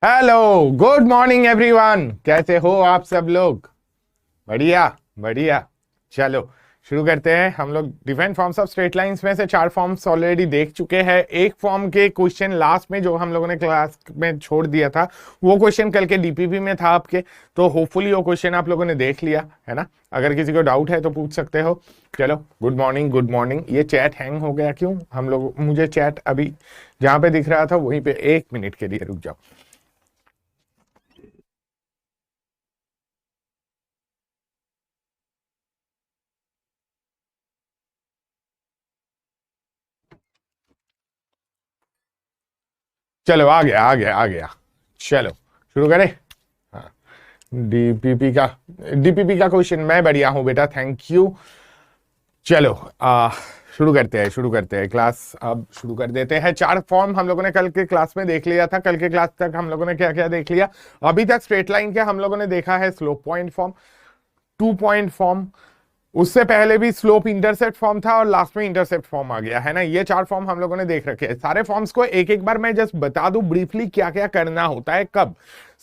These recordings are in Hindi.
Hello, good morning everyone. कैसे हो आप सब लोग? बढ़िया बढ़िया। चलो शुरू करते हैं। हम लोग different forms of straight lines में से चार फॉर्म्स ऑलरेडी देख चुके हैं। एक फॉर्म के क्वेश्चन लास्ट में जो हम लोगों ने क्लास में छोड़ दिया था, वो क्वेश्चन कल के डीपीपी में था आपके, तो होपफुली वो क्वेश्चन आप लोगों ने देख लिया है ना। अगर किसी को डाउट है तो पूछ सकते हो। चलो, गुड मॉर्निंग गुड मॉर्निंग। ये चैट हैंग हो गया क्यों? हम लोग, मुझे चैट अभी जहां पे दिख रहा था वहीं पे, 1 मिनट के लिए रुक जाओ। चलो, आ गया आ गया आ गया। चलो शुरू करें। हाँ, डीपीपी का डीपीपी का क्वेश्चन। मैं बढ़िया हूं बेटा, थैंक यू। चलो शुरू करते हैं क्लास। अब शुरू कर देते हैं। चार फॉर्म हम लोगों ने कल के क्लास में देख लिया था। कल के क्लास तक हम लोगों ने क्या क्या देख लिया? अभी तक स्ट्रेट लाइन के हम लोगों ने देखा है slope point form, 2 point form, उससे पहले भी स्लोप इंटरसेप्ट फॉर्म था और लास्ट में इंटरसेप्ट फॉर्म आ गया है ना। ये चार फॉर्म हम लोगों ने देख रखे हैं। सारे फॉर्म्स को एक एक बार मैं जस्ट बता दूं ब्रीफली क्या क्या करना होता है कब।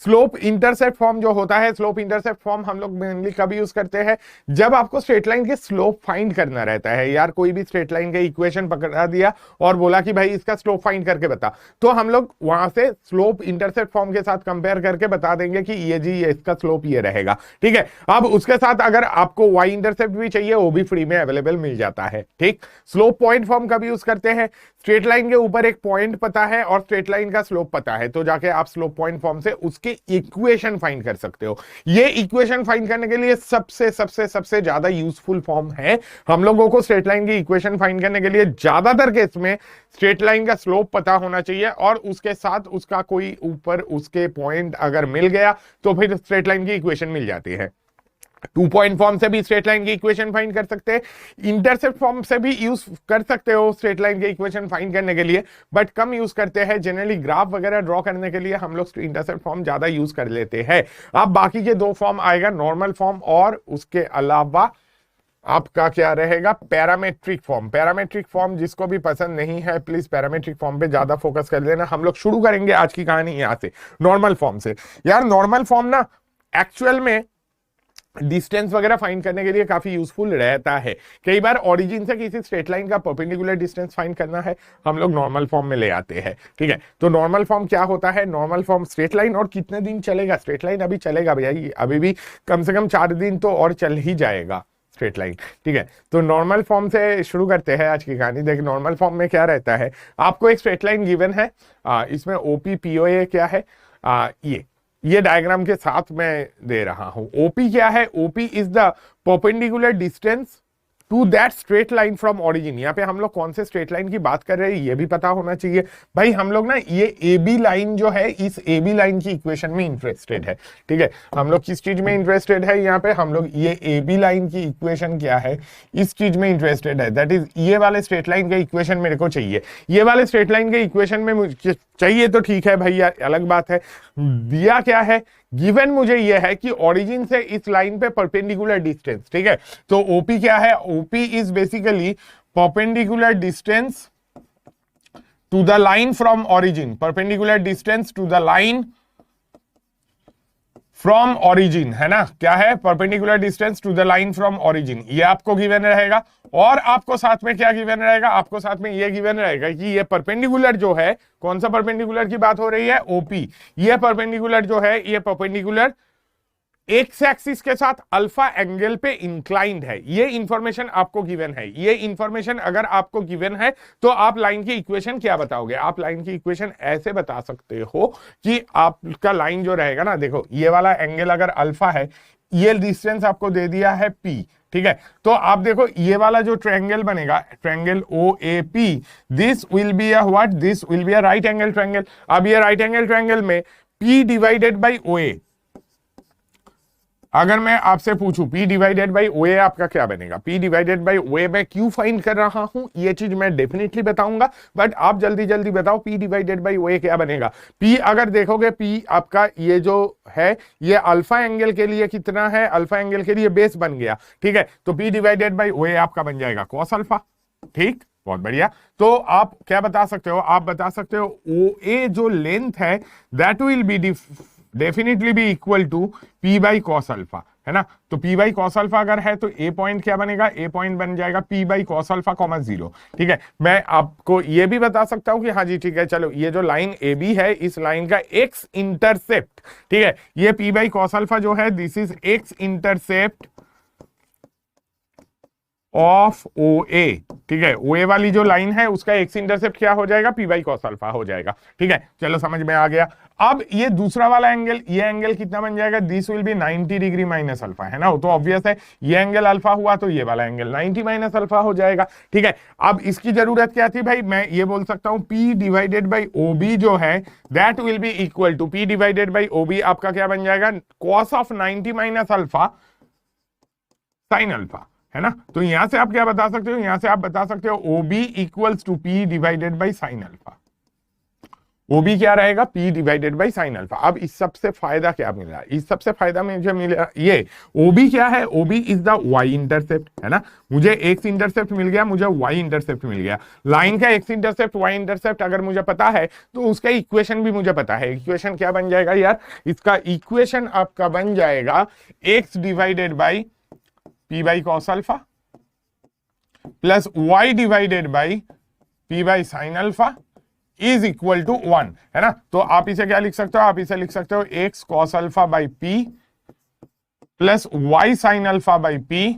स्लोप इंटरसेप्ट फॉर्म जो होता है, स्लोप इंटरसेप्ट फॉर्म हम लोग मेनली कब यूज करते हैं? जब आपको स्ट्रेट लाइन के स्लोप फाइंड करना रहता है। यार कोई भी स्ट्रेट लाइन के इक्वेशन पकड़ा दिया और बोला कि भाई इसका स्लोप फाइंड करके बता, तो हम लोग वहां से स्लोप इंटरसेप्ट फॉर्म के साथ कंपेयर करके बता देंगे कि ये जी ये इसका स्लोप ये रहेगा। ठीक है। अब उसके साथ अगर आपको वाई इंटरसेप्ट भी चाहिए, वो भी फ्री में अवेलेबल मिल जाता है। ठीक। स्लोप पॉइंट फॉर्म कब यूज करते हैं? स्ट्रेट लाइन के ऊपर एक पॉइंट पता है और स्ट्रेट लाइन का स्लोप पता है, तो जाके आप स्लोप पॉइंट फॉर्म से उसके इक्वेशन फाइंड कर सकते हो। ये इक्वेशन फाइंड करने के लिए सबसे सबसे सबसे ज्यादा यूजफुल फॉर्म है। हम लोगों को स्ट्रेट लाइन की इक्वेशन फाइंड करने के लिए ज्यादातर केस में स्ट्रेट लाइन का स्लोप पता होना चाहिए और उसके साथ उसका कोई ऊपर उसके पॉइंट अगर मिल गया तो फिर स्ट्रेट लाइन की इक्वेशन मिल जाती है। 2 पॉइंट फॉर्म से भी स्ट्रेट लाइन की इक्वेशन फाइंड कर सकते हैं। इंटरसेप्ट फॉर्म से भी यूज कर सकते हो स्ट्रेट लाइन की इक्वेशन फाइंड करने के लिए, बट कम यूज करते हैं। जनरली ग्राफ वगैरह ड्रॉ करने के लिए हम लोग इंटरसेप्ट फॉर्म ज्यादा यूज कर लेते हैं। अब बाकी के दो फॉर्म आएगा, नॉर्मल फॉर्म और उसके अलावा आपका क्या रहेगा? Parametric form. पैरामेट्रिक फॉर्म जिसको भी पसंद नहीं है प्लीज पैरामेट्रिक फॉर्म पे ज्यादा फोकस कर लेना। हम लोग शुरू करेंगे आज की कहानी यहां से, नॉर्मल फॉर्म से। यार नॉर्मल फॉर्म ना एक्चुअल में डिस्टेंस वगैरह फाइंड करने के लिए काफी यूजफुल रहता है। कई बार ओरिजिन से किसी स्ट्रेट लाइन का परपेंडिकुलर डिस्टेंस फाइंड करना है, हम लोग नॉर्मल फॉर्म में ले आते हैं। ठीक है। तो नॉर्मल फॉर्म क्या होता है? नॉर्मल फॉर्म स्ट्रेट लाइन, और कितने दिन चलेगा स्ट्रेट लाइन? अभी चलेगा भैया, अभी भी कम से कम 4 दिन तो और चल ही जाएगा स्ट्रेट लाइन। ठीक है। तो नॉर्मल फॉर्म से शुरू करते हैं आज की कहानी। देखिए नॉर्मल फॉर्म में क्या रहता है, आपको एक स्ट्रेट लाइन गिवन है, इसमें ओपी पीओए क्या है, ये डायग्राम के साथ मैं दे रहा हूं। ओपी क्या है? OP is the perpendicular distance to that straight line from origin. यहाँ पे हम लोग कौन से स्ट्रेट लाइन की बात कर रहे हैं ये भी पता होना चाहिए भाई। हम लोग ना ये ए बी लाइन जो है, इस ए बी लाइन की इक्वेशन में इंटरेस्टेड है। ठीक है। हम लोग किस चीज में इंटरेस्टेड है? यहाँ पे हम लोग ये ए बी लाइन की इक्वेशन क्या है, इस चीज में इंटरेस्टेड है। दैट इज ये वाले स्ट्रेट लाइन के इक्वेशन मेरे को चाहिए। ये वाले स्ट्रेट लाइन के इक्वेशन में मुझे चाहिए तो ठीक है भैया, अलग बात है। दिया क्या है? गिवन मुझे यह है कि ओरिजिन से इस लाइन पे परपेंडिकुलर डिस्टेंस। ठीक है। तो ओपी क्या है? OP is basically perpendicular distance to the line from origin. Perpendicular distance to the line from origin, है ना। क्या है? Perpendicular distance to the line from origin. ये आपको गिवन रहेगा। और आपको साथ में क्या गिवन रहेगा? आपको साथ में ये गिवन रहेगा कि ये परपेंडिकुलर जो है, कौन सा परपेंडिकुलर की बात हो रही है? ओपी। ये परपेंडिकुलर जो है, ये परपेंडिकुलर एक्स एक्सिस के साथ अल्फा एंगल पे इंक्लाइंड है। ये इंफॉर्मेशन आपको गिवन है। ये इंफॉर्मेशन अगर आपको गिवन है तो आप लाइन की इक्वेशन क्या बताओगे? आप लाइन की इक्वेशन ऐसे बता सकते हो कि आपका लाइन जो रहेगा ना, देखो ये वाला एंगल अगर अल्फा है, ये डिस्टेंस आपको दे दिया है पी। ठीक है। तो आप देखो ये वाला जो ट्रायंगल बनेगा, triangle O A P, this will be a what? This will be a right angle triangle. अब ये राइट एंगल ट्रायंगल में P divided by O A, अगर मैं आपसे पूछूं P divided by O A आपका क्या बनेगा? P divided by O A मैं क्यों फाइंड कर रहा हूं ये चीज मैं डेफिनेटली बताऊंगा, बट आप जल्दी जल्दी बताओ P डिवाइडेड बाई ओ ए क्या बनेगा? P अगर देखोगे, P आपका ये जो है, ये अल्फा एंगल के लिए कितना है? अल्फा एंगल के लिए बेस बन गया। ठीक है। तो P divided by O A आपका बन जाएगा कॉस अल्फा। ठीक, बहुत बढ़िया। तो आप क्या बता सकते हो, आप बता सकते हो ओ ए जो लेंथ है that will be definitely be equal to P by cos alpha, है ना। तो पी बाई कॉस अल्फा अगर है तो ए पॉइंट क्या बनेगा, ए पॉइंट बन जाएगा P by cos alpha comma 0। ठीक है, मैं आपको ये भी बता सकता हूं कि हाँ जी ठीक है, चलो ये जो लाइन ए बी है इस लाइन का एक्स इंटरसेप्ट, ठीक है, ये पी बाई कॉस अल्फा जो है this is X intercept of O A. ठीक है, ओ ए वाली जो लाइन है उसका एक्स इंटरसेप्ट क्या हो जाएगा, पी बाई कॉस अल्फा हो जाएगा। ठीक है, चलो समझ में आ गया। अब ये दूसरा वाला एंगल, ये एंगल कितना बन जाएगा, this will B 90 degree minus alpha, है ना। तो ऑब्वियस है ये एंगल अल्फा हुआ तो ये वाला एंगल 90 माइनस अल्फा हो जाएगा। ठीक है, अब इसकी जरूरत क्या थी भाई, मैं ये बोल सकता हूं P divided by O B जो है that will be equal to P divided by O B आपका क्या बन जाएगा, cos of 90 minus alpha sine alpha, है ना। तो यहां से आप क्या बता सकते हो, यहां से आप बता सकते हो OB equals to P divided by sine alpha. OB क्या रहेगा, P divided by sine alpha. अब इस सबसे फायदा क्या मिला, इस सबसे फायदा मुझे मिला ये ओबी क्या है, ओबी इज द वाई इंटरसेप्ट, है ना। मुझे एक्स इंटरसेप्ट मिल गया, मुझे वाई इंटरसेप्ट मिल गया। लाइन का एक्स इंटरसेप्ट वाई इंटरसेप्ट अगर मुझे पता है तो उसका इक्वेशन भी मुझे पता है। इक्वेशन क्या बन जाएगा यार, इसका इक्वेशन आपका बन जाएगा x divided by p by cos alpha plus y divided by p by sine alpha is equal to 1, है ना। तो आप इसे क्या लिख सकते हो, आप इसे लिख सकते हो x cos alpha by p plus Y sine alpha by p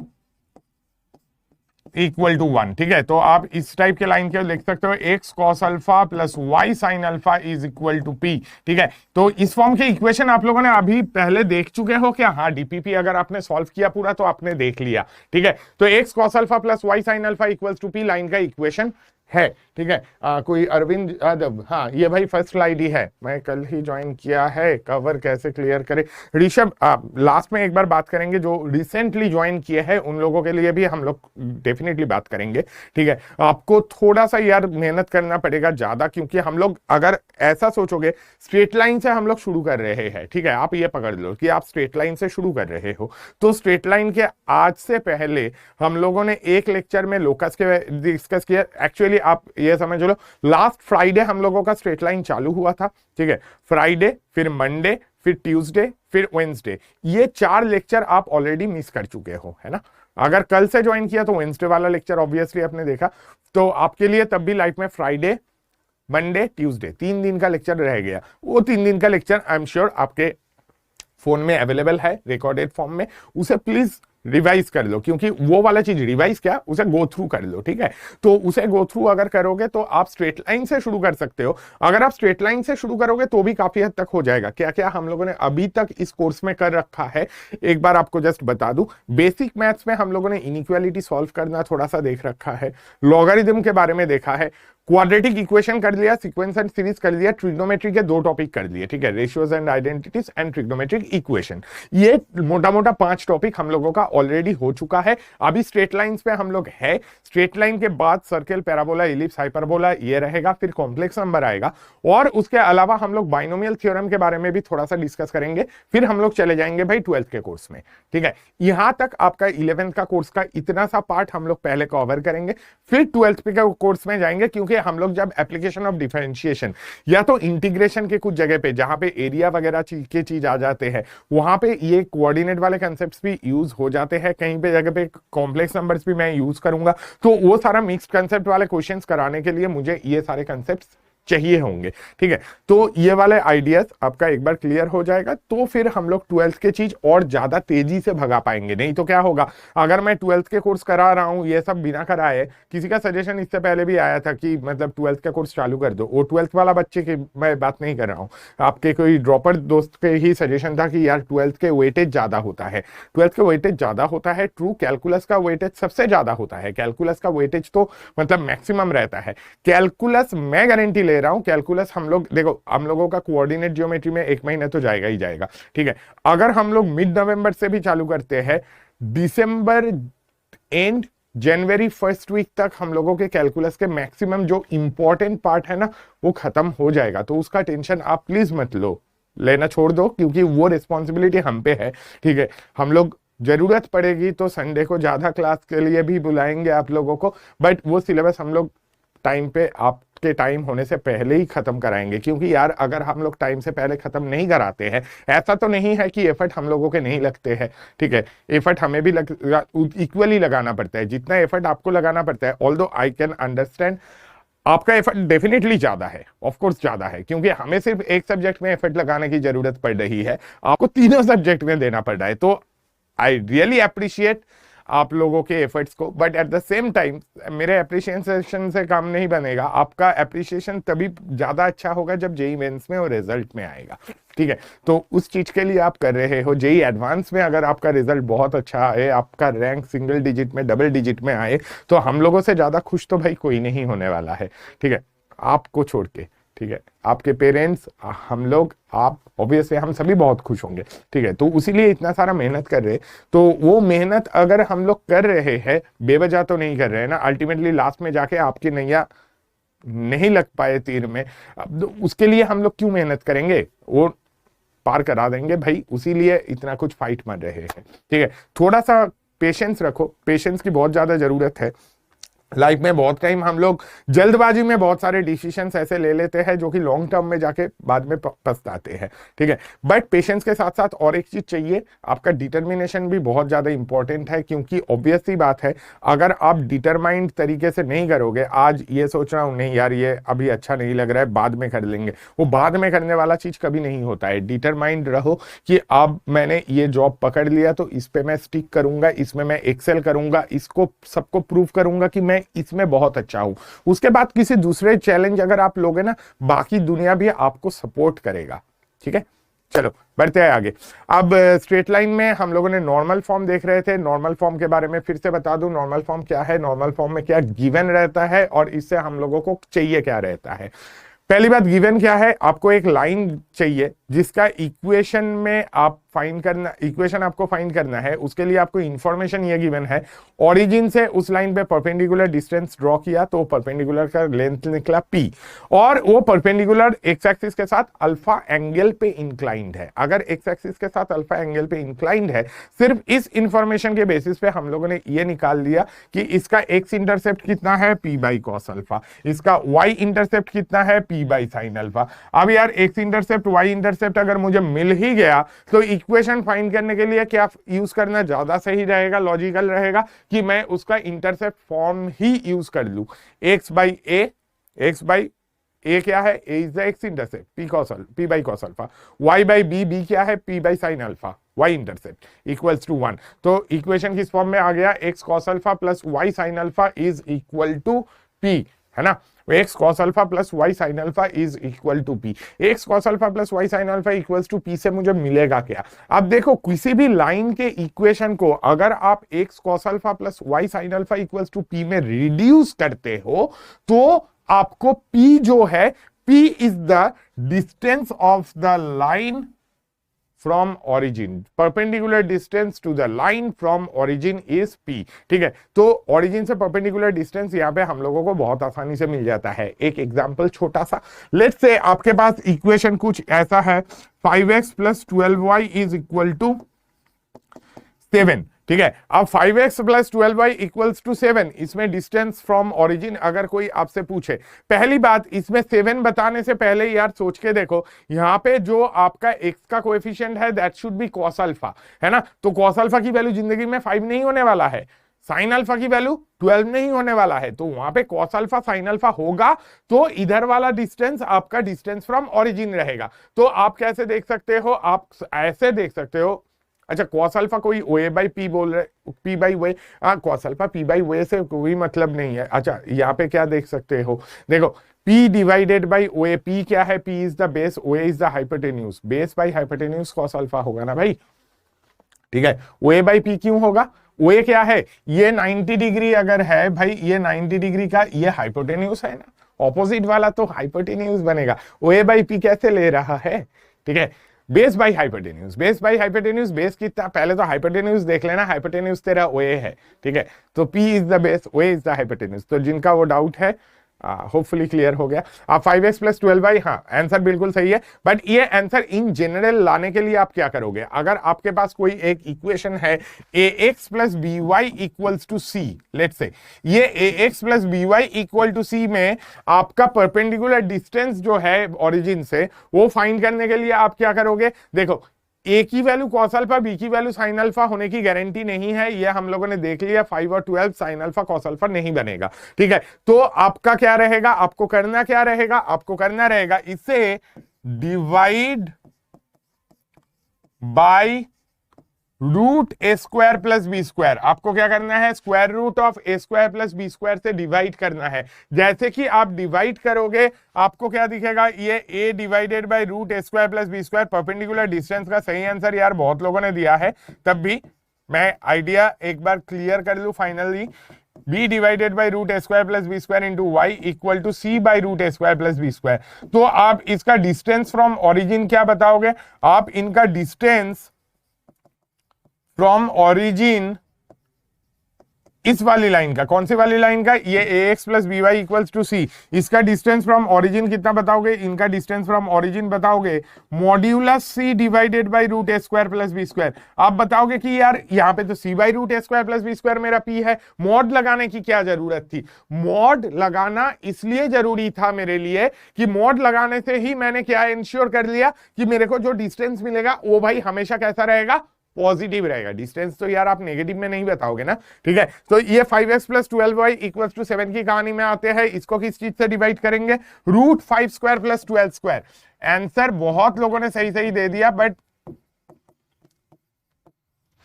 equal to 1। ठीक है, तो आप इस टाइप के लाइन के लिख सकते हो x cos alpha plus Y sine alpha is equal to p. ठीक है, तो इस फॉर्म के इक्वेशन आप लोगों ने अभी पहले देख चुके हो क्या, हाँ डीपीपी अगर आपने सॉल्व किया पूरा तो आपने देख लिया। ठीक है, तो x cos alpha plus Y sine alpha equals to p line का इक्वेशन है। ठीक है, कोई अरविंद यादव, हाँ ये भाई फर्स्ट आईडी है, मैं कल ही ज्वाइन किया है, कवर कैसे क्लियर करे। ऋषभ लास्ट में एक बार बात करेंगे, जो रिसेंटली ज्वाइन किए हैं उन लोगों के लिए भी हम लोग डेफिनेटली बात करेंगे। ठीक है, आपको थोड़ा सा यार मेहनत करना पड़ेगा ज्यादा, क्योंकि हम लोग अगर ऐसा सोचोगे स्ट्रेट लाइन से हम लोग शुरू कर रहे हैं। ठीक है, आप ये पकड़ लो कि आप स्ट्रेट लाइन से शुरू कर रहे हो, तो स्ट्रेट लाइन के आज से पहले हम लोगों ने एक लेक्चर में लोकस के डिस्कस किया। एक्चुअली आप ये समझ लो लास्ट फ्राइडे हम लोगों का स्ट्रेट लाइन चालू हुआ था। ठीक है, फ्राइडे, फिर मंडे, फिर ट्यूसडे, फिर वेंसडे, ये 4 लेक्चर आप ऑलरेडी मिस कर चुके हो, है ना। अगर कल से ज्वाइन किया तो वेंसडे वाला लेक्चर ऑब्वियसली आपने देखा, तो आपके लिए तब भी लाइफ में फ्राइडे, मंडे, ट्यूसडे 3 दिन का लेक्चर रह गया। वो 3 दिन का लेक्चर आई एम श्योर आपके फोन में अवेलेबल है रिकॉर्डेड फॉर्म में, उसे प्लीज रिवाइज कर लो, क्योंकि वो वाला चीज रिवाइज क्या, उसे गो थ्रू कर लो। ठीक है, तो उसे गो थ्रू अगर करोगे तो आप स्ट्रेट लाइन से शुरू कर सकते हो। अगर आप स्ट्रेट लाइन से शुरू करोगे तो भी काफी हद तक हो जाएगा। क्या क्या हम लोगों ने अभी तक इस कोर्स में कर रखा है एक बार आपको जस्ट बता दूं। बेसिक मैथ्स में हम लोगों ने इनइक्वालिटी सॉल्व करना थोड़ा सा देख रखा है, लॉगरिथम के बारे में देखा है, क्वाड्रेटिक इक्वेशन कर लिया, सीक्वेंस एंड सीरीज कर लिया, ट्रिग्नोमेट्री के 2 टॉपिक कर लिए। ठीक है, ratios and identities and trigonometric equation, ये मोटा मोटा 5 टॉपिक हम लोगों का ऑलरेडी हो चुका है। अभी स्ट्रेट लाइंस पे हम लोग है, स्ट्रेट लाइन के बाद सर्कल, पैराबोला, इलिप्स, हाइपरबोला ये रहेगा, फिर कॉम्प्लेक्स नंबर आएगा, और उसके अलावा हम लोग बाइनोमियल थ्योरम के बारे में भी थोड़ा सा डिस्कस करेंगे। फिर हम लोग चले जाएंगे भाई 12th के कोर्स में। ठीक है, यहां तक आपका 11th का कोर्स का इतना सा पार्ट हम लोग पहले कवर करेंगे, फिर 12th के कोर्स में जाएंगे, क्योंकि हम लोग जब एप्लीकेशन ऑफ डिफरेंशिएशन या तो इंटीग्रेशन के कुछ जगह पे जहां पे एरिया वगैरह के चीज आ जाते हैं, वहां पे ये कोऑर्डिनेट वाले कंसेप्ट्स भी यूज हो जाते हैं। कहीं पे जगह पे कॉम्प्लेक्स नंबर्स भी मैं यूज करूंगा, तो वो सारा मिक्स्ड कंसेप्ट वाले क्वेश्चंस कराने के लिए मुझे ये सारे कंसेप्ट्स चाहिए होंगे। ठीक है, तो ये वाले आइडियाज आपका एक बार क्लियर हो जाएगा, तो फिर हम लोग 12th के चीज और ज्यादा तेजी से भगा पाएंगे। नहीं तो क्या होगा, अगर मैं 12th के कोर्स करा रहा हूं ये सब बिना कराए, किसी का सजेशन इससे पहले भी आया था कि मतलब 12th का कोर्स चालू कर दो, वो 12th वाला बच्चे की मैं बात नहीं कर रहा हूं, आपके कोई ड्रॉपर दोस्त के ही सजेशन था कि यार 12th के वेटेज ज्यादा होता है, 12th के वेटेज ज्यादा होता है। ट्रू, कैलकुलस का वेटेज सबसे ज्यादा होता है, कैलकुलस का वेटेज तो मतलब मैक्सिमम रहता है। कैलकुलस मैं गारंटी ले रहा हूं, कैलकुलस हम लोग देखो, हम लोगों का कोऑर्डिनेट ज्योमेट्री में 1 महीना तो जाएगा ही जाएगा। ठीक है, अगर हम लोग मिड नवंबर से भी चालू करते हैं, दिसंबर एंड जनवरी फर्स्ट वीक तक हम लोगों के कैलकुलस के मैक्सिमम जो इंपॉर्टेंट पार्ट है ना वो खत्म हो जाएगा। तो उसका टेंशन आप प्लीज मत लो, लेना छोड़ दो, क्योंकि वो रिस्पॉन्सिबिलिटी हम पे है। ठीक है, हम लोग जरूरत पड़ेगी तो संडे को ज्यादा क्लास के लिए भी बुलाएंगे आप लोगों को, बट वो सिलेबस हम लोग टाइम पे, आपके टाइम होने से पहले ही खत्म कराएंगे। क्योंकि यार अगर हम लोग टाइम से पहले खत्म नहीं कराते हैं, ऐसा तो नहीं है कि एफर्ट हम लोगों के नहीं लगते हैं, ठीक है, एफर्ट हमें भी इक्वली लगाना पड़ता है, जितना एफर्ट आपको लगाना पड़ता है। ऑल्दो आई कैन अंडरस्टैंड आपका एफर्ट डेफिनेटली ज्यादा है, ऑफ कोर्स ज्यादा है, क्योंकि हमें सिर्फ एक सब्जेक्ट में एफर्ट लगाने की जरूरत पड़ रही है, आपको तीनों सब्जेक्ट में देना पड़ रहा है। तो आई रियली अप्रिशिएट आप लोगों के एफर्ट्स को, but at the same time मेरे अप्रिशिएशन से काम नहीं बनेगा। आपका अप्रिशिएशन तभी ज्यादा अच्छा होगा जब जेई मेंस में और रिजल्ट में आएगा, ठीक है। तो उस चीज के लिए आप कर रहे हो। जेई एडवांस में अगर आपका रिजल्ट बहुत अच्छा आए, आपका रैंक सिंगल डिजिट में, डबल डिजिट में आए, तो हम लोगों से ज्यादा खुश तो भाई कोई नहीं होने वाला है, ठीक है, आपको छोड़ के, ठीक है, आपके पेरेंट्स, हम लोग, आप, ऑब्वियसली हम सभी बहुत खुश होंगे, ठीक है। तो उसीलिए इतना सारा मेहनत कर रहे हैं। तो वो मेहनत अगर हम लोग कर रहे हैं, बेवजह तो नहीं कर रहे हैं ना। अल्टीमेटली लास्ट में जाके आपकी नैया नहीं लग पाए तीर में, अब उसके लिए हम लोग क्यों मेहनत करेंगे, वो पार करा देंगे भाई, उसीलिए इतना कुछ फाइट मार रहे हैं, ठीक है। थोड़ा सा पेशेंस रखो, पेशेंस की बहुत ज्यादा जरूरत है। लाइफ में बहुत टाइम हम लोग जल्दबाजी में बहुत सारे डिसीजंस ऐसे ले लेते हैं जो कि लॉन्ग टर्म में जाके बाद में पछताते हैं, ठीक है। बट पेशेंस के साथ साथ और एक चीज चाहिए, आपका डिटर्मिनेशन भी बहुत ज्यादा इंपॉर्टेंट है। क्योंकि ऑब्वियस सी बात है, अगर आप डिटरमाइंड तरीके से नहीं करोगे, आज ये सोच रहा हूं नहीं यार ये अभी अच्छा नहीं लग रहा है, बाद में कर लेंगे, वो बाद में करने वाला चीज कभी नहीं होता है। डिटरमाइंड रहो कि अब मैंने ये जॉब पकड़ लिया तो इस पे मैं स्टिक करूंगा, इसमें मैं एक्सेल करूंगा, इसको सबको प्रूव करूंगा कि मैं इसमें बहुत अच्छा हूं। उसके बाद किसी दूसरे चैलेंज अगर आप लोगे ना, बाकी दुनिया भी आपको सपोर्ट करेगा, ठीक है। चलो बढ़ते हैं आगे। अब स्ट्रेट लाइन में हम लोगों ने नॉर्मल फॉर्म देख रहे थे। नॉर्मल फॉर्म के बारे में फिर से बता दूं, नॉर्मल फॉर्म क्या है, नॉर्मल फॉर्म में क्या गिवन रहता है और इससे हम लोगों को चाहिए क्या रहता है। पहली बात, गिवन क्या है, आपको एक लाइन चाहिए जिसका इक्वेशन में आप फाइंड करना, इक्वेशन आपको फाइंड करना है। उसके लिए आपको इंफॉर्मेशन ये गिवन है, ओरिजिन से उस लाइन पे परपेंडिकुलर डिस्टेंस ड्रॉ किया तो परपेंडिकुलर का लेंथ निकला p, और वो परपेंडिकुलर एक्स एक्सिस के साथ अल्फा एंगल पे इंक्लाइंड है। अगर एक्स एक्सिस के साथ अल्फा एंगल पे इंक्लाइंड है, सिर्फ इस इंफॉर्मेशन के बेसिस पे हम लोगों ने ये निकाल लिया कि इसका एक्स इंटरसेप्ट कितना है, p बाई कॉस अल्फा, इसका वाई इंटरसेप्ट कितना है, p बाई साइन अल्फा। अब यार एक्स इंटरसेप्ट, वाई इंटरसेप्ट अगर मुझे मिल ही गया तो इक्वेशन फाइंड करने के लिए क्या यूज करना ज्यादा सही रहेगा, लॉजिकल रहेगा कि मैं उसका इंटरसेप्ट फॉर्म ही यूज कर लूं। X by A, X by A क्या है, A is the X intercept, P by cos alpha, Y by B, B क्या है, P by sine alpha, Y intercept equals to 1। तो इक्वेशन किस फॉर्म में आ गया, X cos alpha plus Y sine alpha is equal to P, है ना। X cos alpha plus Y sine alpha is equal to P. X cos alpha plus Y sine alpha equals to p से मुझे मिलेगा क्या। अब देखो, किसी भी लाइन के इक्वेशन को अगर आप x cos alpha plus Y sine alpha equals to p में रिड्यूस करते हो तो आपको p जो है, p is the distance of the line from origin, perpendicular distance to the line from origin is p, ठीक है। तो origin से perpendicular distance यहां पे हम लोगों को बहुत आसानी से मिल जाता है। एक एग्जांपल छोटा सा, लेट्स से आपके पास इक्वेशन कुछ ऐसा है, 5x plus 12y is equal to 7, ठीक है। अब 5x plus 12y equals to 7, इसमें डिस्टेंस फ्रॉम ओरिजिन अगर कोई आपसे पूछे, पहली बात इसमें 7 बताने से पहले यार सोच के देखो, यहां पे जो आपका x का कोएफिशिएंट है that should be cos alpha, है ना। तो कॉस अल्फा की वैल्यू जिंदगी में 5 नहीं होने वाला है, साइन अल्फा की वैल्यू 12 नहीं होने वाला है, तो वहां पे कॉस अल्फा साइन अल्फा होगा तो इधर वाला डिस्टेंस आपका डिस्टेंस फ्रॉम ओरिजिन रहेगा। तो आप कैसे देख सकते हो, आप ऐसे देख सकते हो, अच्छा कॉस अल्फा कोई ओए बाई पी बोल रहे, P by way, cos alpha P by वे से कोई मतलब नहीं है। अच्छा यहाँ पे क्या देख सकते हो, देखो p डिवाइडेड बाई ओए, p क्या है, p इज द बेस, ओए is the hypotenuse, base by hypotenuse cos alpha होगा ना भाई, ठीक है। ओए बाई p क्यों होगा, ओए क्या है, ये 90 डिग्री अगर है भाई, ये 90 डिग्री का ये हाइपोटेन्यूज है ना, ऑपोजिट वाला तो हाइपोटेन्यूज बनेगा। ओए बाई p कैसे ले रहा है, ठीक है, base by hypotenuse, base by hypotenuse, base कितना, पहले तो हाइपोटेन्यूज देख लेना, हाइपोटेन्यूज तेरा ओए है, ठीक है। तो p इज द बेस, ओए इज द हाइपोटेन्यूज। तो जिनका वो डाउट है होपफुली क्लियर हो गया। 5x प्लस 12y, हाँ आंसर बिल्कुल सही है, बट ये आंसर इन जनरल लाने के लिए आप क्या करोगे? अगर आपके पास कोई एक इक्वेशन है ax plus by equals to c, let's say ये ax plus by equal to c में आपका परपेंडिकुलर डिस्टेंस जो है ओरिजिन से वो फाइंड करने के लिए आप क्या करोगे? देखो, ए की वैल्यू कॉस अल्फा, बी की वैल्यू साइन अल्फा होने की गारंटी नहीं है, ये हम लोगों ने देख लिया। 5 और 12 साइन अल्फा कॉस अल्फा नहीं बनेगा, ठीक है। तो आपका क्या रहेगा? आपको करना क्या रहेगा? आपको करना रहेगा इसे divide by root A square plus B square. आपको क्या करना है? Square root of a square plus B square से डिवाइड करना है। जैसे कि आप डिवाइड करोगे आपको क्या दिखेगा? ये A divided by root A square plus B square. Perpendicular distance का सही आंसर यार बहुत लोगों ने दिया है, तब भी मैं आइडिया एक बार क्लियर कर लूं finally. b divided by root A square plus B square into y equal to c by root A square plus B square. तो आप इसका डिस्टेंस फ्रॉम ओरिजिन क्या बताओगे? आप इनका डिस्टेंस फ्रॉम ओरिजिन, इस वाली लाइन का, कौन सी वाली लाइन का? ये ax plus B Y equals to C, इसका डिस्टेंस फ्रॉम ओरिजिन कितना बताओगे? इनका डिस्टेंस फ्रॉम ओरिजिन बताओगे modulus C divided by root A square plus B square. आप बताओगे कि यार यहाँ पे तो C by root A square plus B square मेरा पी है, मॉड लगाने की क्या जरूरत थी? मॉड लगाना इसलिए जरूरी था मेरे लिए कि मॉड लगाने से ही मैंने क्या इंश्योर कर लिया कि मेरे को जो डिस्टेंस मिलेगा वो भाई हमेशा कैसा रहेगा? पॉजिटिव रहेगा। डिस्टेंस तो यार आप नेगेटिव में नहीं बताओगे ना, ठीक है। तो ये 5x plus 12y equals to 7 की कहानी में आते हैं। इसको किस चीज से डिवाइड करेंगे? Root 5 square plus 12 square. Answer बहुत लोगों ने सही सही दे दिया, बट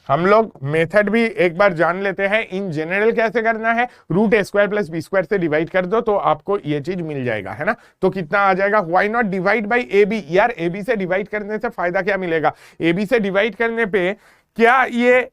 हम लोग मेथड भी एक बार जान लेते हैं। इन जनरल कैसे करना है? रूट ए स्क्वायर प्लस बी स्क्वायर से डिवाइड कर दो तो आपको ये चीज मिल जाएगा, है ना। तो कितना आ जाएगा? Why not divide by a b. यार ए बी से डिवाइड करने से फायदा क्या मिलेगा? ए बी से डिवाइड करने पे क्या ये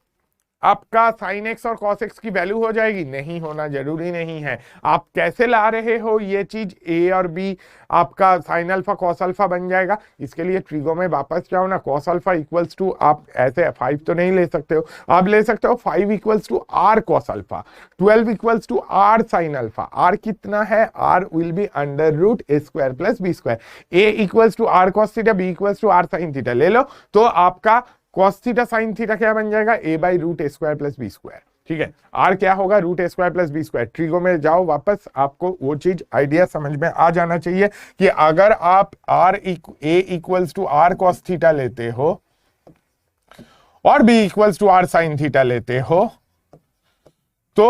आपका साइन एक्स और कॉस एक्स की वैल्यू हो जाएगी? नहीं, होना जरूरी नहीं है। आप कैसे ला रहे हो ये चीज? ए और बी आपका साइन अल्फा कॉस अल्फा बन जाएगा। इसके लिए ट्रिगो में वापस जाओ ना। कॉस अल्फा इक्वल्स टू, आप ऐसे 5 तो नहीं ले सकते हो, आप ले सकते हो 5 equals to r cos alpha, 12 equals to r sine alpha. R कितना है? R will be under root A square plus B square. A equals to r cos theta, b equals to r sine theta ले लो, तो आपका cos थीटा साइन थीटा क्या बन जाएगा? a by root A square plus B square, ठीक है। r क्या होगा? रूट ए square plus B square. Trigo में जाओ वापस, आपको वो चीज आइडिया समझ में आ जाना चाहिए कि अगर आप a equals to r cos theta लेते हो और b equals to r sine theta लेते हो तो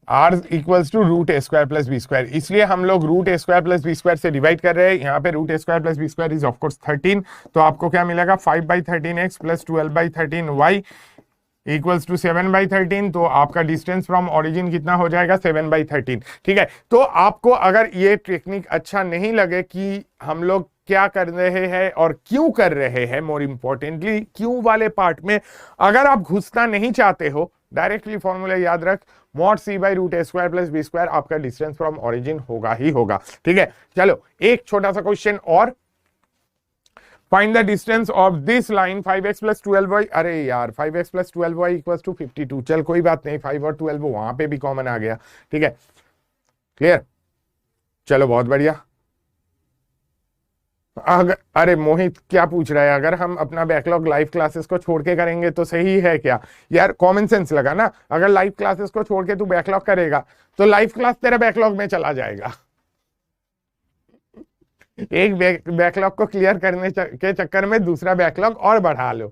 r equals to root A square plus B square. इसलिए हम लोग रूट ए स्क्वायर प्लस बी स्क्वायर से डिवाइड कर रहे हैं। यहाँ पे root A square plus B square is of course 13, तो आपको क्या मिलेगा? 5 by 13x plus 12 by 13y equals to 7 by 13। तो आपका डिस्टेंस फ्रॉम ओरिजिन कितना हो जाएगा? 7 बाई 13, ठीक है। तो आपको अगर ये टेक्निक अच्छा नहीं लगे कि हम लोग क्या कर रहे हैं और क्यों कर रहे हैं, मोर इंपॉर्टेंटली क्यों वाले पार्ट में अगर आप घुसना नहीं चाहते हो, डायरेक्टली फॉर्मूला याद रख, mod c by root A square plus B square आपका डिस्टेंस फ्रॉम ओरिजिन होगा ही होगा, ठीक है। चलो एक छोटा सा क्वेश्चन और, find the distance of this line 5x plus 12y। अरे यार 5x plus 12y equals to 52। चल कोई बात नहीं, 5 और 12 वहां पे भी कॉमन आ गया, ठीक है, क्लियर। चलो बहुत बढ़िया। अरे मोहित क्या पूछ रहा है? अगर हम अपना बैकलॉग लाइव क्लासेस को छोड़ के करेंगे तो सही है क्या? यार कॉमन सेंस लगा ना, अगर लाइव क्लासेस को छोड़ के तू बैकलॉग करेगा तो लाइव क्लास तेरा बैकलॉग में चला जाएगा। एक बैकलॉग को क्लियर करने के चक्कर में दूसरा बैकलॉग और बढ़ा लो,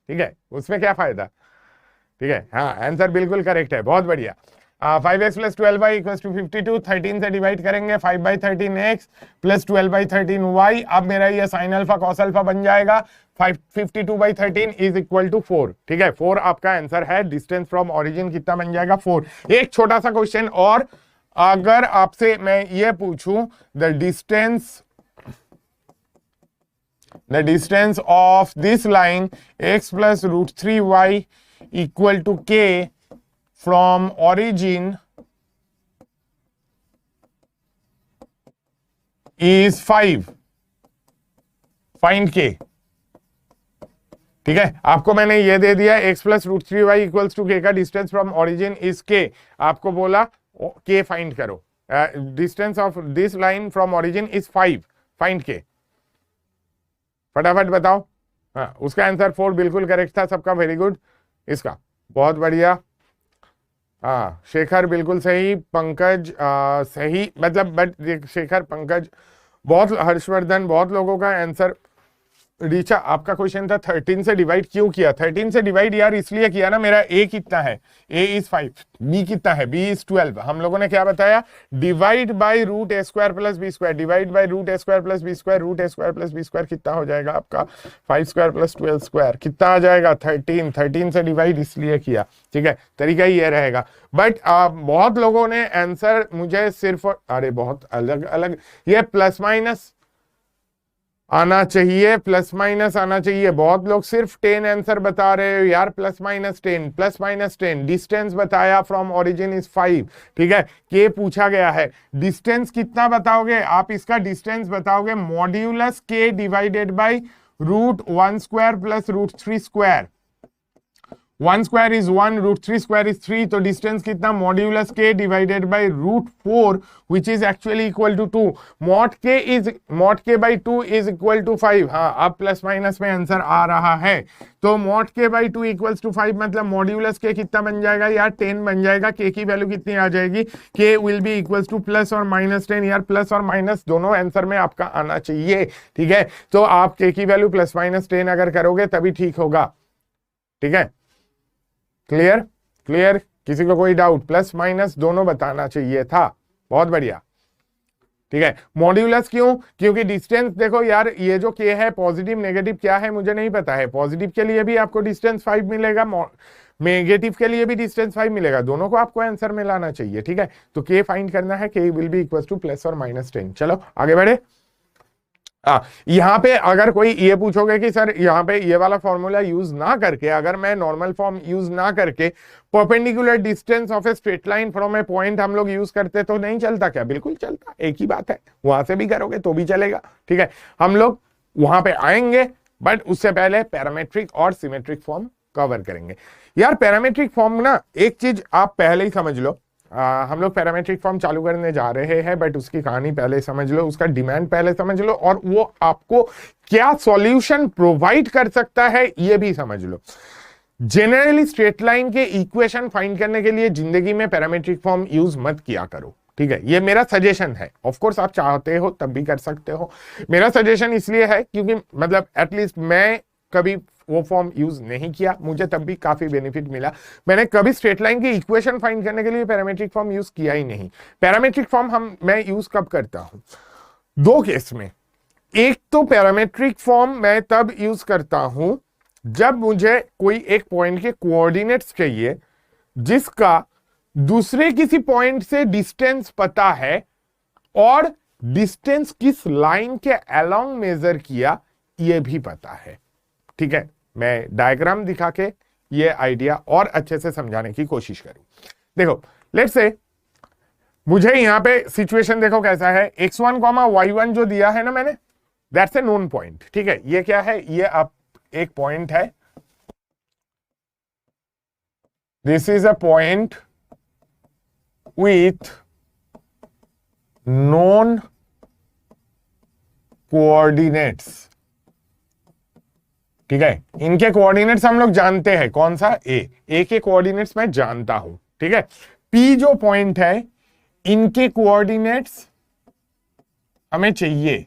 ठीक है, उसमें क्या फायदा, ठीक है। हाँ आंसर बिल्कुल करेक्ट है, बहुत बढ़िया। 5x plus 12y equals to 52, 13 से डिवाइड करेंगे, 5 by 13x plus 12 by 13y। अब मेरा ये साइन अल्फा कॉस अल्फा बन जाएगा। 52 बाई 13 इज इक्वल टू 4, ठीक है, 4 आपका आंसर है। डिस्टेंस फ्रॉम ओरिजिन कितना बन जाएगा? 4। एक छोटा सा क्वेश्चन और, अगर आपसे मैं ये पूछूं the distance of this line x plus root 3y equal to k from origin is 5, find k, ठीक है। आपको मैंने ये दे दिया x plus root 3y equals to k का distance from origin is k, आपको बोला k फाइंड करो, distance of this line from origin is 5, find k. फटाफट बताओ। हाँ, उसका आंसर 4 बिल्कुल करेक्ट था सबका, वेरी गुड। इसका बहुत बढ़िया। हाँ, शेखर बिल्कुल सही, पंकज सही, मतलब बट शेखर पंकज बहुत, हर्षवर्धन बहुत लोगों का आंसर। रीचा आपका क्वेश्चन था 13 से डिवाइड क्यों किया? 13 से डिवाइड यार इसलिए किया ना, मेरा a कितना है, a इज 5, b कितना है, b इज 12। हम लोगों ने क्या बताया, divide by root A square plus B square, divide by root A square plus B square, root A square plus B square कितना हो जाएगा आपका 5 स्क्वायर प्लस 12 स्क्वायर, कितना आ जाएगा 13। 13 से डिवाइड इसलिए किया, ठीक है, तरीका ये रहेगा। बट बहुत लोगों ने आंसर मुझे सिर्फ, अरे बहुत अलग अलग, ये प्लस माइनस आना चाहिए, प्लस माइनस आना चाहिए। बहुत लोग सिर्फ 10 आंसर बता रहे हो यार, plus minus 10, plus minus 10। Distance बताया फ्रॉम ओरिजिन इज 5, ठीक है, के पूछा गया है, डिस्टेंस कितना बताओगे आप? इसका डिस्टेंस बताओगे modulus k divided by root 1 square plus root 3 square. 1 square is 1, root 3 square is 3, तो डिस्टेंस कितना, modulus k divided by root 4 which is actually equal to 2। Mod k by 2 is equal to 5। हाँ, अब प्लस माइनस में आंसर आ रहा है। तो mod k by 2 equals to 5, मतलब मॉड्यूलस के कितना बन जाएगा यार, 10 बन जाएगा। के की वैल्यू कितनी आ जाएगी, के will be equals two plus और माइनस 10। यार प्लस और माइनस दोनों आंसर में आपका आना चाहिए, ठीक है। तो आप के की वैल्यू प्लस माइनस 10 अगर करोगे तभी ठीक होगा, ठीक है। क्लियर क्लियर, किसी को कोई डाउट? प्लस माइनस दोनों बताना चाहिए था, बहुत बढ़िया, ठीक है। मॉड्यूलस क्यों? क्योंकि डिस्टेंस देखो यार, ये जो के है पॉजिटिव नेगेटिव क्या है मुझे नहीं पता है। पॉजिटिव के लिए भी आपको डिस्टेंस 5 मिलेगा, नेगेटिव के लिए भी डिस्टेंस 5 मिलेगा, दोनों को आपको आंसर में लाना चाहिए, ठीक है। तो के फाइंड करना है, के will be equal two plus और माइनस 10। चलो आगे बढ़े। यहां पे अगर कोई ये पूछोगे कि सर यहां पे ये वाला फॉर्मूला यूज ना करके, अगर मैं नॉर्मल फॉर्म यूज ना करके perpendicular distance of a straight line from A point हम लोग यूज करते तो नहीं चलता क्या? बिल्कुल चलता, एक ही बात है, वहां से भी करोगे तो भी चलेगा, ठीक है। हम लोग वहां पे आएंगे, बट उससे पहले पैरामेट्रिक और सिमेट्रिक फॉर्म कवर करेंगे। यार पैरामेट्रिक फॉर्म ना, एक चीज आप पहले ही समझ लो, हम लोग पैरामेट्रिक फॉर्म चालू करने जा रहे हैं, बट उसकी कहानी पहले समझ लो, उसका डिमांड पहले समझ लो, और वो आपको क्या सॉल्यूशन प्रोवाइड कर सकता है ये भी समझ लो। जनरली स्ट्रेट लाइन के इक्वेशन फाइंड करने के लिए जिंदगी में पैरामेट्रिक फॉर्म यूज मत किया करो, ठीक है। ये मेरा सजेशन है, ऑफ कोर्स आप चाहते हो तब भी कर सकते हो। मेरा सजेशन इसलिए है क्योंकि मतलब एटलीस्ट मैं कभी वो फॉर्म यूज नहीं किया, मुझे तब भी काफी बेनिफिट मिला। मैंने कभी स्ट्रेट लाइन की इक्वेशन फाइंड करने के लिए पैरामेट्रिक फॉर्म यूज किया ही नहीं। पैरामेट्रिक फॉर्म मैं यूज कब करता हूं? दो केस में। एक तो पैरामेट्रिक फॉर्म मैं तब यूज करता हूं जब मुझे कोई एक पॉइंट के कोऑर्डिनेट्स चाहिए जिसका दूसरे किसी पॉइंट से डिस्टेंस पता है और डिस्टेंस किस लाइन के अलोंग मेजर किया ये भी पता है, ठीक है। मैं डायग्राम दिखा के ये आइडिया और अच्छे से समझाने की कोशिश करूं। देखो लेट्स से मुझे यहां पे सिचुएशन देखो कैसा है, x1, y1 जो दिया है ना मैंने, दैट्स ए नोन पॉइंट, ठीक है। ये क्या है, ये अब एक पॉइंट है, this is a point with known coordinates, ठीक है। इनके कोऑर्डिनेट्स हम लोग जानते हैं, कौन सा, ए के कोऑर्डिनेट्स मैं जानता हूं, ठीक है। पी जो पॉइंट है इनके कोऑर्डिनेट्स हमें चाहिए,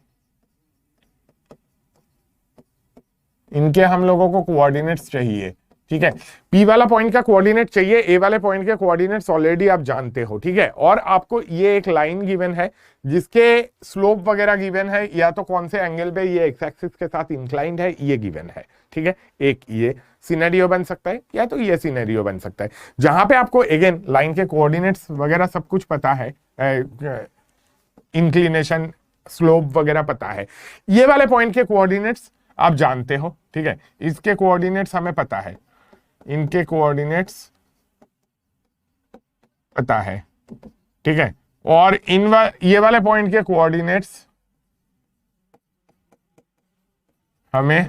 इनके हम लोगों को कोऑर्डिनेट्स चाहिए, ठीक है। पी वाला पॉइंट का कोऑर्डिनेट चाहिए, ए वाले पॉइंट के कोऑर्डिनेट्स ऑलरेडी आप जानते हो, ठीक है। और आपको ये एक लाइन गिवन है जिसके स्लोप वगैरह गिवन है, या तो कौन से एंगल पे ये एक्स एक्सिस के साथ इंक्लाइंड है ये गिवन है, ठीक है। एक ये सिनेरियो बन सकता है या तो ये सिनेरियो बन सकता है जहां पे आपको अगेन लाइन के कोऑर्डिनेट्स वगैरह सब कुछ पता है, इंक्लिनेशन स्लोप वगैरह पता है। ये वाले पॉइंट के कोऑर्डिनेट्स आप जानते हो, ठीक है। इसके कोऑर्डिनेट्स हमें पता है, इनके कोऑर्डिनेट्स पता है, ठीक है। और ये वाले पॉइंट के कोऑर्डिनेट्स हमें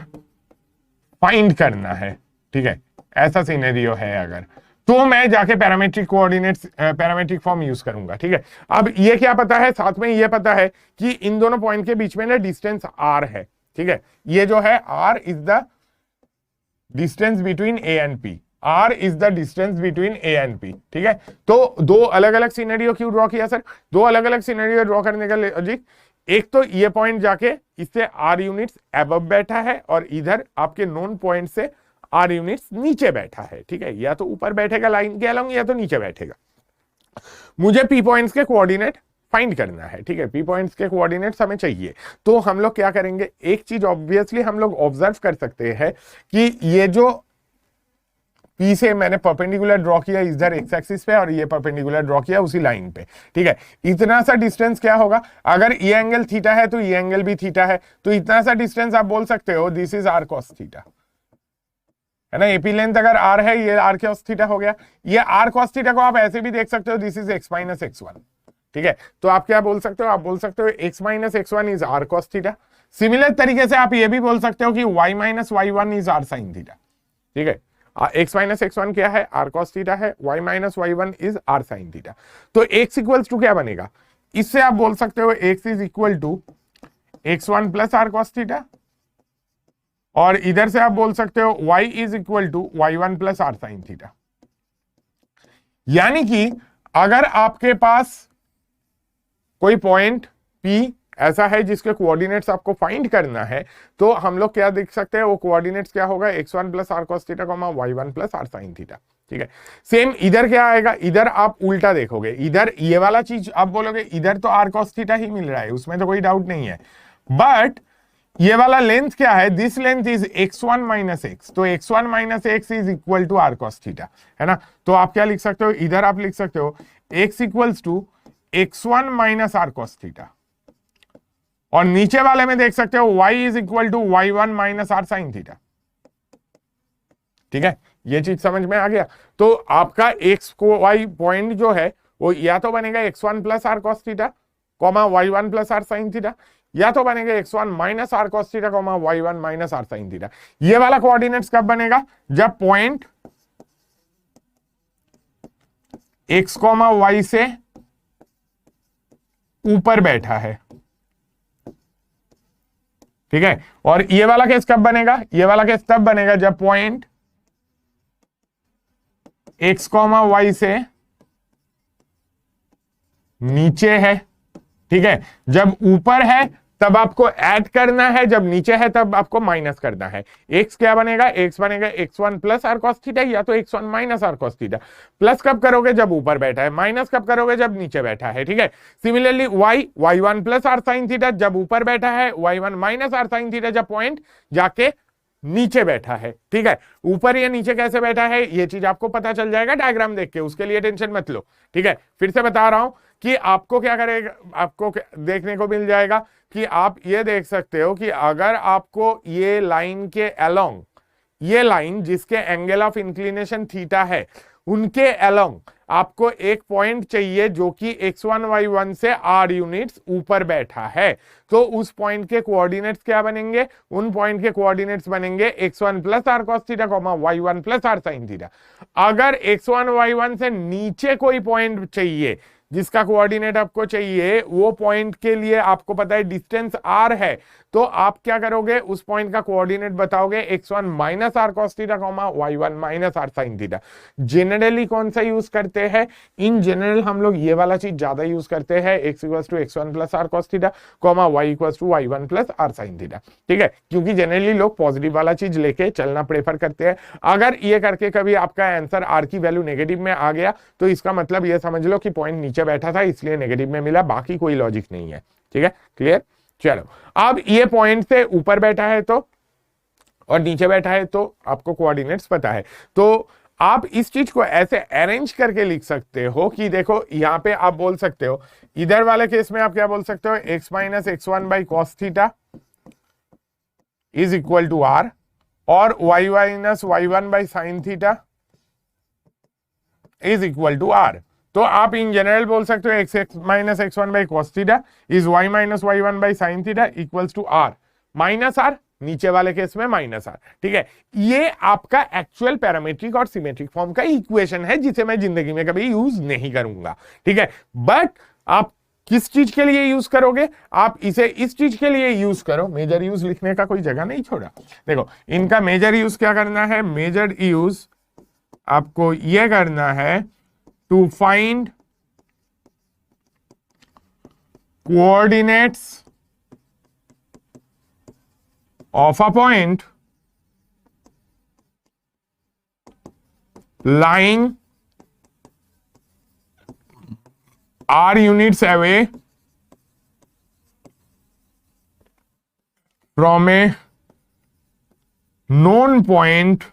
फाइंड करना है, ठीक है। ऐसा सिनेरियो है अगर, तो मैं जाके parametric coordinates parametric form use करूंगा। ठीक है, अब ये क्या पता है, साथ में ये पता है कि इन दोनों पॉइंट के बीच में ना डिस्टेंस r है। ठीक है, ये जो है r is the distance between a and p, r is the distance between a and p। ठीक है, तो दो अलग अलग सिनेरियो क्यों ड्रॉ किया सर? दो अलग अलग सिनेरियो ड्रॉ करने का लॉजिक, एक तो ये पॉइंट जाके इससे r यूनिट्स अबव बैठा है और इधर आपके नोन पॉइंट से r यूनिट्स नीचे बैठा है। ठीक है, या तो ऊपर बैठेगा लाइन के अलोंग या तो नीचे बैठेगा। मुझे p पॉइंट्स के कोऑर्डिनेट फाइंड करना है। ठीक है, p पॉइंट्स के कोऑर्डिनेट्स हमें चाहिए, तो हम लोग क्या करेंगे, एक चीज ऑब्वियसली हम लोग ऑब्जर्व कर सकते हैं कि ये जो P से मैंने परपेंडिकुलर ड्रॉ किया इधर एक्स एक्सिस पे और ये परपेंडिकुलर ड्रॉ किया उसी लाइन पे। ठीक है, इतना सा डिस्टेंस क्या होगा, अगर ये एंगल थीटा है तो ये एंगल भी थीटा है, तो इतना सा डिस्टेंस आप बोल सकते हो this is r cos theta, है ना। एपी लेंथ अगर आर है, ये आर कॉस थीटा हो गया। ये आर कॉस थीटा को आप ऐसे भी देख सकते हो, this is x minus x1। ठीक है, तो आप क्या बोल सकते हो, आप बोल सकते हो x minus x1 is r cos theta. Similar तरीके से आप ये भी बोल सकते हो कि y minus y1 is r sine theta. ठीक है, x माइनस x1 क्या है, आर कॉस थीटा है, y minus y1 is r sine theta. तो x इक्वल्स टू क्या बनेगा, इससे आप बोल सकते हो x is equal to x1 plus r cos theta, और इधर से आप बोल सकते हो y is equal to y1 plus r sine theta. यानी कि अगर आपके पास कोई पॉइंट P ऐसा है जिसके कोऑर्डिनेट्स आपको फाइंड करना है, तो हम लोग क्या देख सकते हैं, वो कोऑर्डिनेट्स क्या होगा, x1 plus r cos theta comma y1 plus r sine theta. ठीक है, सेम इधर क्या आएगा, इधर आप उल्टा देखोगे, इधर ये वाला चीज आप बोलोगे इधर तो आर कॉस थीटा ही मिल रहा है, उसमें तो कोई डाउट नहीं है, बट ये वाला लेंथ क्या है, this length is x1 minus x, तो x1 minus x is equal to r cos theta, है ना। तो आप क्या लिख सकते हो, इधर आप लिख सकते हो x equals to x1 minus r cos theta, और नीचे वाले में देख सकते हो y is equal to y1 minus r sine theta. ठीक है, ये चीज समझ में आ गया। तो आपका x को y पॉइंट जो है वो या तो बनेगा x1 plus r cos theta comma y1 plus r sine theta, या तो बनेगा x1 minus r cos theta comma y1 minus r sine theta. ये वाला कोऑर्डिनेट्स कब बनेगा, जब पॉइंट x कॉमा y से ऊपर बैठा है। ठीक है, और ये वाला केस कब बनेगा, ये वाला केस तब बनेगा जब पॉइंट x कॉमा y से नीचे है। ठीक है, जब ऊपर है तब आपको ऐड करना है, जब नीचे है तब आपको माइनस करना है। x क्या बनेगा, x बनेगा x1 plus r cos theta या तो x1 minus r cos theta. Plus कब करोगे, जब ऊपर बैठा है, माइनस कब करोगे, जब नीचे बैठा है। ठीक है, similarly y1 plus r sine theta जब ऊपर बैठा है, y1 minus r sine theta जब पॉइंट जाके नीचे बैठा है। ठीक है, ऊपर या नीचे कैसे बैठा है ये चीज आपको पता चल जाएगा डायग्राम देख के, उसके लिए टेंशन मत लो। ठीक है, फिर से बता रहा हूं कि आपको क्या करेगा, आपको देखने को मिल जाएगा कि आप ये देख सकते हो कि अगर आपको ये लाइन के अलोंग, ये लाइन जिसके एंगल ऑफ इंक्लिनेशन थीटा है, उनके अलोंग आपको एक पॉइंट चाहिए जो कि x1 y1 से r यूनिट्स ऊपर बैठा है, तो उस पॉइंट के कोऑर्डिनेट्स क्या बनेंगे, उन पॉइंट के कोऑर्डिनेट्स बनेंगे x1 plus r cos theta comma y1 plus r sine theta. अगर x1 y1 से नीचे कोई पॉइंट चाहिए जिसका कोऑर्डिनेट आपको चाहिए, वो पॉइंट के लिए आपको पता है डिस्टेंस r है, तो आप क्या करोगे, उस पॉइंट का कोऑर्डिनेट बताओगे x1 minus r cos theta comma y1 minus r sine theta. Generally कौन सा यूज करते हैं, इन जनरल हम लोग ये वाला चीज ज्यादा यूज करते हैं, x equals to x1 plus r cos theta comma y equals to y1 plus r sine theta. ठीक है, क्योंकि जनरली लोग पॉजिटिव वाला चीज लेके चलना प्रेफर करते हैं। अगर ये करके कभी आपका आंसर r की वैल्यू नेगेटिव में आ गया तो इसका मतलब ये समझ लो कि पॉइंट नीचे बैठा था इसलिए नेगेटिव में मिला, बाकी कोई लॉजिक नहीं है। ठीक है, क्लियर। चलो, अब ये पॉइंट से ऊपर बैठा है तो और नीचे बैठा है तो आपको कोऑर्डिनेट्स पता है, तो आप इस चीज को ऐसे अरेंज करके लिख सकते हो कि देखो यहां पे आप बोल सकते हो, इधर वाले केस में आप क्या बोल सकते हो, x minus x1 by cos theta is equal to r, और y minus y1 by sine theta is equal to r। तो आप इन जनरल बोल सकते हो x minus x1 by cos theta is y minus y1 by sine theta equals to r, minus r नीचे वाले केस में -r। ठीक है, ये आपका एक्चुअल पैरामीट्रिक और सिमेट्रिक फॉर्म का इक्वेशन है जिसे मैं जिंदगी में कभी यूज नहीं करूंगा। ठीक है, बट आप किस चीज के लिए यूज करोगे, आप इसे इस चीज के लिए यूज करो। मेजर यूज लिखने का कोई जगह नहीं छोड़ा। देखो, इनका मेजर यूज क्या करना है, मेजर यूज आपको यह करना है to find coordinates of a point lying r units away from a known point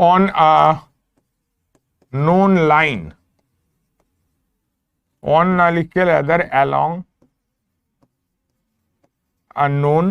on a known line, on ना लिख के rather along अननोन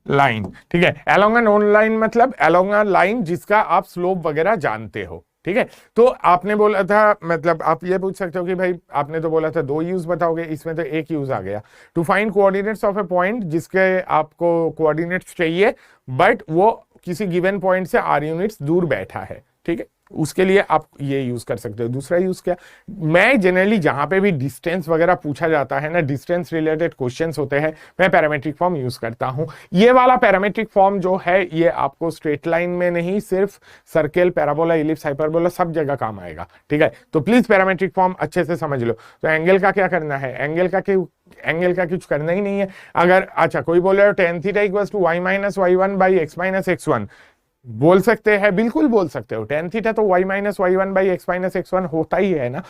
लाइन। ठीक है, अलोंग अ नोन लाइन मतलब अलोंग अ लाइन जिसका आप स्लोप वगैरह जानते हो। ठीक है, तो आपने बोला था, मतलब आप ये पूछ सकते हो कि भाई आपने तो बोला था 2 यूज बताओगे, इसमें तो 1 यूज आ गया। To find coordinates of a point जिसके आपको कोऑर्डिनेट्स चाहिए बट वो किसी गिवन पॉइंट से r यूनिट्स दूर बैठा है। ठीक है, उसके लिए आप ये यूज कर सकते हो। दूसरा यूज क्या, मैं जनरली जहां पे भी डिस्टेंस वगैरह पूछा जाता है ना, डिस्टेंस रिलेटेड क्वेश्चंस होते हैं, मैं पैरामेट्रिक फॉर्म यूज करता हूं। ये वाला पैरामेट्रिक फॉर्म जो है ये आपको स्ट्रेट लाइन में नहीं, सिर्फ सर्कल, पैराबोला, इलिप्स, हाइपरबोला सब जगह काम आएगा। ठीक है, तो प्लीज पैरामेट्रिक फॉर्म अच्छे से समझ लो। तो एंगल का क्या करना है, एंगल का कुछ करना ही नहीं है। अगर अच्छा कोई बोल रहे हो tan theta equals to y minus y1 by x minus x1, बोल सकते हैं, बिल्कुल बोल सकते हो। tan थीटा तो y minus y1 by x minus x1 होता ही है ना।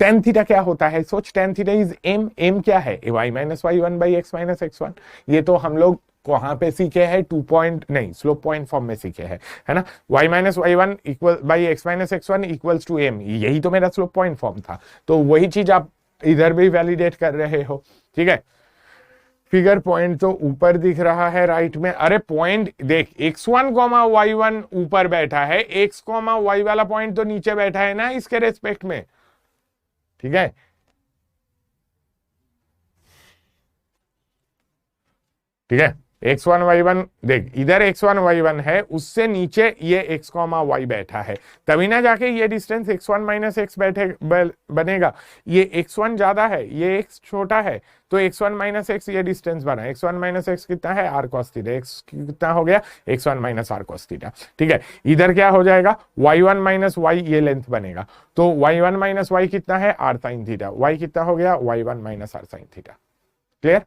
tan थीटा क्या होता है, सोच, tan थीटा इज m क्या है, y minus y1 by x minus x1। ये तो हम लोग कहां पे सीखे हैं, 2 पॉइंट नहीं, स्लोप पॉइंट फॉर्म में सीखे हैं, है ना। y minus y1 equal by x minus x1 equals to m, यही तो मेरा स्लोप पॉइंट फॉर्म था। तो वही चीज आप इधर भी वैलिडेट कर रहे हो। ठीक है, फिगर पॉइंट तो ऊपर दिख रहा है राइट में। अरे पॉइंट देख, x1 y1 ऊपर बैठा है, x y वाला पॉइंट तो नीचे बैठा है ना इसके रेस्पेक्ट में। ठीक है, ठीक है, x1 y1 देख, इधर x1 y1 है, उससे नीचे ये x y बैठा है, तभी ना जाके ये डिस्टेंस x1 माइनस x बैठे बनेगा। ये x1 ज्यादा है, ये x छोटा है, तो x1 माइनस x ये डिस्टेंस बना। x1 माइनस x कितना है, r cos थीटा। x कितना हो गया, x1 minus r cos theta. ठीक है, इधर क्या हो जाएगा, y1 माइनस y ये लेंथ बनेगा। तो y1 माइनस y कितना है, r sin थीटा। y कितना हो गया, y1 minus r sin theta. Clear.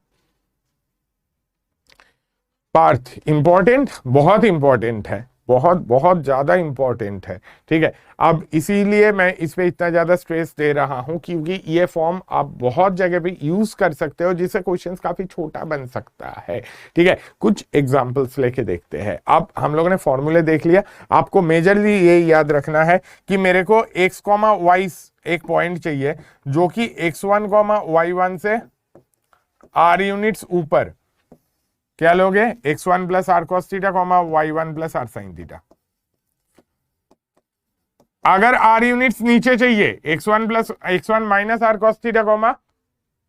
Parth important, बहुत इंपॉर्टेंट है, बहुत बहुत ज्यादा इंपॉर्टेंट है। ठीक है, अब इसीलिए मैं इस पे इतना ज्यादा स्ट्रेस दे रहा हूं क्योंकि ये फॉर्म आप बहुत जगह पे यूज कर सकते हो जिससे क्वेश्चंस काफी छोटा बन सकता है। ठीक है, कुछ एग्जांपल्स लेके देखते हैं। अब हम लोगों ने फॉर्मूले देख लिया, आपको मेजरली ये याद रखना है कि मेरे को x, y एक पॉइंट चाहिए जो कि x1, y1 से r यूनिट्स ऊपर, क्या लोगे, x1 plus r cos theta, y1 plus r sine theta. अगर r यूनिट्स नीचे चाहिए, x1 minus r cos theta,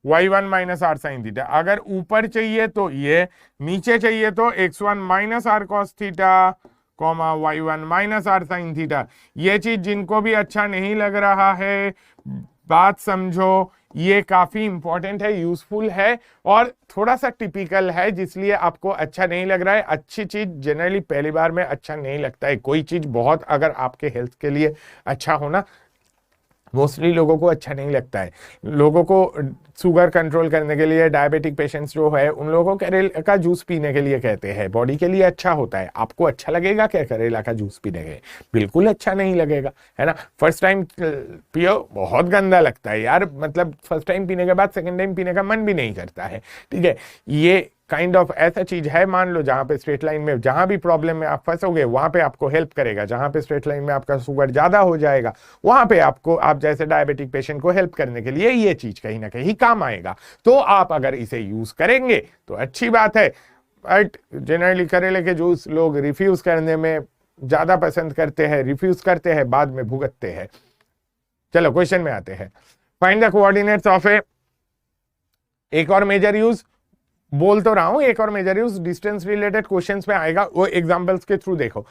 y1 minus r sine theta. अगर ऊपर चाहिए तो ये, नीचे चाहिए तो x1 minus r cos theta, y1 minus r sine theta. ये चीज जिनको भी अच्छा नहीं लग रहा है, बात समझो, ये काफी इंपॉर्टेंट है, यूजफुल है और थोड़ा सा टिपिकल है, जिसलिए आपको अच्छा नहीं लग रहा है। अच्छी चीज जनरली पहली बार में अच्छा नहीं लगता है। कोई चीज बहुत अगर आपके हेल्थ के लिए अच्छा होना, मोस्टली लोगों को अच्छा नहीं लगता है। लोगों को शुगर कंट्रोल करने के लिए, डायबिटिक पेशेंट्स जो है उन लोगों को करेला का जूस पीने के लिए कहते हैं, बॉडी के लिए अच्छा होता है। आपको अच्छा लगेगा क्या करेला का जूस पीने के? बिल्कुल अच्छा नहीं लगेगा, है ना। फर्स्ट टाइम पियो, बहुत गंदा लगता है यार, मतलब फर्स्ट टाइम पीने के बाद सेकेंड टाइम पीने का मन भी नहीं करता है। ठीक है, ये काइंड ऑफ ऐसा चीज है, मान लो जहां पे स्ट्रेट लाइन में जहां भी प्रॉब्लम में आप फंसोगे वहां पे आपको हेल्प करेगा। जहां पे स्ट्रेट लाइन में आपका शुगर ज्यादा हो जाएगा वहां पे आपको, आप जैसे डायबिटिक पेशेंट को हेल्प करने के लिए ये चीज कहीं ना कहीं काम आएगा। तो आप अगर इसे यूज करेंगे तो अच्छी बात है। बट जनरली करेले के जूस लोग रिफ्यूज करने में ज्यादा पसंद करते हैं, रिफ्यूज करते हैं, बाद में भुगतते हैं। चलो क्वेश्चन में आते हैं। फाइंड द कोऑर्डिनेट्स ऑफ ए एक और मेजर यूज बोल तो रहा हूं, एक और major use distance related questions में आएगा, वो एग्जांपल्स के थ्रू देखो।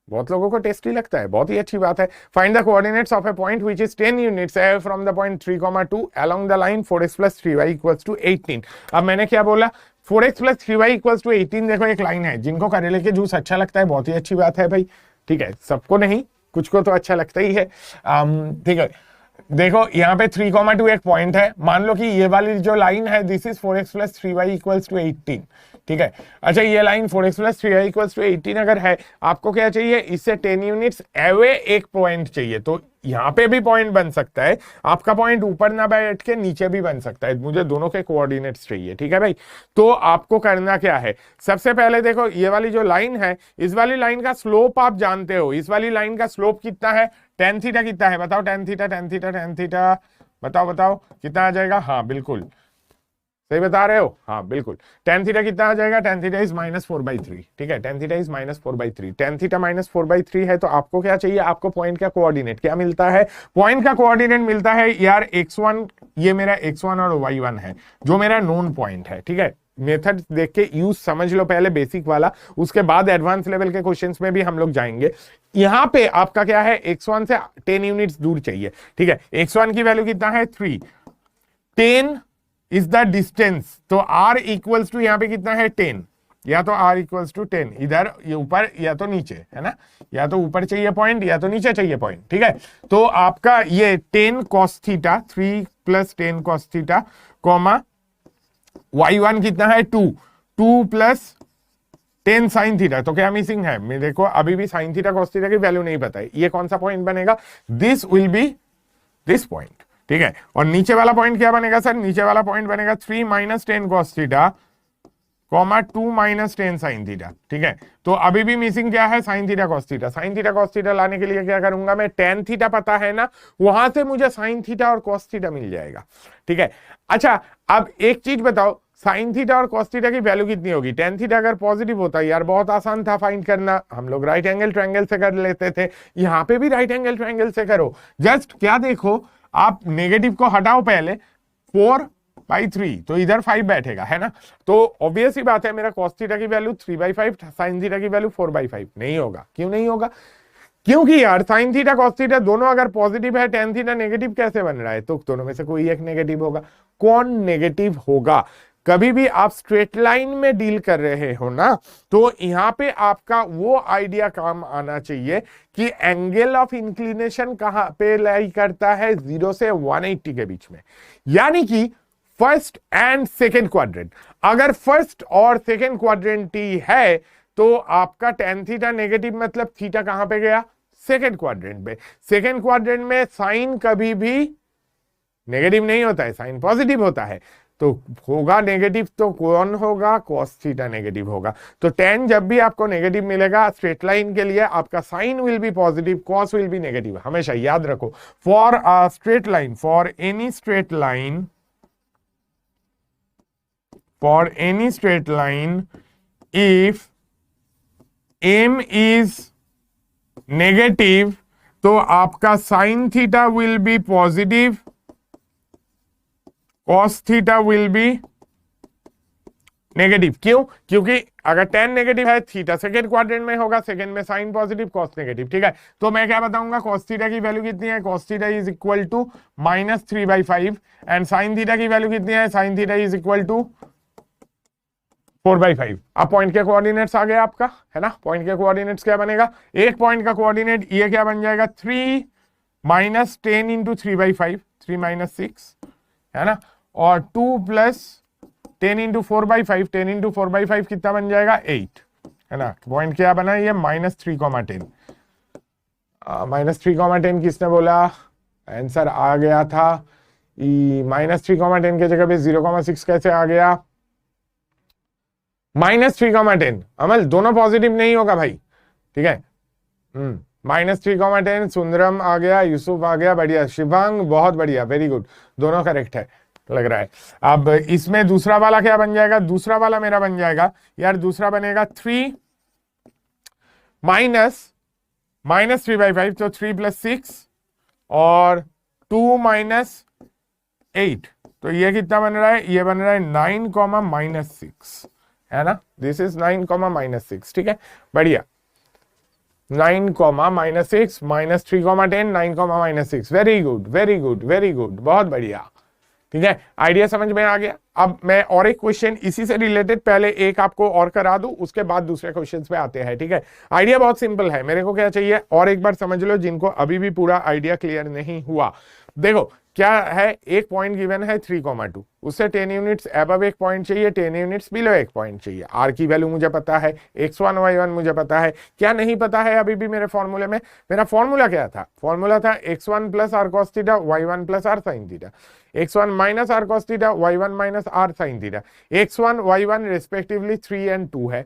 बहुत लोगों को टेस्टी लगता है, बहुत ही अच्छी बात है। Find the coordinates of a point which is 10 units away from the point 3,2 along the line 4x + 3y = 18। अब मैंने क्या बोला, 4x + 3y = 18। देखो एक लाइन है, जिनको करेले के जूस अच्छा लगता है बहुत ही अच्छी बात है भाई, ठीक है, सबको नहीं, कुछ को तो अच्छा लगता ही है, ठीक है। देखो यहाँ पे 3,2 एक पॉइंट है, मान लो कि ये वाली जो लाइन है दिस इज 4x + 3y = 18, ठीक है। अच्छा ये लाइन 4x + 3y = 18 अगर है, आपको क्या चाहिए, इससे 10 यूनिट्स एवे एक पॉइंट चाहिए। तो यहाँ पे भी पॉइंट बन सकता है, आपका पॉइंट ऊपर ना बैठ के नीचे भी बन सकता है, मुझे दोनों के कोऑर्डिनेट्स चाहिए, ठीक है भाई। तो आपको करना क्या है, सबसे पहले देखो ये वाली जो लाइन है, इस वाली लाइन का स्लोप आप जानते हो, इस वाली लाइन का स्लोप कितना है, tan थीटा कितना है बताओ, tan थीटा बताओ कितना आ जाएगा। हाँ बिल्कुल सही बता रहे हो, हाँ बिल्कुल। tan थीटा कितना आ जाएगा, tan थीटा इज -4/3, ठीक है, tan theta is -4/3। tan theta -4/3 है, तो आपको क्या चाहिए, आपको पॉइंट का कोऑर्डिनेट क्या मिलता है, पॉइंट का कोऑर्डिनेट मिलता है यार x1, ये मेरा x1 और y1 है जो मेरा नोन पॉइंट है, ठीक है। मेथड देख के यूज समझ लो पहले बेसिक वाला, उसके बाद एडवांस लेवल के क्वेश्चंस में भी हम लोग जाएंगे। यहां पे आपका क्या है, x1 से 10 यूनिट्स दूर चाहिए, ठीक है। x1 की वैल्यू कितना है 3, 10 इज द डिस्टेंस, तो r इक्वल्स टू यहाँ पे कितना है 10, या तो r इक्वल्स टू 10, इधर ये ऊपर या तो नीचे है ना, या तो ऊपर चाहिए पॉइंट या तो नीचे चाहिए पॉइंट, ठीक है। तो आपका ये 10 cos theta, 3 + 10 cos theta, comma y1 कितना है 2 + 10 sin थीटा, तो क्या मिसिंग है, मेरे को अभी भी sin थीटा cos थीटा की वैल्यू नहीं पता है, ये कौन सा पॉइंट बनेगा, this will B this point, ठीक है। और नीचे वाला पॉइंट क्या बनेगा सर, नीचे वाला पॉइंट बनेगा 3 - 10 cos थीटा, 2 - 10 sin थीटा, ठीक है। तो अभी भी मिसिंग क्या है, sin theta cos theta. sin theta cos theta लाने के लिए क्या करूंगा मैं, tan थीटा पता है ना, वहां से मुझे sin थीटा और cos थीटा मिल जाएगा, ठीक है। अच्छा अब एक चीज बताओ, sin थीटा और cos थीटा की वैल्यू कितनी होगी, tan थीटा अगर पॉजिटिव होता है यार बहुत आसान था फाइंड करना, हम लोग राइट एंगल ट्रायंगल से कर लेते थे, यहां पे भी राइट एंगल ट्रायंगल से करो। जस्ट क्या देखो, आप नेगेटिव को हटाओ पहले, 4/3, तो इधर 5 बैठेगा है ना, तो ऑब्वियस ही बात है मेरा cos थीटा की वैल्यू 3/5, sin थीटा की वैल्यू 4/5 नहीं होगा। क्यों नहीं होगा, क्योंकि यार sin थीटा cos थीटा दोनों अगर पॉजिटिव है, tan थीटा नेगेटिव कैसे बन रहा है, तो दोनों में से कोई एक नेगेटिव होगा। कौन नेगेटिव होगा, कभी भी आप स्ट्रेट लाइन में डील कर रहे हो ना, तो यहां पे आपका वो आइडिया काम आना चाहिए कि एंगल ऑफ इंक्लिनेशन कहां पे लाई करता है, 0 से 180 के बीच में, यानी कि फर्स्ट एंड सेकेंड क्वाड्रेंट। अगर फर्स्ट और सेकेंड क्वाड्रेंट है तो आपका tan थीटा नेगेटिव, मतलब थीटा कहां पे गया, सेकेंड क्वाड्रेंट पे। सेकेंड क्वाड्रेंट में साइन कभी भी नेगेटिव नहीं होता है, साइन पॉजिटिव होता है, तो होगा नेगेटिव, तो कौन होगा, cos थीटा नेगेटिव होगा। तो tan जब भी आपको नेगेटिव मिलेगा स्ट्रेट लाइन के लिए, आपका sine will be positive, cos will be negative, हमेशा याद रखो। For a straight line, for any straight line, if m is negative, तो आपका sine theta will be positive, cos theta will be negative. क्यों, क्योंकि अगर tan नेगेटिव है, थीटा सेकेंड क्वाड्रेंट में होगा, सेकेंड में साइन पॉजिटिव, cos नेगेटिव, ठीक है। तो मैं क्या बताऊंगा, cos थीटा की वैल्यू कितनी है, cos theta is equal to -3/5, and sine theta की वैल्यू कितनी है, sine theta is equal to 4/5। अब पॉइंट के कोऑर्डिनेट्स आ गए आपका, है ना। पॉइंट के कोऑर्डिनेट्स क्या बनेगा, एक पॉइंट का कोऑर्डिनेट ये क्या बन जाएगा, 3 - 10 × 3/5, 3 - 6 है ना, और 2 + 10 × 4/5, 10 × 4/5 कितना बन जाएगा, 8 है ना। पॉइंट क्या बना, ये -3,10, -3,10 किसने बोला, आंसर आ गया था, -3,10 के जगह पे 0,6 कैसे आ गया, -3,10। अमल दोनों पॉजिटिव नहीं होगा भाई, ठीक है। -3,10, सुंदरम आ गया, यूसुफ आ गया, बढ़िया, शिवांग बहुत बढ़िया, वेरी गुड, दोनों करेक्ट है लग रहा है। अब इसमें दूसरा वाला क्या बन जाएगा, दूसरा वाला मेरा बन जाएगा यार, दूसरा बनेगा 3 -3/5, तो 3 + 6 और 2 - 8, तो ये कितना बन रहा है, ये बन रहा है 9 कॉमा -6, है ना, दिस इज 9 कॉमा -6, ठीक है, बढ़िया। 9 comma -6 -3 comma 10, 9 comma -6, very good very good very good, बहुत बढ़िया, ठीक है, आइडिया समझ में आ गया। अब मैं और एक क्वेश्चन इसी से रिलेटेड पहले एक आपको और करा दूं, उसके बाद दूसरे क्वेश्चन पे आते हैं, ठीक है। आइडिया बहुत सिंपल है, मेरे को क्या चाहिए, और एक बार समझ लो जिनको अभी भी पूरा आइडिया क्लियर नहीं हुआ। देखो क्या है, एक पॉइंट गिवन है 3,2, उससे 10 यूनिट्स अबव एक पॉइंट चाहिए, 10 यूनिट्स बिलो एक पॉइंट चाहिए। आर की वैल्यू मुझे पता है, x1 y1 मुझे पता है, क्या नहीं पता है अभी भी मेरे फॉर्मूले में, मेरा फॉर्मूला क्या था, फॉर्मूला था x1 plus r cos theta, y1 plus r sine theta, x1 minus r cos theta, y1 minus r sine theta, x1 y1 respectively 3 और 2 है,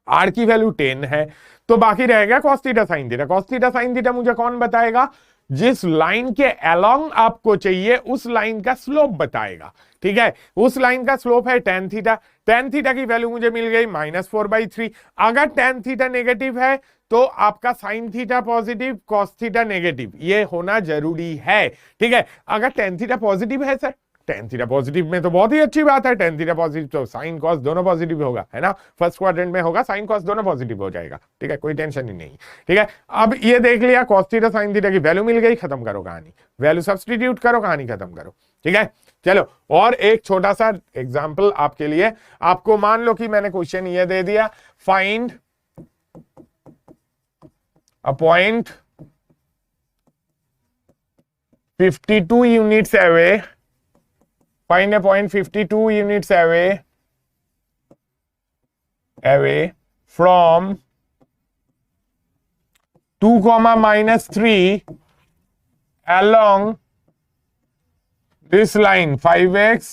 आर की वैल्यू 10 है, तो बाकी रहेगा cos theta sine theta. Cos theta sine theta मुझे कौन बताएगा, जिस लाइन के अलोंग आपको चाहिए उस लाइन का स्लोप बताएगा, ठीक है, उस लाइन का स्लोप है tan थीटा। tan थीटा की वैल्यू मुझे मिल गई -4/3। अगर tan थीटा नेगेटिव है तो आपका sin theta positive, cos theta negative, ये होना जरूरी है, ठीक है। अगर tan थीटा पॉजिटिव है सर, tan थीटा पॉजिटिव में तो बहुत ही अच्छी बात है, tan थीटा पॉजिटिव तो sin cos दोनों पॉजिटिव होगा, है ना, फर्स्ट क्वाड्रेंट में होगा, sin cos दोनों पॉजिटिव हो जाएगा, ठीक है, कोई टेंशन ही नहीं, ठीक है। अब ये देख लिया, cos थीटा sin थीटा की वैल्यू मिल गई, खत्म करो कहानी, वैल्यू सब्स्टिट्यूट करो, कहानी खत्म करो, ठीक है। चलो और एक छोटा सा एग्जांपल आपके लिए, आपको मान लो कि मैंने क्वेश्चन ये दे दिया, find a point 52 units away, find a point 52 units away from 2 comma -3 along this line 5x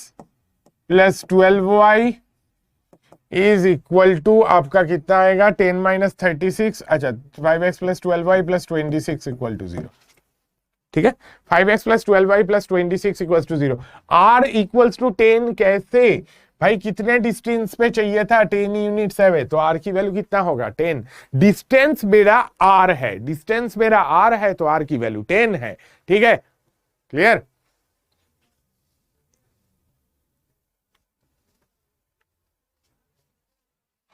plus 12y is equal to आपका कितना आएगा 10 - 36, अच्छा 5x plus 12y plus 26 equal to 0, ठीक है, 5x plus 12y plus 26 equals to 0। r equals to 10 कैसे भाई, कितने डिस्टेंस पे चाहिए था, 10 यूनिट्स है, तो r की वैल्यू कितना होगा 10, डिस्टेंस मेरा r है, डिस्टेंस मेरा r है तो r की वैल्यू 10 है, ठीक है, क्लियर।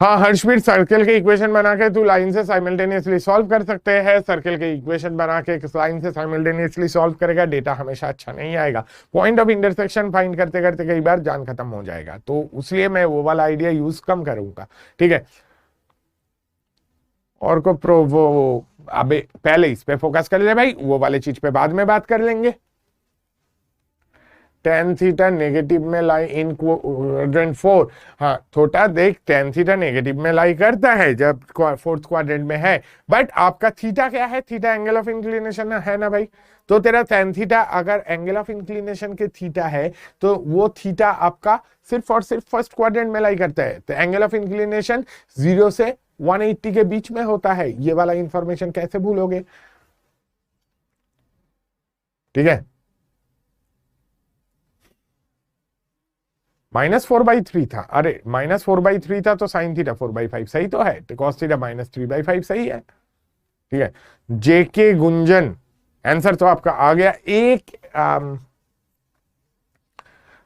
हाँ हर्षवीर, सर्कल के इक्वेशन बना के तू लाइन से साइमल्टेनियसली सॉल्व कर सकते हैं, सर्कल के इक्वेशन बना के लाइन से साइमल्टेनियसली सॉल्व करेगा, डेटा हमेशा अच्छा नहीं आएगा, पॉइंट ऑफ इंटरसेक्शन फाइंड करते करते कई बार जान खत्म हो जाएगा, तो उसलिए मैं वो वाला आइडिया यूज कम करूंगा, ठीक है। और को प्रो वो अबे पहले इस पे फोकस कर ले भाई, वो वाले चीज पे बाद में बात कर लेंगे। tan थीटा नेगेटिव में लाई इन क्वाड्रेंट 4, हाँ छोटा देख, tan थीटा नेगेटिव में लाई करता है जब फोर्थ क्वाड्रेंट में है, बट आपका थीटा क्या है, थीटा एंगल ऑफ इंक्लिनेशन है ना भाई, तो तेरा tan थीटा अगर एंगल ऑफ इंक्लिनेशन के थीटा है तो वो थीटा आपका सिर्फ और सिर्फ फर्स्ट क्वाड्रेंट में लाई करता है, तो एंगल ऑफ इंक्लिनेशन 0 से 180 के बीच में होता है, ये वाला इंफॉर्मेशन कैसे भूलोगे, ठीक है। -4/3 था, अरे -4/3 था तो साइन थीटा 4/5 सही तो है, तो कॉस थीटा -3/5 सही है, ठीक है। जेके गुंजन, आंसर तो आपका आ गया, एक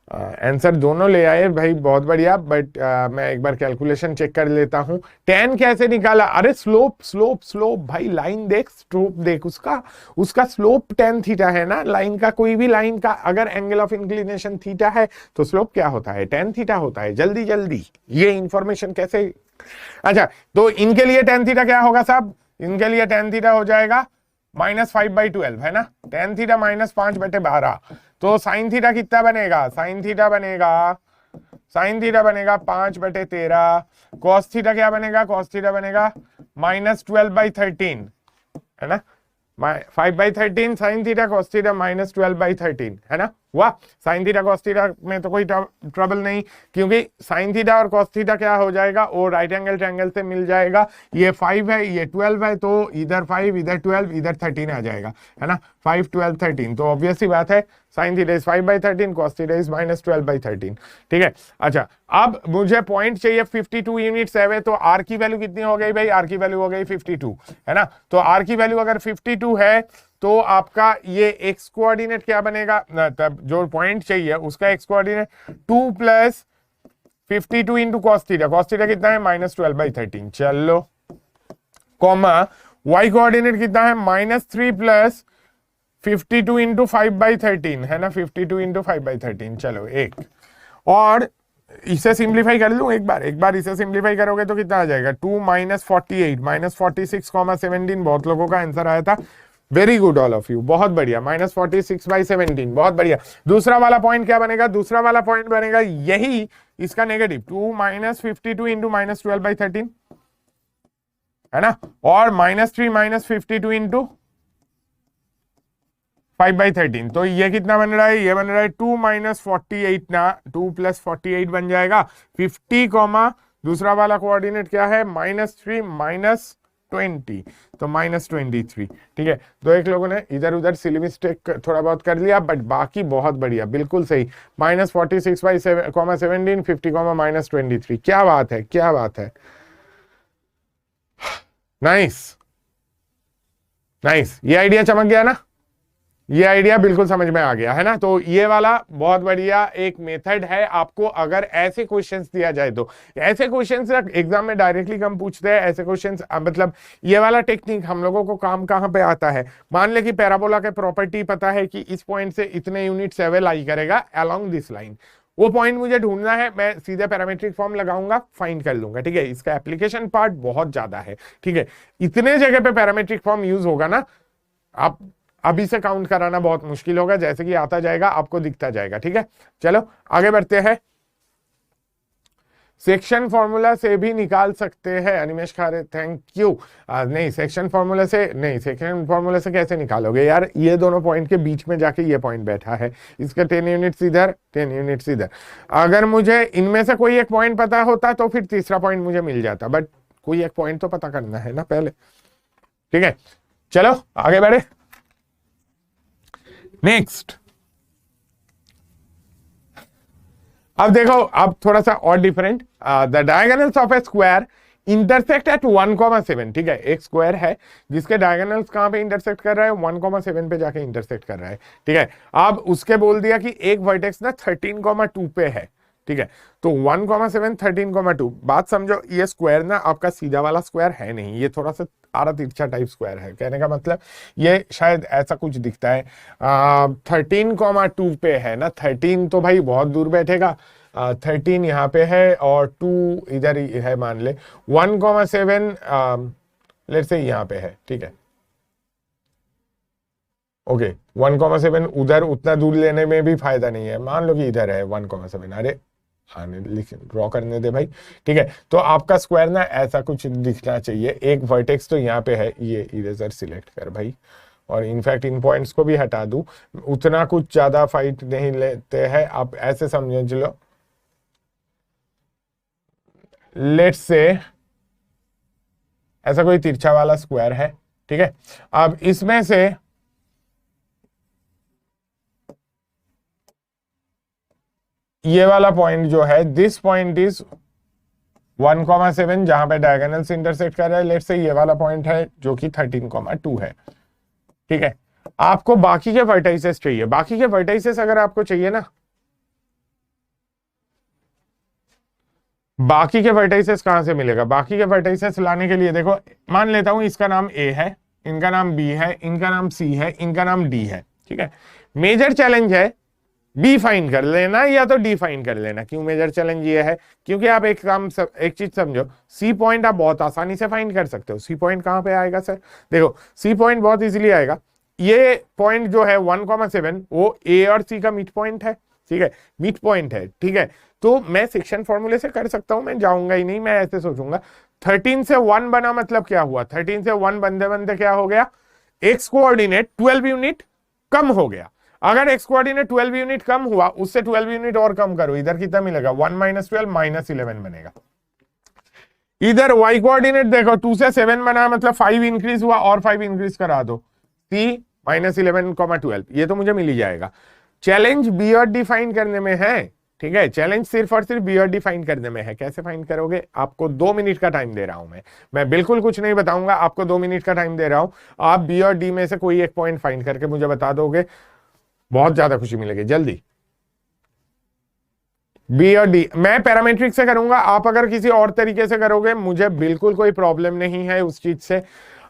आंसर दोनों ले आए भाई, बहुत बढ़िया, बट मैं एक बार कैलकुलेशन चेक कर लेता हूं, tan कैसे निकाला, अरे स्लोप स्लोप स्लोप भाई, लाइन देख, स्लोप देख, उसका स्लोप tan थीटा है ना, लाइन का कोई भी लाइन का अगर एंगल ऑफ इंक्लिनेशन थीटा है तो स्लोप क्या होता है, tan थीटा होता है, जल्दी जल्दी ये इंफॉर्मेशन कैसे, अच्छा तो इनके लिए tan थीटा क्या होगा साहब, इनके लिए tan थीटा हो जाएगा -5/12 है ना, tan थीटा -5/12, तो साइन थीटा कितना बनेगा, साइन थीटा बनेगा 5/13, कॉस थीटा क्या बनेगा, कॉस थीटा बनेगा -12/13, है ना, 5/13 साइन थीटा, कॉस थीटा -12/13, है ना, वाह, साइन थीटा कॉस थीटा में तो कोई ट्रबल नहीं, क्योंकि साइन थीटा और कॉस थीटा क्या हो जाएगा, वो राइट एंगल ट्रायंगल से मिल जाएगा, ये 5 है ये 12 है, तो इधर 5 इधर 12 इधर 13 आ जाएगा, है ना, 5 12 13, तो ऑब्वियस सी बात है sine theta is 5/13, cos theta is -12/13, ठीक है। अच्छा अब मुझे पॉइंट चाहिए 52 यूनिट्स है, तो आर की वैल्यू कितनी हो गई भाई, आर की वैल्यू हो गई 52, है ना, तो आर की वैल्यू अगर 52 है तो आपका ये एक्स कोऑर्डिनेट क्या बनेगा, तब जो पॉइंट चाहिए उसका x coordinate 2 plus 52 into cos theta, cos theta कितना है -12/13, चलो, कॉमा वाई कोऑर्डिनेट कितना है -3 प्लस 52 इंटू 5/13 है ना, 52 इंटू 5/13, चलो एक, और इसे सिंप्लीफाई कर लूं एक बार इसे सिंप्लीफाई करोगे तो कितना आ जाएगा 2 -48 -46,17, बहुत लोगों का आंसर आया था, very good all of you, बहुत बढ़िया, -46/17, बहुत बढ़िया। दूसरा वाला पॉइंट क्या बनेगा, दूसरा वाला पॉइंट बनेगा यही इसका नेगेटिव 2 -52 इंटू -12/13 है ना, और -3 -52 इंटू 5/13, तो ये कितना बन रहा है, ये बन रहा है 2 -48 ना, 2 प्लस 48 बन जाएगा 50, दूसरा वाला कोऑर्डिनेट क्या है -3 -20, तो -23, ठीक है। तो एक लोगों ने इधर उधर सिली मिस्टेक थोड़ा बहुत कर लिया, बट बाकी बहुत बढ़िया, बिल्कुल सही, -46/17, 50, -23, क्या बात है, क्या बात है, नाइस नाइस, ये आइडिया चमक गया ना, ये आइडिया बिल्कुल समझ में आ गया है ना। तो ये वाला बहुत बढ़िया एक मेथड है, आपको अगर ऐसे क्वेश्चंस दिया जाए तो, ऐसे क्वेश्चंस एग्जाम में डायरेक्टली कम पूछते हैं ऐसे क्वेश्चंस, मतलब ये वाला टेक्निक हम लोगों को काम कहां पे आता है, मान ले कि पैराबोला के प्रॉपर्टी पता है कि इस पॉइंट से इतने यूनिट सेवे लाई करेगा अलोंग दिस लाइन, वो पॉइंट मुझे ढूंढना है, मैं सीधे पैरामेट्रिक फॉर्म लगाऊंगा, फाइंड कर लूंगा, ठीक है। इसका एप्लीकेशन पार्ट बहुत ज्यादा है, ठीक है, इतने जगह पे पैरामेट्रिक फॉर्म यूज होगा ना, आप अभी से काउंट कराना बहुत मुश्किल होगा, जैसे कि आता जाएगा आपको दिखता जाएगा, ठीक है। चलो आगे बढ़ते हैं, सेक्शन फॉर्मूला से भी निकाल सकते हैं, अनिमेश खारे थैंक यू, नहीं सेक्शन फॉर्मूला से नहीं, सेक्शन फॉर्मूला से कैसे निकालोगे यार, ये दोनों पॉइंट के बीच में जाके ये पॉइंट बैठा है, इसका 10 यूनिट्स इधर 10 यूनिट्स इधर, अगर मुझे इनमें से कोई एक पॉइंट पता होता तो फिर तीसरा पॉइंट मुझे मिल जाता, बट कोई एक पॉइंट तो पता करना है ना पहले, ठीक है। चलो आगे बढ़े, नेक्स्ट, अब देखो, अब थोड़ा सा और different, the diagonals of a square intersect at 1,7, ठीक है, एक स्क्वायर है जिसके डायगोनल्स कहां पे इंटरसेक्ट कर रहा है 1,7 पे जाके इंटरसेक्ट कर रहा है, ठीक है। अब उसके बोल दिया कि एक वर्टेक्स ना 13,2 पे है, ठीक है, तो 1,7 13,2, बात समझो, ये स्क्वायर ना आपका सीधा वाला स्क्वायर है नहीं, ये थोड़ा सा आरा तिरछा टाइप स्क्वायर है, कहने का मतलब ये शायद ऐसा कुछ दिखता है, 13,2 पे है ना, 13 तो भाई बहुत दूर बैठेगा, 13 यहाँ पे है और 2 इधर ही है, मान ले 1,7 लेट्स से यहाँ पे है, ठीक है, ओके 1,7 उधर उतना दूर लेने में भी फायदा नहीं है, मान लो कि इधर है 1,7, अरे ड्रॉ करने दे भाई, ठीक है। तो आपका स्क्वायर ना ऐसा कुछ दिखना चाहिए, एक वर्टेक्स तो यहाँ पे है, ये इरेजर सिलेक्ट कर भाई, और इनफैक्ट इन पॉइंट्स को भी हटा दूं, उतना कुछ ज्यादा फाइट नहीं लेते हैं, आप ऐसे समझ लो, लेट्स से ऐसा कोई तिरछा वाला स्क्वायर है, ठीक है। अब इसमें से ये वाला पॉइंट जो है, दिस पॉइंट इज 1,7 जहां पे डायगोनल्स इंटरसेक्ट कर रहा है, लेट्स से ये वाला पॉइंट है जो कि 13,2 है, ठीक है। आपको बाकी के वर्टाइसेस चाहिए, बाकी के वर्टाइसेस अगर आपको चाहिए ना, बाकी के वर्टाइसेस कहां से मिलेगा, बाकी के वर्टाइसेस लाने के लिए देखो, मान लेता हूं इसका नाम ए है, इनका नाम बी है, इनका नाम सी है, इनका नाम डी है, ठीक है। मेजर चैलेंज है बी फाइंड कर लेना या तो डी फाइंड कर लेना, क्यों मेजर चैलेंज ये है, क्योंकि आप एक चीज समझो, सी पॉइंट आप बहुत आसानी से फाइंड कर सकते हो, सी पॉइंट कहां पे आएगा सर, देखो सी पॉइंट बहुत इजीली आएगा, ये पॉइंट जो है 1,7 वो ए और सी का मिड पॉइंट है, ठीक है, मिड पॉइंट है, ठीक है। तो मैं सेक्शन फॉर्मूले से कर सकता हूं, मैं जाऊंगा ही नहीं, मैं ऐसे सोचूंगा 13 से 1 बना, मतलब क्या हुआ, 13 से 1 बनते बनते क्या हो गया, एक्स कोऑर्डिनेट 12 यूनिट कम हो गया, अगर एक्स कोऑर्डिनेट 12 यूनिट कम हुआ, उससे 12 यूनिट और कम करो, इधर कितना मिलेगा 1 - 12 -11 बनेगा। इधर y कोऑर्डिनेट देखो 2 से 7 बना, मतलब 5 इंक्रीज हुआ, और 5 इंक्रीज करा दो, c -11, 12, ये तो मुझे मिल ही जाएगा। चैलेंज बी और डी फाइंड करने में है, ठीक है, चैलेंज सिर्फ और सिर्फ बी और डी फाइंड करने में है। कैसे फाइंड करोगे, आपको 2 मिनट का टाइम दे रहा हूं मैं बिल्कुल कुछ नहीं बताऊंगा, आपको 2 मिनट का टाइम दे रहा हूं। आप बी और डी में से कोई एक पॉइंट फाइंड करके मुझे बता दोगे, बहुत ज्यादा खुशी मिलेगी। जल्दी, बी और डी मैं पैरामीट्रिक से करूंगा, आप अगर किसी और तरीके से करोगे मुझे बिल्कुल कोई प्रॉब्लम नहीं है उस चीज से।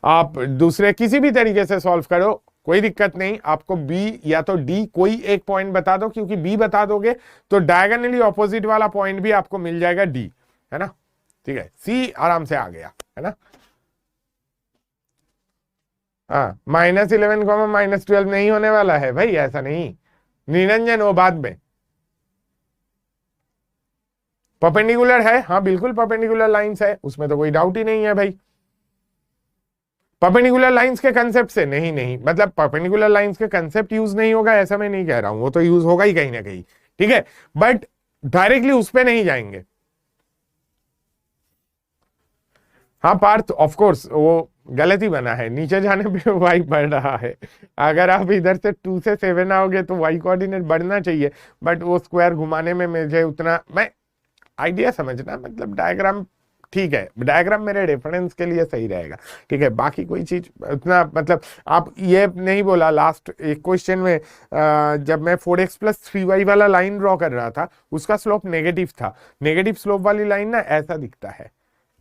आप दूसरे किसी भी तरीके से सॉल्व करो, कोई दिक्कत नहीं। आपको बी या तो डी कोई एक पॉइंट बता दो, क्योंकि बी बता दोगे तो डायगोनली ऑपोजिट वाला पॉइंट भी आपको मिल जाएगा डी, है ना। ठीक है, सी आराम से आ गया, है ना। हाँ, -11 -12 नहीं होने वाला है भाई, ऐसा नहीं। निरंजन वो बाद में परपेंडिकुलर है, हाँ बिल्कुल परपेंडिकुलर लाइंस है, उसमें तो कोई डाउट ही नहीं है भाई। परपेंडिकुलर लाइंस के कंसेप्ट से नहीं मतलब परपेंडिकुलर लाइंस के कंसेप्ट यूज नहीं होगा ऐसा मैं नहीं कह रहा हूं, वो तो यूज होगा ही कहीं ना कहीं, ठीक है, बट डायरेक्टली उस पे नहीं जाएंगे। हाँ पार्थ, ऑफ कोर्स वो गलत ही बना है, नीचे जाने पे वाई बढ़ रहा है। अगर आप इधर से 2 से 7 आओगे तो वाई कोऑर्डिनेट बढ़ना चाहिए, बट वो स्क्वायर घुमाने में मुझे उतना, मैं आइडिया समझना, मतलब डायग्राम ठीक है, डायग्राम मेरे रेफरेंस के लिए सही रहेगा, ठीक है, बाकी कोई चीज उतना, मतलब आप ये नहीं बोला लास्ट एक क्वेश्चन में जब मैं 4x + 3y वाला लाइन ड्रॉ कर रहा था उसका स्लोप नेगेटिव था। नेगेटिव स्लोप वाली लाइन ना ऐसा दिखता है,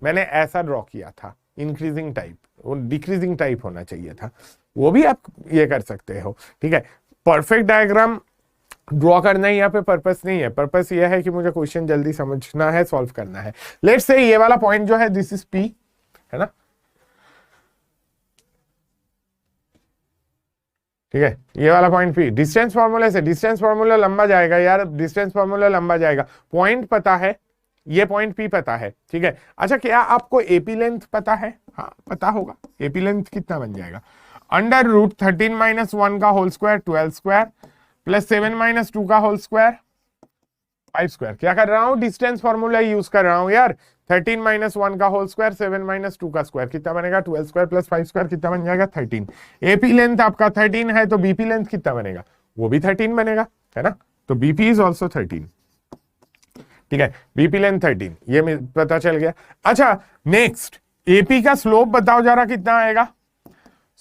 मैंने ऐसा ड्रॉ किया था, इंक्रीजिंग टाइप, वो डिक्रीजिंग टाइप होना चाहिए था, वो भी आप ये कर सकते हो, ठीक है। परफेक्ट डायग्राम ड्रॉ करना ही यहाँ पे पर्पस नहीं है, पर्पस यह है कि मुझे क्वेश्चन जल्दी समझना है, सॉल्व करना है। लेट्स से ये वाला पॉइंट जो है दिस इज पी, है ना, ठीक है, ये वाला पॉइंट पी। डिस्टेंस फॉर्मूले से डिस्टेंस फॉर्मूला लंबा जाएगा यार, डिस्टेंस फॉर्मूला लंबा जाएगा। पॉइंट पता है, ये पॉइंट पी पता है, ठीक है। अच्छा, क्या आपको एपी लेंथ पता है? हाँ पता होगा, एपी लेंथ कितना बन जाएगा, √13 - 1 का होल स्क्वायर 12 स्क्वायर प्लस 7 - 2 का होल स्क्वायर 5 स्क्वायर। क्या कर रहा हूं, डिस्टेंस फॉर्मूला यूज कर रहा हूं यार। 13 - 1 का होल स्क्वायर 7 - 2 का स्क्वायर कितना बनेगा, 12 स्क्वायर प्लस 5 स्क्वायर कितना बन जाएगा, 13। एपी लेंथ आपका 13 है तो बीपी लेंथ कितना बनेगा, वो भी 13 बनेगा, है ना। तो बीपी इज ऑल्सो 13, ठीक है, बीपी लेंथ 13, ये पता चल गया। अच्छा नेक्स्ट, एपी का स्लोप बताओ जरा कितना आएगा।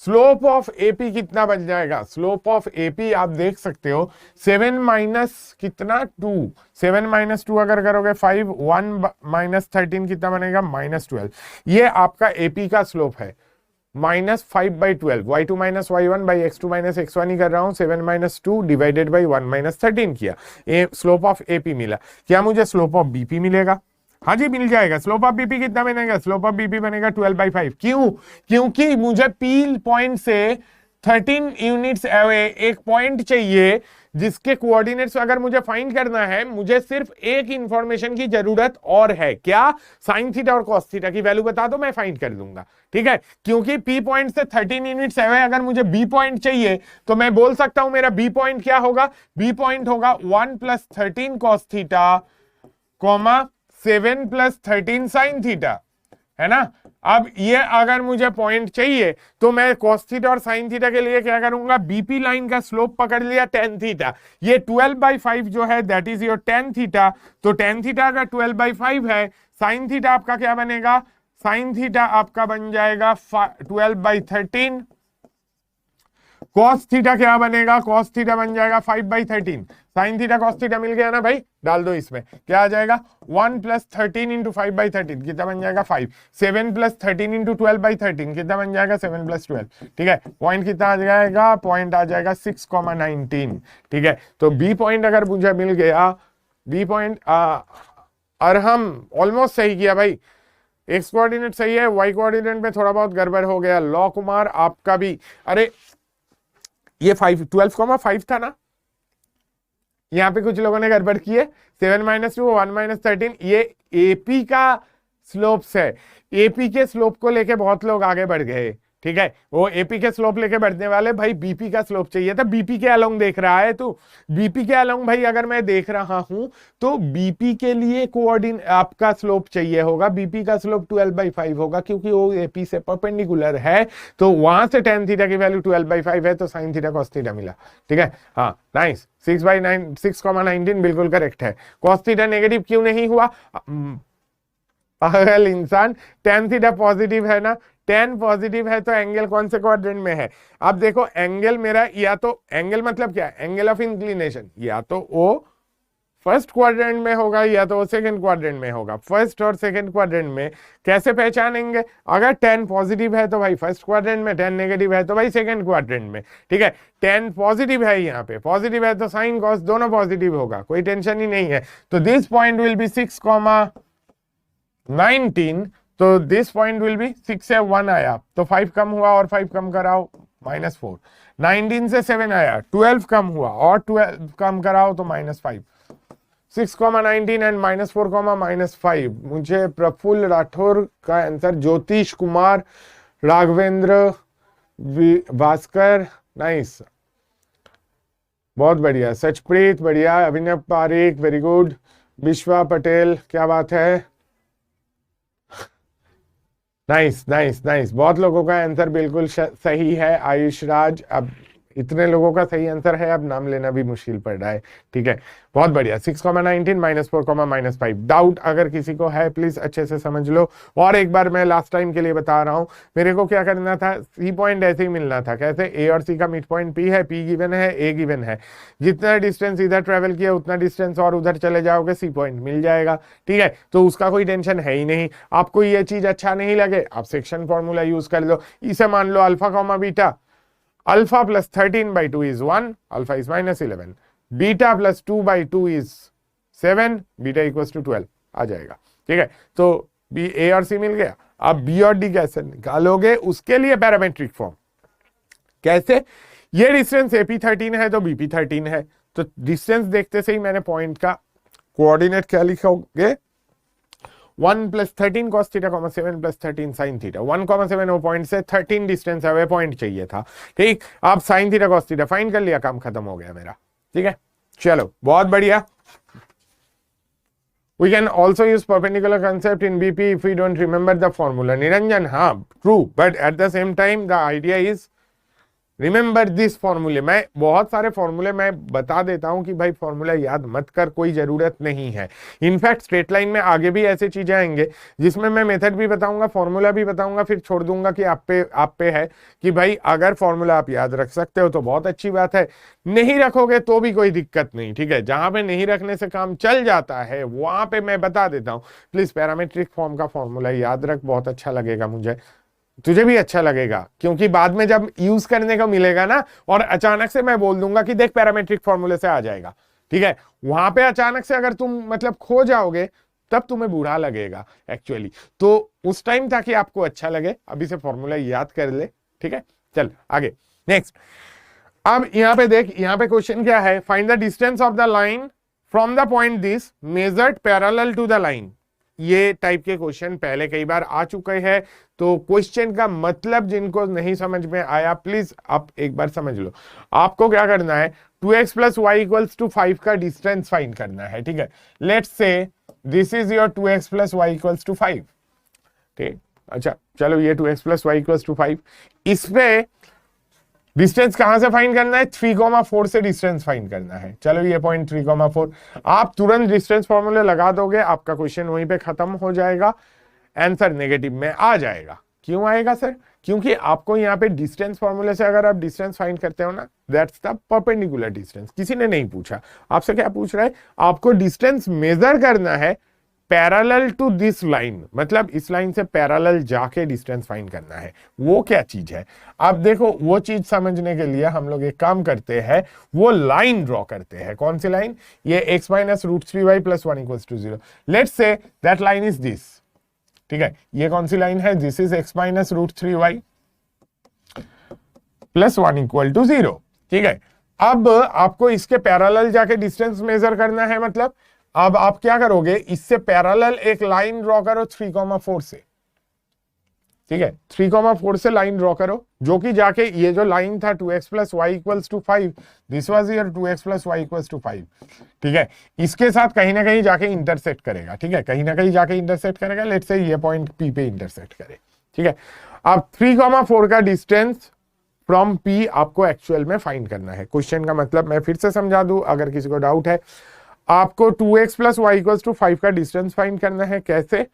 स्लोप ऑफ एपी कितना बन जाएगा, स्लोप ऑफ एपी आप देख सकते हो 7 माइनस कितना 2, 7 - 2 अगर करोगे 5, 1 - 13 कितना बनेगा, -12। ये आपका एपी का स्लोप है, -5/12, y2 - y1 x2 - x1 ही कर रहा हूं, 7 - 2 डिवाइडेड बाई 1 - 13 किया, स्लोप ऑफ एपी मिला। क्या मुझे स्लोप ऑफ बीपी मिलेगा? हाँ जी मिल जाएगा। स्लोप ऑफ बीपी कितना बनेगा, स्लोप ऑफ बीपी बनेगा 12/5। क्यों? क्योंकि मुझे पी पॉइंट से 13 यूनिट्स अवे एक पॉइंट चाहिए जिसके कोऑर्डिनेट्स अगर मुझे फाइंड करना है, मुझे सिर्फ एक इंफॉर्मेशन की जरूरत और है, क्या, साइन थीटा और कॉस थीटा की वैल्यू बता दो, मैं फाइंड कर दूंगा, ठीक है। क्योंकि पी पॉइंट से 13 यूनिट्स अवे अगर मुझे बी पॉइंट चाहिए तो मैं बोल सकता हूं मेरा बी पॉइंट क्या होगा, बी पॉइंट होगा 1 + 13 कॉस थीटा, 7 + 13 साइन थीटा, है ना। अब ये अगर मुझे पॉइंट चाहिए तो मैं कॉस थीटा और साइन थीटा के लिए क्या करूंगा, बीपी लाइन का स्लोप पकड़ लिया tan थीटा, ये 12/5 जो है that is your tan theta. तो tan थीटा अगर 12/5 है, साइन थीटा आपका क्या बनेगा, साइन थीटा आपका बन जाएगा 12/13, कॉस थीटा क्या बनेगा, कॉस थीटा बन जाएगा 5/13। साइन थीटा कॉस थीटा मिल गया ना भाई, डाल दो इसमें, क्या आ जाएगा 1 + 13 × 5/13 कितना बन जाएगा 5, 7 + 13 × 12/13 कितना बन जाएगा 7 + 12, ठीक है। पॉइंट कितना आ जाएगा, पॉइंट आ जाएगा 6,19, ठीक है। तो बी पॉइंट अगर मुझे मिल गया, बी पॉइंट, और हम ऑलमोस्ट सही किया भाई, एक्स कोऑर्डिनेट सही है, वाई कोऑर्डिनेट में थोड़ा बहुत गड़बड़ हो गया। लॉ कुमार आपका भी, अरे ये 12,5 था ना, यहां पे कुछ लोगों ने गड़बड़ की है, 7 - 2 1 - 13, ये एपी का स्लोप्स है, एपी के स्लोप को लेके बहुत लोग आगे बढ़ गए, ठीक है, वो एपी के स्लोप लेके बढ़ने वाले, भाई बीपी का स्लोप चाहिए था। बीपी के अलोंग देख रहा है तू, बीपी के अलोंग भाई अगर मैं देख रहा हूं तो बीपी के लिए कोऑर्डिनेट आपका स्लोप चाहिए होगा, बीपी का स्लोप 12/5 होगा क्योंकि वो एपी से परपेंडिकुलर है, तो वहां से tan थीटा की वैल्यू 12/5 है, तो sin थीटा cos थीटा मिला। ठीक है, हाँ नाइस, 6/19 बिल्कुल करेक्ट है। cos थीटा नेगेटिव क्यों नहीं हुआ? पागल इंसान, tan थीटा पॉजिटिव है ना, tan पॉजिटिव है तो एंगल कौन से क्वाड्रेंट में है? अब देखो एंगल मेरा, या तो एंगल मतलब क्या, एंगल ऑफ इंक्लिनेशन, या तो वो फर्स्ट क्वाड्रेंट में होगा या तो वो सेकंड क्वाड्रेंट में होगा। फर्स्ट और सेकंड क्वाड्रेंट में कैसे पहचानेंगे? अगर tan पॉजिटिव है तो भाई फर्स्ट क्वाड्रेंट में, tan नेगेटिव है तो भाई सेकंड क्वाड्रेंट में। ठीक है, tan पॉजिटिव है, यहाँ पे पॉजिटिव है तो साइन कॉस दोनों पॉजिटिव होगा, कोई टेंशन ही नहीं है। तो दिस पॉइंट विल बी 6,19, तो दिस पॉइंट विल बी 6 से 1 आया तो 5 कम हुआ और 5 कम कराओ -4, 19 से 7 आया 12 कम हुआ और 12 कम कराओ तो -5, 6,19 एंड -4, -5। मुझे प्रफुल्ल राठौर का आंसर, ज्योतिष कुमार, राघवेंद्र भास्कर, नाइस, बहुत बढ़िया, सचप्रीत बढ़िया, अभिनव पारेख वेरी गुड, विश्वा पटेल क्या बात है, नाइस नाइस नाइस, बहुत लोगों का आंसर बिल्कुल सही है। आयुष राज, अब इतने लोगों का सही आंसर है, अब नाम लेना भी मुश्किल पड़ रहा है। ठीक है, बहुत बढ़िया, 6,19 -4, -5। डाउट अगर किसी को है प्लीज अच्छे से समझ लो। और एक बार मैं लास्ट टाइम के लिए बता रहा हूं, मेरे को क्या करना था, सी पॉइंट ऐसे ही मिलना था। कैसे? ए और सी का मिड पॉइंट पी है, पी गिवन है, ए गिवन है, जितना डिस्टेंस इधर ट्रेवल किया उतना डिस्टेंस और उधर चले जाओगे, सी पॉइंट मिल जाएगा। ठीक है, तो उसका कोई टेंशन है ही नहीं। आपको ये चीज अच्छा नहीं लगे, आप सेक्शन फॉर्मूला यूज कर लो। इसे मान लो alpha comma beta, alpha plus 13/2 is 1, alpha is -11, beta plus 2/2 is 7, beta equal to 12 आ जाएगा। ठीक है, तो बी, ए और सी मिल गया। अब बी और डी कैसे निकालोगे, उसके लिए पैरामेट्रिक फॉर्म कैसे? ये डिस्टेंस एपी 13 है तो बीपी 13 है, तो डिस्टेंस देखते से ही मैंने पॉइंट का कोऑर्डिनेट क्या लिखोगे, 1 + 13 cos थीटा, 7 + 13 sin थीटा। 1,7 वो पॉइंट से 13 डिस्टेंस है, वे पॉइंट चाहिए था। ठीक, अब sin theta cos theta fine कर लिया, काम खत्म हो गया मेरा। ठीक है, चलो बहुत बढ़िया। We can also use perpendicular concept in BP if we don't remember the formula. Niranjan, हाँ true, but at the same time the idea is remember this फॉर्मूले। मैं बहुत सारे फॉर्मूले मैं बता देता हूं कि भाई फॉर्मूला याद मत कर, कोई जरूरत नहीं है। इनफैक्ट स्ट्रेट लाइन में आगे भी ऐसे चीजें आएंगे जिसमें मैं मेथड भी बताऊंगा, फॉर्मूला भी बताऊंगा, फिर छोड़ दूंगा कि आप पे है कि भाई अगर फॉर्मूला आप याद रख सकते हो तो बहुत अच्छी बात है, नहीं रखोगे तो भी कोई दिक्कत नहीं। ठीक है, जहां पे नहीं रखने से काम चल जाता है वहां पे मैं बता देता हूं, प्लीज पैरामेट्रिक फॉर्म का फॉर्मूला याद रख, बहुत अच्छा लगेगा मुझे, तुझे भी अच्छा लगेगा, क्योंकि बाद में जब यूज करने को मिलेगा ना और अचानक से मैं बोल दूंगा कि देख पैरामेट्रिक फॉर्मूले से आ जाएगा। ठीक है, वहां पे अचानक से अगर तुम मतलब खो जाओगे तब तुम्हें बुरा लगेगा एक्चुअली, तो उस टाइम ताकि आपको अच्छा लगे अभी से फॉर्मूला याद कर ले। ठीक है, चल आगे नेक्स्ट। अब यहां पे देख, यहां पे क्वेश्चन क्या है, find the distance of the line from the point this measured parallel to the line. ये टाइप के क्वेश्चन पहले कई बार आ चुके हैं, तो क्वेश्चन का मतलब जिनको नहीं समझ में आया प्लीज आप एक बार समझ लो। आपको क्या करना है, 2x + y = 5 का डिस्टेंस फाइंड करना है। ठीक है, let's say this is your 2x + y = 5। ठीक, अच्छा चलो ये 2x + y = 5, इस पे डिस्टेंस कहां से फाइंड करना है, 3,4 से डिस्टेंस फाइंड करना है। चलो ये पॉइंट 3,4, आप तुरंत डिस्टेंस फॉर्मूले लगा दोगे, आपका क्वेश्चन वहीं पे खत्म हो जाएगा, आंसर नेगेटिव में आ जाएगा। क्यों आएगा सर? क्योंकि आपको यहाँ पे डिस्टेंस फॉर्मूले से अगर आप डिस्टेंस फाइंड करते हो ना, दैट्स द परपेंडिकुलर डिस्टेंस। किसी ने नहीं पूछा आपसे, क्या पूछ रहा है, आपको डिस्टेंस मेजर करना है पैरेलल टू दिस लाइन, मतलब इस लाइन से पैरेलल जाके डिस्टेंस फाइंड करना है। वो क्या चीज है? अब देखो, वो चीज समझने के लिए हम लोग एक काम करते हैं, वो लाइन ड्रॉ करते हैं। कौन सी लाइन? ये x - √3y + 1 = 0। Let's say that line is this. ठीक है, ये कौन सी लाइन है? This is x - √3y + 1 = 0। ठीक है, अब आपको इसके पैरेलल जाके डिस्टेंस मेजर करना है, मतलब अब आप क्या करोगे, इससे पैरेलल एक लाइन ड्रॉ करो 3,4 से। ठीक है, 3,4 से लाइन ड्रॉ करो, जो कि जाके ये जो लाइन था 2x plus y equals to 5, this was your 2x plus y equals to 5, ठीक है, इसके साथ कहीं ना कहीं जाके इंटरसेक्ट करेगा, ठीक है, कहीं ना कहीं जाके इंटरसेक्ट करेगा, लेट्स से ये पॉइंट P पे इंटरसेक्ट करे, ठीक है। अब 3,4 का डिस्टेंस फ्रॉम P आपको एक्चुअल में फाइंड करना है। क्वेश्चन का मतलब मैं फिर से समझा दूं अगर किसी को डाउट है, आपको 2x plus y equals to 5 का डिस्टेंस फाइंड करना है। कैसे?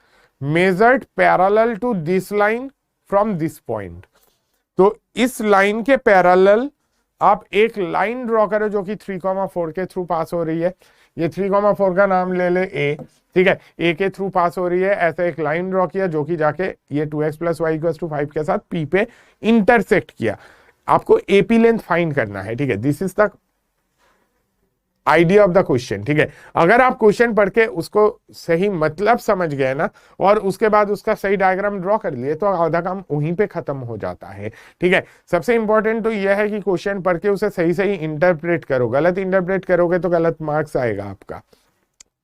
Measured parallel to this line from this point. तो इस लाइन के पैरेलल आप एक लाइन ड्रॉ करो जो कि 3,4 के थ्रू पास हो रही है। ये 3,4 का नाम ले ले A, ठीक है, A के थ्रू पास हो रही है, ऐसे एक लाइन ड्रॉ किया जो कि जाके ये 2x plus y equals to 5 के साथ P पे इंटरसेक्ट किया। आपको AP लेंथ फाइंड करना है, ठीक है, this is the idea of the question, ठीक है। अगर आप क्वेश्चन पढ़ के उसको सही मतलब समझ गए ना और उसके बाद उसका सही डायग्राम ड्रॉ कर लिए तो आधा काम वहीं पे खत्म हो जाता है, ठीक है। सबसे इंपॉर्टेंट तो यह है कि क्वेश्चन पढ़ के उसे सही सही इंटरप्रेट करो। गलत इंटरप्रेट करोगे तो गलत मार्क्स आएगा आपका,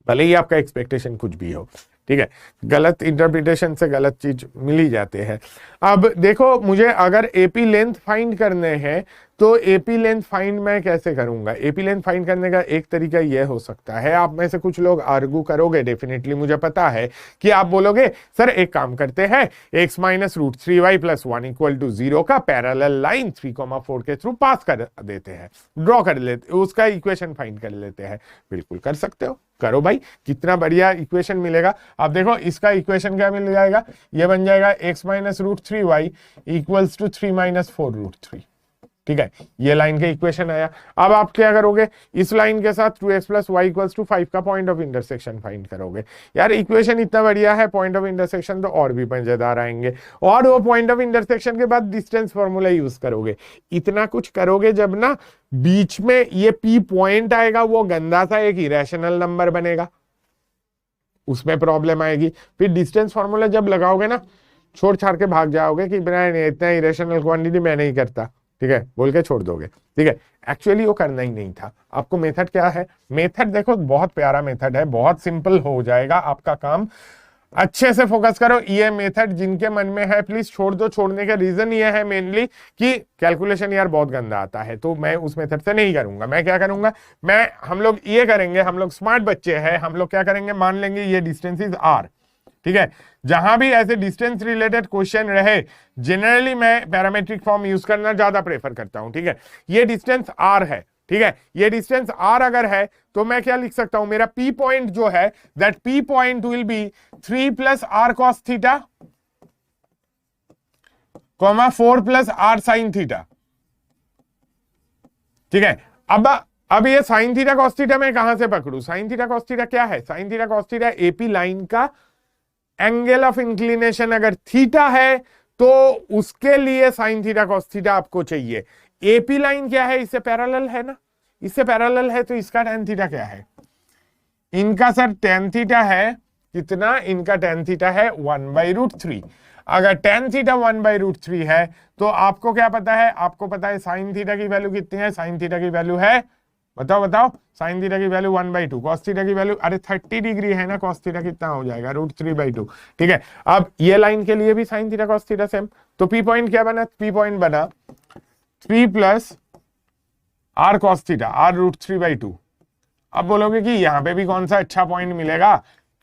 भले ही आपका एक्सपेक्टेशन कुछ भी हो, ठीक है। गलत इंटरप्रिटेशन से गलत चीज मिल ही जाते हैं। अब देखो, मुझे अगर एपी लेंथ फाइंड करने हैं तो एपी लेंथ फाइंड मैं कैसे करूंगा? एपी लेंथ फाइंड करने का एक तरीका यह हो सकता है, आप में से कुछ लोग आर्गू करोगे, डेफिनेटली मुझे पता है कि आप बोलोगे सर एक काम करते हैं, x minus root 3y plus 1 equal to 0 का पैरेलल लाइन 3,4 के थ्रू पास कर देते हैं, ड्रॉ कर लेते, उसका इक्वेशन फाइंड कर लेते हैं। बिल्कुल कर सकते हो, करो भाई, कितना बढ़िया इक्वेशन मिलेगा। अब देखो इसका इक्वेशन क्या मिल जाएगा, ये बन जाएगा x minus root 3y equals to 3 minus 4 root 3, ठीक है, ये लाइन के इक्वेशन आया। अब आप क्या करोगे, इस लाइन के साथ 2x plus y equals to 5 का पॉइंट ऑफ इंटरसेक्शन फाइंड करोगे। यार इक्वेशन इतना बढ़िया है, पॉइंट ऑफ इंटरसेक्शन तो और भी मजेदार आएंगे। और वो पॉइंट ऑफ इंटरसेक्शन के बाद डिस्टेंस फॉर्मूला यूज करोगे। इतना कुछ करोगे जब ना बीच में ये P पॉइंट आएगा, वो गंदा सा एक इरेशनल नंबर बनेगा, उसमें प्रॉब्लम आएगी। फिर डिस्टेंस फॉर्मूला जब लगाओगे ना, छोड़ छाड़ के भाग जाओगे कि बिना इतना इरेशनल क्वांटिटी मैं नहीं करता, ठीक है, बोल के छोड़ दोगे, ठीक है। एक्चुअली वो करना ही नहीं था। आपको मेथड क्या है, मेथड देखो बहुत प्यारा मेथड है, बहुत सिंपल हो जाएगा आपका काम। अच्छे से फोकस करो। ये मेथड जिनके मन में है प्लीज छोड़ दो। छोड़ने का रीजन ये है मेनली कि कैलकुलेशन यार बहुत गंदा आता है, तो मैं उस मेथड से नहीं करूंगा। मैं क्या करूंगा, हम लोग ये करेंगे, हम लोग स्मार्ट बच्चे हैं, हम लोग क्या करेंगे, मान लेंगे ये डिस्टेंस इज r, ठीक है। जहां भी ऐसे डिस्टेंस रिलेटेड क्वेश्चन रहे, जनरली मैं पैरामेट्रिक फॉर्म यूज करना ज्यादा प्रेफर करता हूं, ठीक है। ये डिस्टेंस r है, ठीक है, ये डिस्टेंस r अगर है तो मैं क्या लिख सकता हूं, मेरा P पॉइंट जो है, that P point will be 3 plus r cos theta, 4 plus r sin theta, ठीक है। अब ये साइन थीटा कॉस थीटा मैं कहां से पकड़ू? साइन थीटा कॉस थीटा क्या है? Sine theta cos theta AP line का एंगल ऑफ इंक्लिनेशन अगर थीटा है तो उसके लिए साइन थीटा कॉस थीटा आपको चाहिए। एपी लाइन क्या है, इससे पैरेलल है ना, इससे पैरेलल है, तो इसका टेन थीटा क्या है? इनका सर टेन थीटा है कितना? इनका टेन थीटा है 1/√3। अगर टेन थीटा 1/√3 है तो आपको क्या पता है? आपको पता है साइन थीटा की वैल्यू कितनी है? साइन थीटा की वैल्यू है, बताओ साइन थीटा की वैल्यू 1/2, कॉस थीटा की वैल्यू, अरे 30 डिग्री है ना, कॉस थीटा कितना हो जाएगा? √3/2, ठीक है। अब ये लाइन के लिए भी sine theta cos theta same, तो P पॉइंट क्या बना? P पॉइंट बना 3 plus r cos theta, r√3/2। अब बोलोगे कि यहां पे भी कौन सा अच्छा पॉइंट मिलेगा,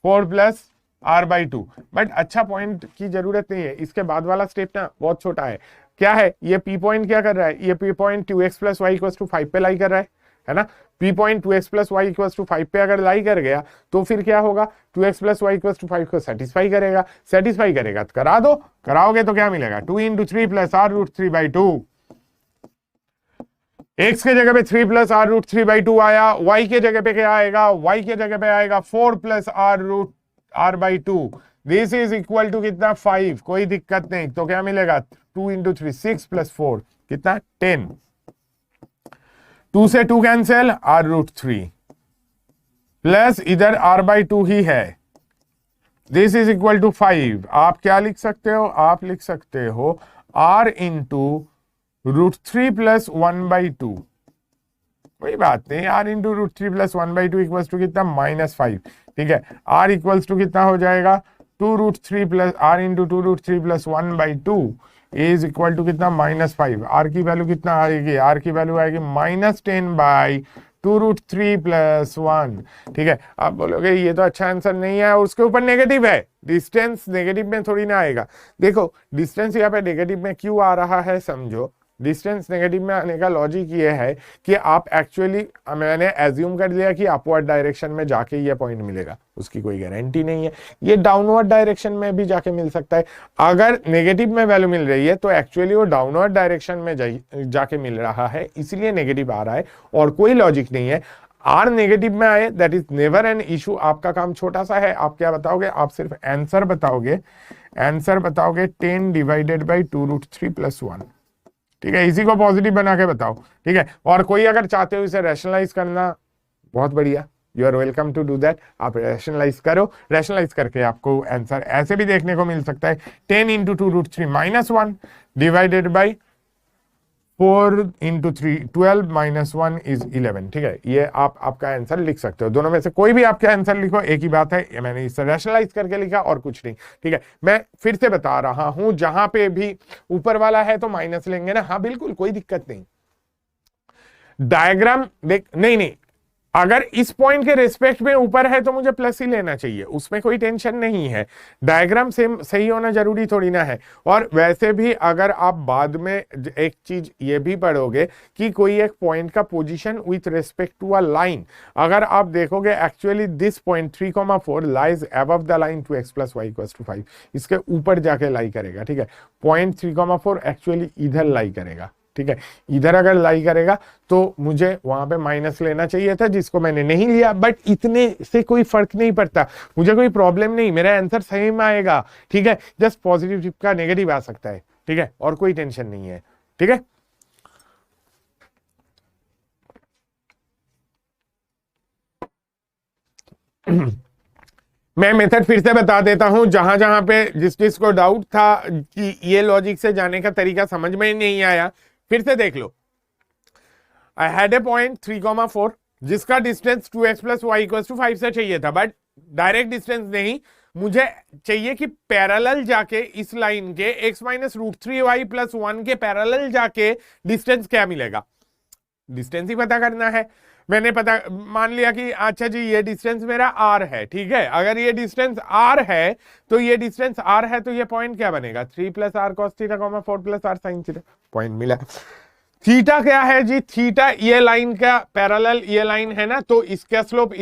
4 प्लस r/2, बट अच्छा पॉइंट की जरूरत नहीं है। इसके बाद वाला स्टेप ना बहुत छोटा है। क्या है ये P पॉइंट? क्या कर रहा है ये P point? 2x plus y equal to 5 पे लाई कर रहा है ना। P point 2x plus y equal to 5 पे अगर लाई कर गया तो फिर क्या होगा, 2x plus y equal to 5 को सेटिस्फाई करेगा तो करा दो। कराओगे तो क्या मिलेगा, 2 × 3 प्लस r√3/2। x के जगह पे 3 प्लस r√3/2 आया, y के जगह पे क्या आएगा? y के जगह पे आएगा 4 plus r/2। This is equal to कितना? 5। कोई दिक्कत नहीं, तो क्या मिलेगा? 2 × 3 6 प्लस 4 कितना? 10। 2 से 2 कैंसिल, r√3 प्लस इधर r/2 ही है, दिस इज इक्वल टू 5। आप क्या लिख सकते हो? आप लिख सकते हो r इंटू √3 प्लस 1/2। कोई बात नहीं, r into √3 plus 1/2 equals to कितना? -5, ठीक है। r इक्वल्स टू कितना हो जाएगा? 2√3 plus r into 2√3 plus 1/2 is equal to कितना -5। आर की वैल्यू कितना आएगी, आर की वैल्यू आएगी -10/2√3 प्लस 1। ठीक है, आप बोलोगे ये तो अच्छा आंसर नहीं है, उसके ऊपर नेगेटिव है, डिस्टेंस नेगेटिव में थोड़ी ना आएगा। देखो डिस्टेंस यहाँ पे नेगेटिव में क्यों आ रहा है, समझो। डिस्टेंस नेगेटिव में आने का लॉजिक ये है कि आप एक्चुअली, मैंने एज्यूम कर लिया कि अपवर्ड डायरेक्शन में जाके ये पॉइंट मिलेगा, उसकी कोई गारंटी नहीं है, ये डाउनवर्ड डायरेक्शन में भी जाके मिल सकता है। अगर नेगेटिव में वैल्यू मिल रही है तो एक्चुअली वो डाउनवर्ड डायरेक्शन में जाके मिल रहा है, इसलिए नेगेटिव आ रहा है, और कोई लॉजिक नहीं है। आर नेगेटिव में आए that is never an issue. आपका काम छोटा सा है, आप क्या बताओगे, आप सिर्फ आंसर बताओगे। आंसर बताओगे 10 डिवाइडेड बाई 2√3 प्लस 1। ठीक है, इसी को पॉजिटिव बना के बताओ। ठीक है, और कोई अगर चाहते हो इसे रैशनलाइज करना, बहुत बढ़िया, you are welcome to do that. आप रैशनलाइज करो, रैशनलाइज करके आपको आंसर ऐसे भी देखने को मिल सकता है 10 into 2√3 -1 divided by 4 into 3 12 -1 is 11। ठीक है, ये आप आपका आंसर लिख सकते हो, दोनों में से कोई भी आपका आंसर लिखो, एक ही बात है, मैंने इसे रैशनलाइज करके लिखा और कुछ नहीं। ठीक है, मैं फिर से बता रहा हूं, जहां पे भी ऊपर वाला है तो माइनस लेंगे ना, हाँ बिल्कुल कोई दिक्कत नहीं। डायग्राम देख, नहीं, अगर इस पॉइंट के रिस्पेक्ट में ऊपर है तो मुझे प्लस ही लेना चाहिए, उसमें कोई टेंशन नहीं है। डायग्राम सेम सही होना जरूरी थोड़ी ना है। और वैसे भी अगर आप बाद में एक चीज ये भी पढ़ोगे कि कोई एक पॉइंट का position with respect to a line, अगर आप देखोगे actually this point 3,4 lies above the line 2x + y = 5, इसके ऊपर जाके लाई करेगा। ठीक है, पॉइंट 3,4 एक्चुअली इधर लाई करेगा। ठीक है, इधर अगर लाई करेगा तो मुझे वहां पे माइनस लेना चाहिए था, जिसको मैंने नहीं लिया, बट इतने से कोई फर्क नहीं पड़ता, मुझे कोई प्रॉब्लम नहीं, मेरा आंसर सही में आएगा। ठीक है, जस्ट पॉजिटिव का नेगेटिव आ सकता है। ठीक है, और कोई टेंशन नहीं है। ठीक है, मैं मेथड फिर से बता देता हूं, जहां जहां पे जिस चीज को डाउट था कि ये लॉजिक से जाने का तरीका समझ में नहीं आया, फिर से देख लो। आई हैड ए पॉइंट 3,4 जिसका डिस्टेंस 2x + y = 5 से चाहिए था, बट डायरेक्ट डिस्टेंस नहीं, मुझे चाहिए कि पैरेलल जाके इस लाइन के x - √3y + 1 के पैरेलल जाके डिस्टेंस क्या मिलेगा, डिस्टेंस ही पता करना है। मैंने पता मान लिया कि अच्छा जी ये डिस्टेंस मेरा r है। ठीक है, अगर ये डिस्टेंस r है तो ये डिस्टेंस r है, तो ये पॉइंट क्या बनेगा, 3 + r cos θ, 4 + r sin θ। Point मिला। थीटा क्या है जी, थीटा ये लाइन का पैरेलल ये लाइन है ना, तो इसका स्लोप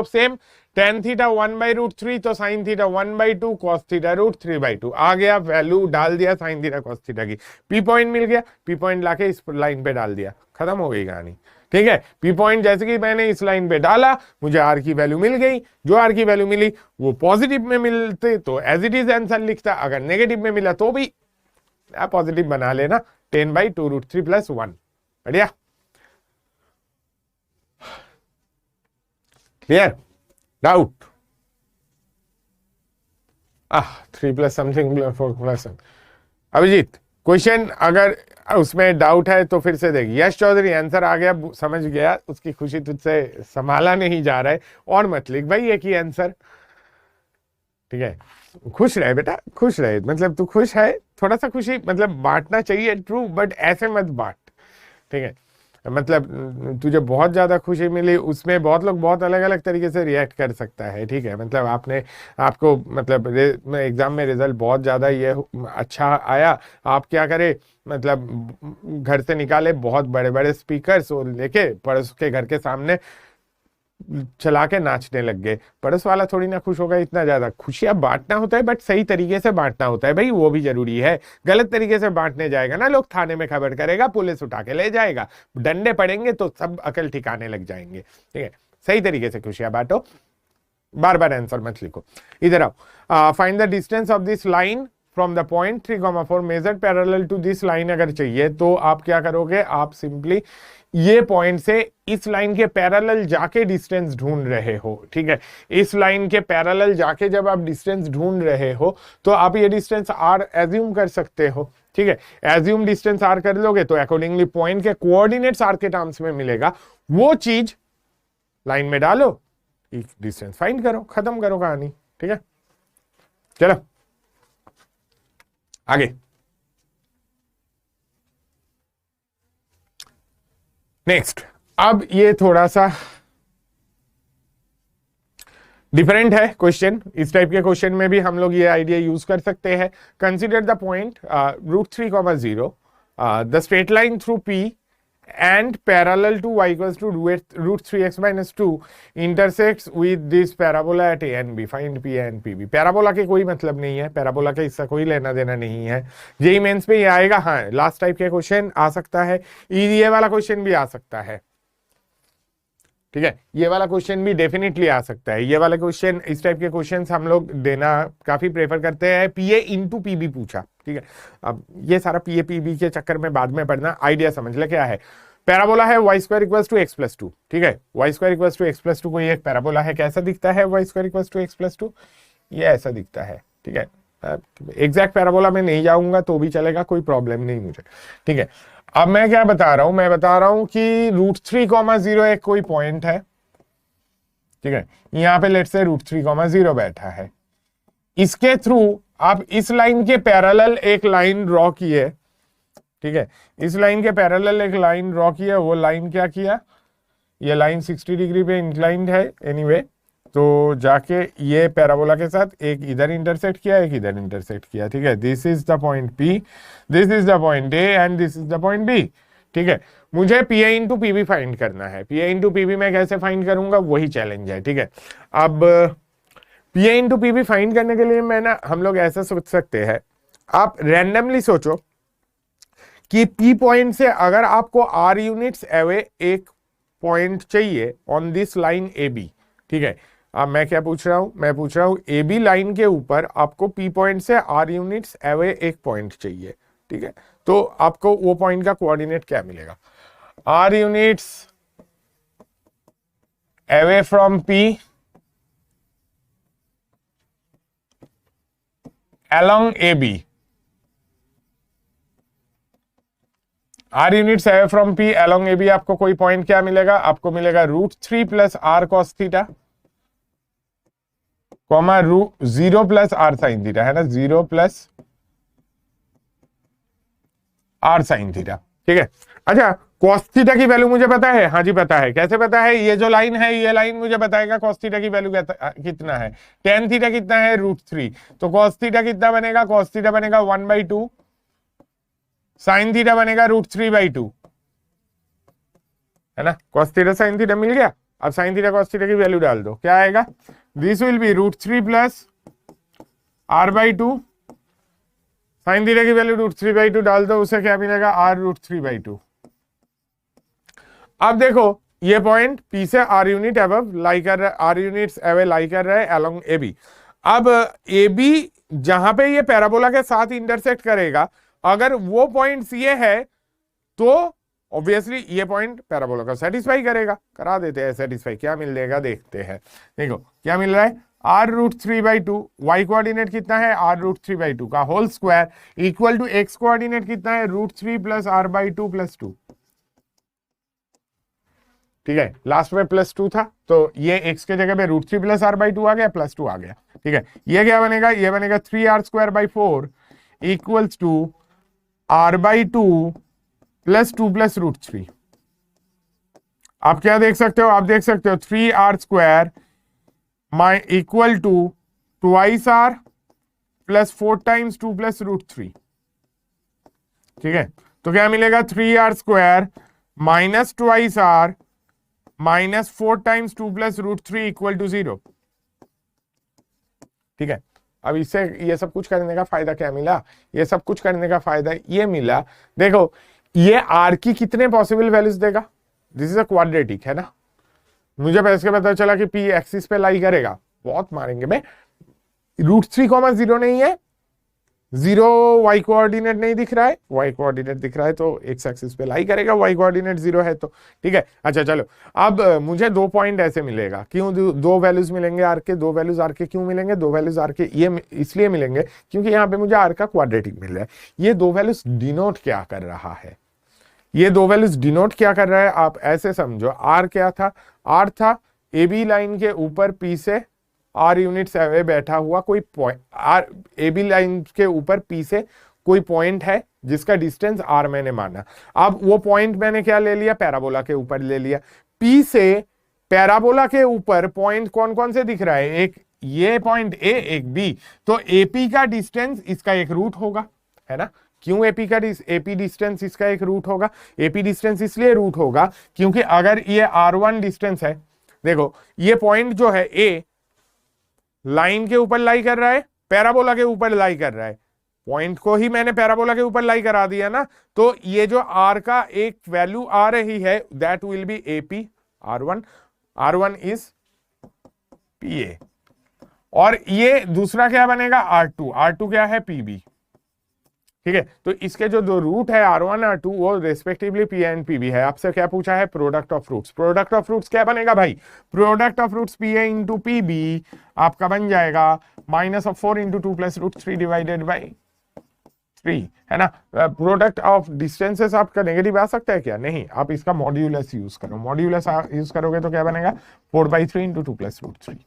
सेम, tan θ 1/√3, तो sin θ 1/2, cos θ √3/2। आ गया, वैल्यू डाल दिया sin θ cos θ की, पी पॉइंट मिल गया, पी पॉइंट लाके इस लाइन पे डाल दिया, खत्म हो गई कहानी। ठीक है, पी पॉइंट जैसे कि मैंने इस लाइन पे डाला, मुझे आर की वैल्यू मिल गई, जो आर की वैल्यू मिली वो पॉजिटिव में मिलते तो एज इट इज आंसर लिखता, अगर नेगेटिव में मिला तो भी पॉजिटिव बना लेना, 10/2√3 + 1। बढ़िया, clear, doubt? 3 + something 4 + Abhijit, question अगर उसमें डाउट है तो फिर से देख। यश चौधरी, आंसर आ गया, समझ गया, उसकी खुशी तुझसे संभाला नहीं जा रहा है, और मत लिख भाई एक ही आंसर। ठीक है, खुश रहे बेटा, खुश रहे, मतलब तू खुश है, थोड़ा सा खुशी मतलब बांटना चाहिए, ट्रू, बट ऐसे मत बांट। ठीक है, मतलब तुझे बहुत ज्यादा खुशी मिली, उसमें बहुत लोग बहुत अलग अलग तरीके से रिएक्ट कर सकता है। ठीक है, मतलब आपको मतलब एग्जाम में रिजल्ट बहुत ज्यादा ये अच्छा आया, आप क्या करें, मतलब घर से निकाले बहुत बड़े बड़े स्पीकर्स और लेके पड़ोस के घर के सामने चला के नाचने लग गए, पड़ोस वाला थोड़ी ना खुश होगा। इतना ज्यादा खुशियां बांटना होता है, बट सही तरीके से बांटना होता है भाई, वो भी जरूरी है। गलत तरीके से बांटने जाएगा ना, लोग थाने में खबर करेगा, पुलिस उठा के ले जाएगा, डंडे पड़ेंगे तो सब अकल ठिकाने लग जाएंगे। ठीक है, सही तरीके से खुशियां बांटो, बार बार आंसर मत लिखो। इधर आओ, find the distance of this line from the point 3,4 measured parallel to this line. अगर चाहिए तो आप क्या करोगे, आप सिंपली ये पॉइंट से इस लाइन के पैरेलल जाके डिस्टेंस ढूंढ रहे हो। ठीक है, इस लाइन के पैरेलल जाके जब आप डिस्टेंस ढूंढ रहे हो तो आप ये डिस्टेंस r एज्यूम कर सकते हो। ठीक है, एज्यूम डिस्टेंस r कर लोगे तो अकॉर्डिंगली पॉइंट के कोऑर्डिनेट्स r के टर्म्स में मिलेगा, वो चीज लाइन में डालो, डिस्टेंस फाइंड करो, खत्म करो कहानी। ठीक है, चलो आगे। नेक्स्ट, अब ये थोड़ा सा डिफरेंट है क्वेश्चन। इस टाइप के क्वेश्चन में भी हम लोग ये आइडिया यूज कर सकते हैं। Consider the point √3, 0 the straight line through P and parallel to y equals to √3x minus 2 intersects with this parabola at A and B. Find P and PB. Parabola के कोई मतलब नहीं है, पैराबोला के इसका कोई लेना देना नहीं है। जेईई मेंस पे ये आएगा। हाँ, लास्ट टाइप के क्वेश्चन आ सकता है, ये वाला क्वेश्चन भी आ सकता है। ठीक है, ये वाला क्वेश्चन भी डेफिनेटली आ सकता है। ये वाला क्वेश्चन, इस टाइप के क्वेश्चंस हम लोग देना काफी प्रेफर करते हैं। पीए इंटू पीबी पूछा, ठीक है। अब ये सारा पीए पीबी के चक्कर में बाद में पढ़ना, आइडिया समझ ले क्या है। पैराबोला है y square equals to x plus 2, ठीक है। y square equals to x plus 2 कोई एक पैराबोला है। कैसा दिखता है y square equals to x plus 2? ये ऐसा दिखता है, ठीक है। एग्जैक्ट पैराबोला में नहीं जाऊंगा तो भी चलेगा, कोई प्रॉब्लम नहीं मुझे, ठीक है। अब मैं क्या बता रहा हूं, मैं बता रहा हूं कि √3, 0 एक कोई पॉइंट है, ठीक है। यहां पे लेट्स से √3, 0 बैठा है। इसके थ्रू आप इस लाइन के पैरेलल एक लाइन ड्रॉ किए, ठीक है। इस लाइन के पैरेलल एक लाइन ड्रॉ किया। वो लाइन क्या किया, ये लाइन 60 डिग्री पे इंक्लाइंड है एनीवे, तो जाके ये पैराबोला के साथ एक इधर इंटरसेक्ट किया, एक इधर इंटरसेक्ट किया, ठीक है। This is the point P, this is the point A and this is the point B, ठीक है। मुझे PA इंटू PB फाइंड करना है। PA इंटू PB मैं कैसे फाइंड करूंगा, वही चैलेंज है, ठीक है। अब PA इंटू PB फाइंड करने के लिए मैं हम लोग ऐसा सोच सकते हैं, आप रैंडमली सोचो कि P पॉइंट से अगर आपको R यूनिट्स अवे एक पॉइंट चाहिए ऑन दिस लाइन AB, ठीक है। अब मैं क्या पूछ रहा हूं, मैं पूछ रहा हूं AB लाइन के ऊपर आपको P पॉइंट से R यूनिट्स अवे एक पॉइंट चाहिए, ठीक है। तो आपको वो पॉइंट का कोऑर्डिनेट क्या मिलेगा, R units away from P along AB, R units away from P along AB, आपको कोई पॉइंट क्या मिलेगा, आपको मिलेगा √3 plus R cos theta, comma 0 plus R sin theta, है ना, 0 प्लस R sin थीटा, ठीक है। अच्छा, cos थीटा की वैल्यू मुझे पता है, हाँ जी पता है। कैसे पता है, ये जो लाइन है, ये लाइन मुझे बताएगा cos थीटा की वैल्यू कितना है। tan थीटा कितना है, √3, तो cos थीटा कितना बनेगा, cos थीटा बनेगा 1/2, sin थीटा बनेगा √3/2, है ना। cos थीटा sin थीटा मिल गया। अब sin थीटा cos थीटा की वैल्यू डाल दो, क्या आएगा, this will B √3 plus R/2, sin theta की वैल्यू √3/2 डाल दो, उसे क्या मिलेगा, R√3/2। अब देखो ये पॉइंट P से R यूनिट अबव लाई कर रहा है, R यूनिट्स अवे लाई कर रहा है अलोंग AB। अब AB जहां पे ये पैराबोला के साथ इंटरसेक्ट करेगा, अगर वो पॉइंट ये है तो ऑब्वियसली ये पॉइंट पैराबोला का सेटिस्फाई करेगा। करा देते हैं सेटिस्फाई, क्या मिल जाएगा देखते हैं। देखो क्या मिल रहा है, R√3/2, y कोऑर्डिनेट कितना है, R√3/2 का whole square equal to x coordinate कितना है, √3 प्लस R/2 प्लस 2, ठीक है। लास्ट में प्लस 2 था तो ये x के जगह पे √3 प्लस R/2 आ गया, प्लस 2 आ गया, ठीक है। ये क्या बनेगा, ये बनेगा 3R²/4 equals to R/2 plus 2 plus √3। आप क्या देख सकते हो, आप देख सकते हो 3R² equal to 2R plus 4 times 2 plus √3, ठीक है। तो क्या मिलेगा, 3R² minus 2R minus 4 times 2 plus √3 equal to 0, ठीक है। अब इससे ये सब कुछ करने का फायदा क्या मिला, ये सब कुछ करने का फायदा ये मिला, देखो ये R की कितने पॉसिबल वैल्यूज देगा, दिस इज अ क्वाड्रेटिक, है ना। मुझे कैसे पता चला कि P एक्सिस पे लाई करेगा, बहुत मारेंगे बे। √3, 0 नहीं है, 0 y कोऑर्डिनेट नहीं दिख रहा है, y कोऑर्डिनेट दिख रहा है तो x एक्सिस पे लाई करेगा, y कोऑर्डिनेट 0 है तो, ठीक है। अच्छा चलो, अब मुझे 2 पॉइंट ऐसे मिलेगा, क्यों 2 वैल्यूज मिलेंगे R के, 2 वैल्यूज R के क्यों मिलेंगे, 2 वैल्यूज R के ये इसलिए मिलेंगे क्योंकि यहाँ पे मुझे R का क्वाड्रेटिक मिल रहा है। ये 2 वैल्यूज डिनोट क्या कर रहा है, ये 2 वैल्यूज डिनोट क्या कर रहा है, आप ऐसे समझो। R क्या था, R था AB लाइन के ऊपर P से आर यूनिट्स अवे बैठा हुआ कोई point r a b line के ऊपर पी से कोई पॉइंट है जिसका डिस्टेंस आर मैंने माना। अब वो पॉइंट मैंने क्या ले लिया, पैराबोला के ऊपर ले लिया। पी से पैराबोला के ऊपर पॉइंट कौन कौन से दिख रहा है, एक ये पॉइंट ए, एक बी। तो एपी का डिस्टेंस इसका एक रूट होगा, है ना। क्यों एपी डिस्टेंस इसका एक रूट होगा? एपी डिस्टेंस इसलिए रूट होगा क्योंकि अगर ये R1 डिस्टेंस है, देखो ये पॉइंट जो है ए लाइन के ऊपर लाई कर रहा है, पैराबोला के ऊपर लाई कर रहा है, पॉइंट को ही मैंने पैराबोला के ऊपर लाई करा दिया ना। तो ये जो आर का एक वैल्यू आ रही है that will be AP R1 is PA, और ये दूसरा क्या बनेगा R2 क्या है पीबी। ठीक है, तो इसके जो दो रूट है R1 R2 वो रेस्पेक्टिवली पी एंड पीबी है। आपसे क्या पूछा है, product of roots. Product of roots क्या बनेगा भाई, product of roots p a into PB आपका बन जाएगा -4 इंटू 2 प्लस √3 डिवाइडेड बाई 3, है ना। प्रोडक्ट ऑफ डिस्टेंसेस आपका नेगेटिव आ सकता है क्या, नहीं, आप इसका मॉड्यूलस यूज करो। मॉड्यूलस यूज करोगे तो क्या बनेगा 4/3 इंटू 2 प्लस √3।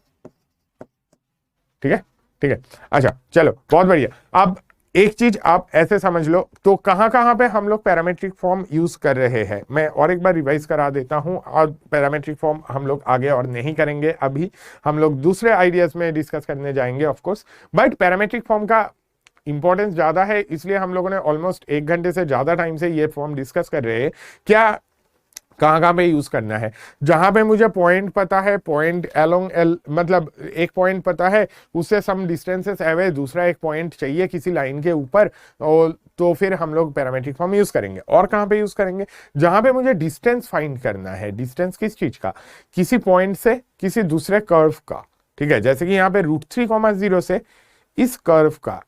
ठीक है, ठीक है, अच्छा चलो बहुत बढ़िया। अब एक चीज आप ऐसे समझ लो, तो कहां कहां पे हम लोग पैरामेट्रिक फॉर्म यूज कर रहे हैं, मैं और एक बार रिवाइज करा देता हूं। और पैरामेट्रिक फॉर्म हम लोग आगे और नहीं करेंगे, अभी हम लोग दूसरे आइडियाज में डिस्कस करने जाएंगे of course. But parametric form का इंपॉर्टेंस ज्यादा है, इसलिए हम लोगों ने ऑलमोस्ट 1 घंटे से ज्यादा टाइम से ये फॉर्म डिस्कस कर रहे हैं। क्या कहां पे यूज करना है, जहां पे मुझे पॉइंट पता है, पॉइंट अलोंग एल मतलब एक पॉइंट पता है, उससे सम डिस्टेंसेस अवे दूसरा एक पॉइंट चाहिए किसी लाइन के ऊपर, और तो फिर हम लोग पैरामेट्रिक फॉर्म यूज करेंगे। और कहां पे यूज करेंगे, जहां पे मुझे डिस्टेंस फाइंड करना है। डिस्टेंस किस चीज का, किसी पॉइंट से किसी दूसरे कर्व का। ठीक है, जैसे कि यहाँ पे √3, 0 से इस कर्व का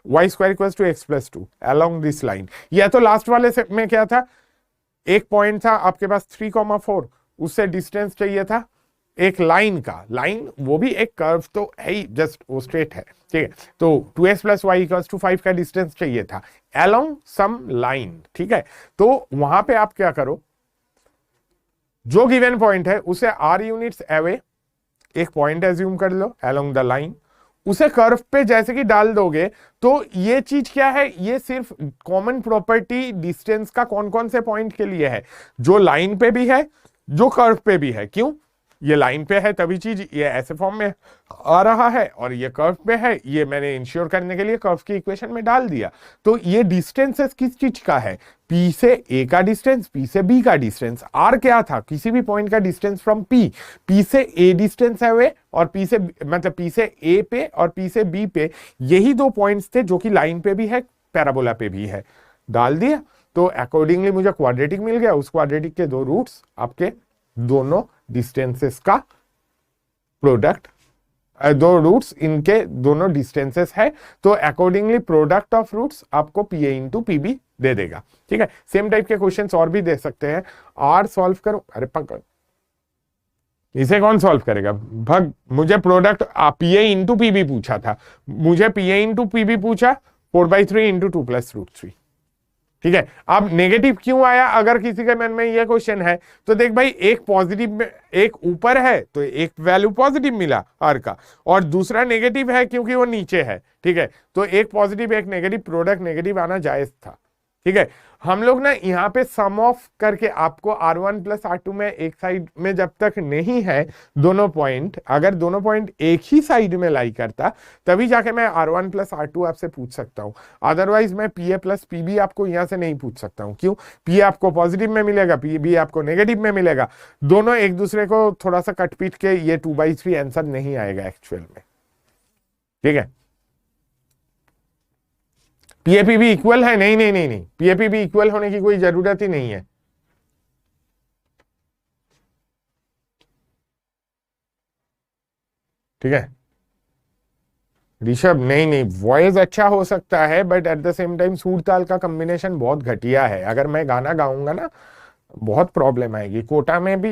y² = x + 2 along this line. या तो लास्ट वाले से में क्या था, एक पॉइंट था आपके पास 3,4, उससे डिस्टेंस चाहिए था एक लाइन का, लाइन वो भी एक कर्व तो है ही, जस्ट वो स्ट्रेट है। ठीक है, तो 2x + y = 5 का डिस्टेंस चाहिए था अलोंग सम लाइन। ठीक है, तो वहां पे आप क्या करो, जो गिवन पॉइंट है उसे r यूनिट्स अवे एक पॉइंट एज्यूम कर लो अलोंग द लाइन, उसे कर्व पे जैसे कि डाल दोगे तो ये चीज क्या है, ये सिर्फ कॉमन प्रॉपर्टी डिस्टेंस का कौन कौन से पॉइंट के लिए है, जो लाइन पे भी है जो कर्व पे भी है। क्यों, ये लाइन पे है तभी चीज ये ऐसे फॉर्म में आ रहा है, और ये कर्व पे है, ये मैंने इंश्योर करने के लिए कर्व की इक्वेशन में डाल दिया। तो ये डिस्टेंसेस किस चीज का है, P से A का डिस्टेंस, P से B का डिस्टेंस। R क्या था, किसी भी पॉइंट का डिस्टेंस फ्रॉम P से A डिस्टेंस है वे, और P से मतलब P से A पे और P से B पे, यही दो पॉइंट्स थे जो कि लाइन पे भी है पैराबोला पे भी है। डाल दिया तो अकॉर्डिंगली मुझे क्वाड्रेटिक मिल गया, उस क्वाड्रेटिक के दो रूट्स आपके दोनों डिस्टेंसेस का प्रोडक्ट, दो रूट्स इनके दोनों डिस्टेंसेस है, तो अकॉर्डिंगली प्रोडक्ट ऑफ रूट्स आपको PA इंटू PB दे देगा। ठीक है, सेम टाइप के क्वेश्चंस और भी दे सकते हैं। R सॉल्व करो, अरे पकड़, इसे कौन सॉल्व करेगा भग, मुझे प्रोडक्ट PA इंटू PB पूछा था, मुझे PA इंटू PB पूछा 4/3 इंटू 2 प्लस √3। ठीक है, अब नेगेटिव क्यों आया, अगर किसी के मन में ये क्वेश्चन है तो देख भाई, एक पॉजिटिव में एक ऊपर है तो एक वैल्यू पॉजिटिव मिला R का, और दूसरा नेगेटिव है क्योंकि वो नीचे है। ठीक है, तो एक पॉजिटिव एक नेगेटिव, प्रोडक्ट नेगेटिव आना जायज था। ठीक है, हम लोग ना यहाँ पे सम ऑफ करके आपको R1 + R2 में एक साइड में जब तक नहीं है दोनों पॉइंट, अगर दोनों पॉइंट एक ही साइड में लाई करता तभी जाके मैं R1 + R2 आपसे पूछ सकता हूं, अदरवाइज मैं PA + PB आपको यहां से नहीं पूछ सकता हूं। क्यों, PA आपको पॉजिटिव में मिलेगा, PB आपको नेगेटिव में मिलेगा, दोनों एक दूसरे को थोड़ा सा कटपीट के, ये 2/3 आंसर नहीं आएगा एक्चुअल में। ठीक है, PAPB इक्वल है, नहीं नहीं नहीं नहीं, PAPB इक्वल होने की कोई जरूरत ही नहीं है। ठीक है ऋषभ, नहीं नहीं, वॉइस अच्छा हो सकता है but at the same time सूर ताल का कॉम्बिनेशन बहुत घटिया है। अगर मैं गाना गाऊंगा ना बहुत प्रॉब्लम आएगी। कोटा में भी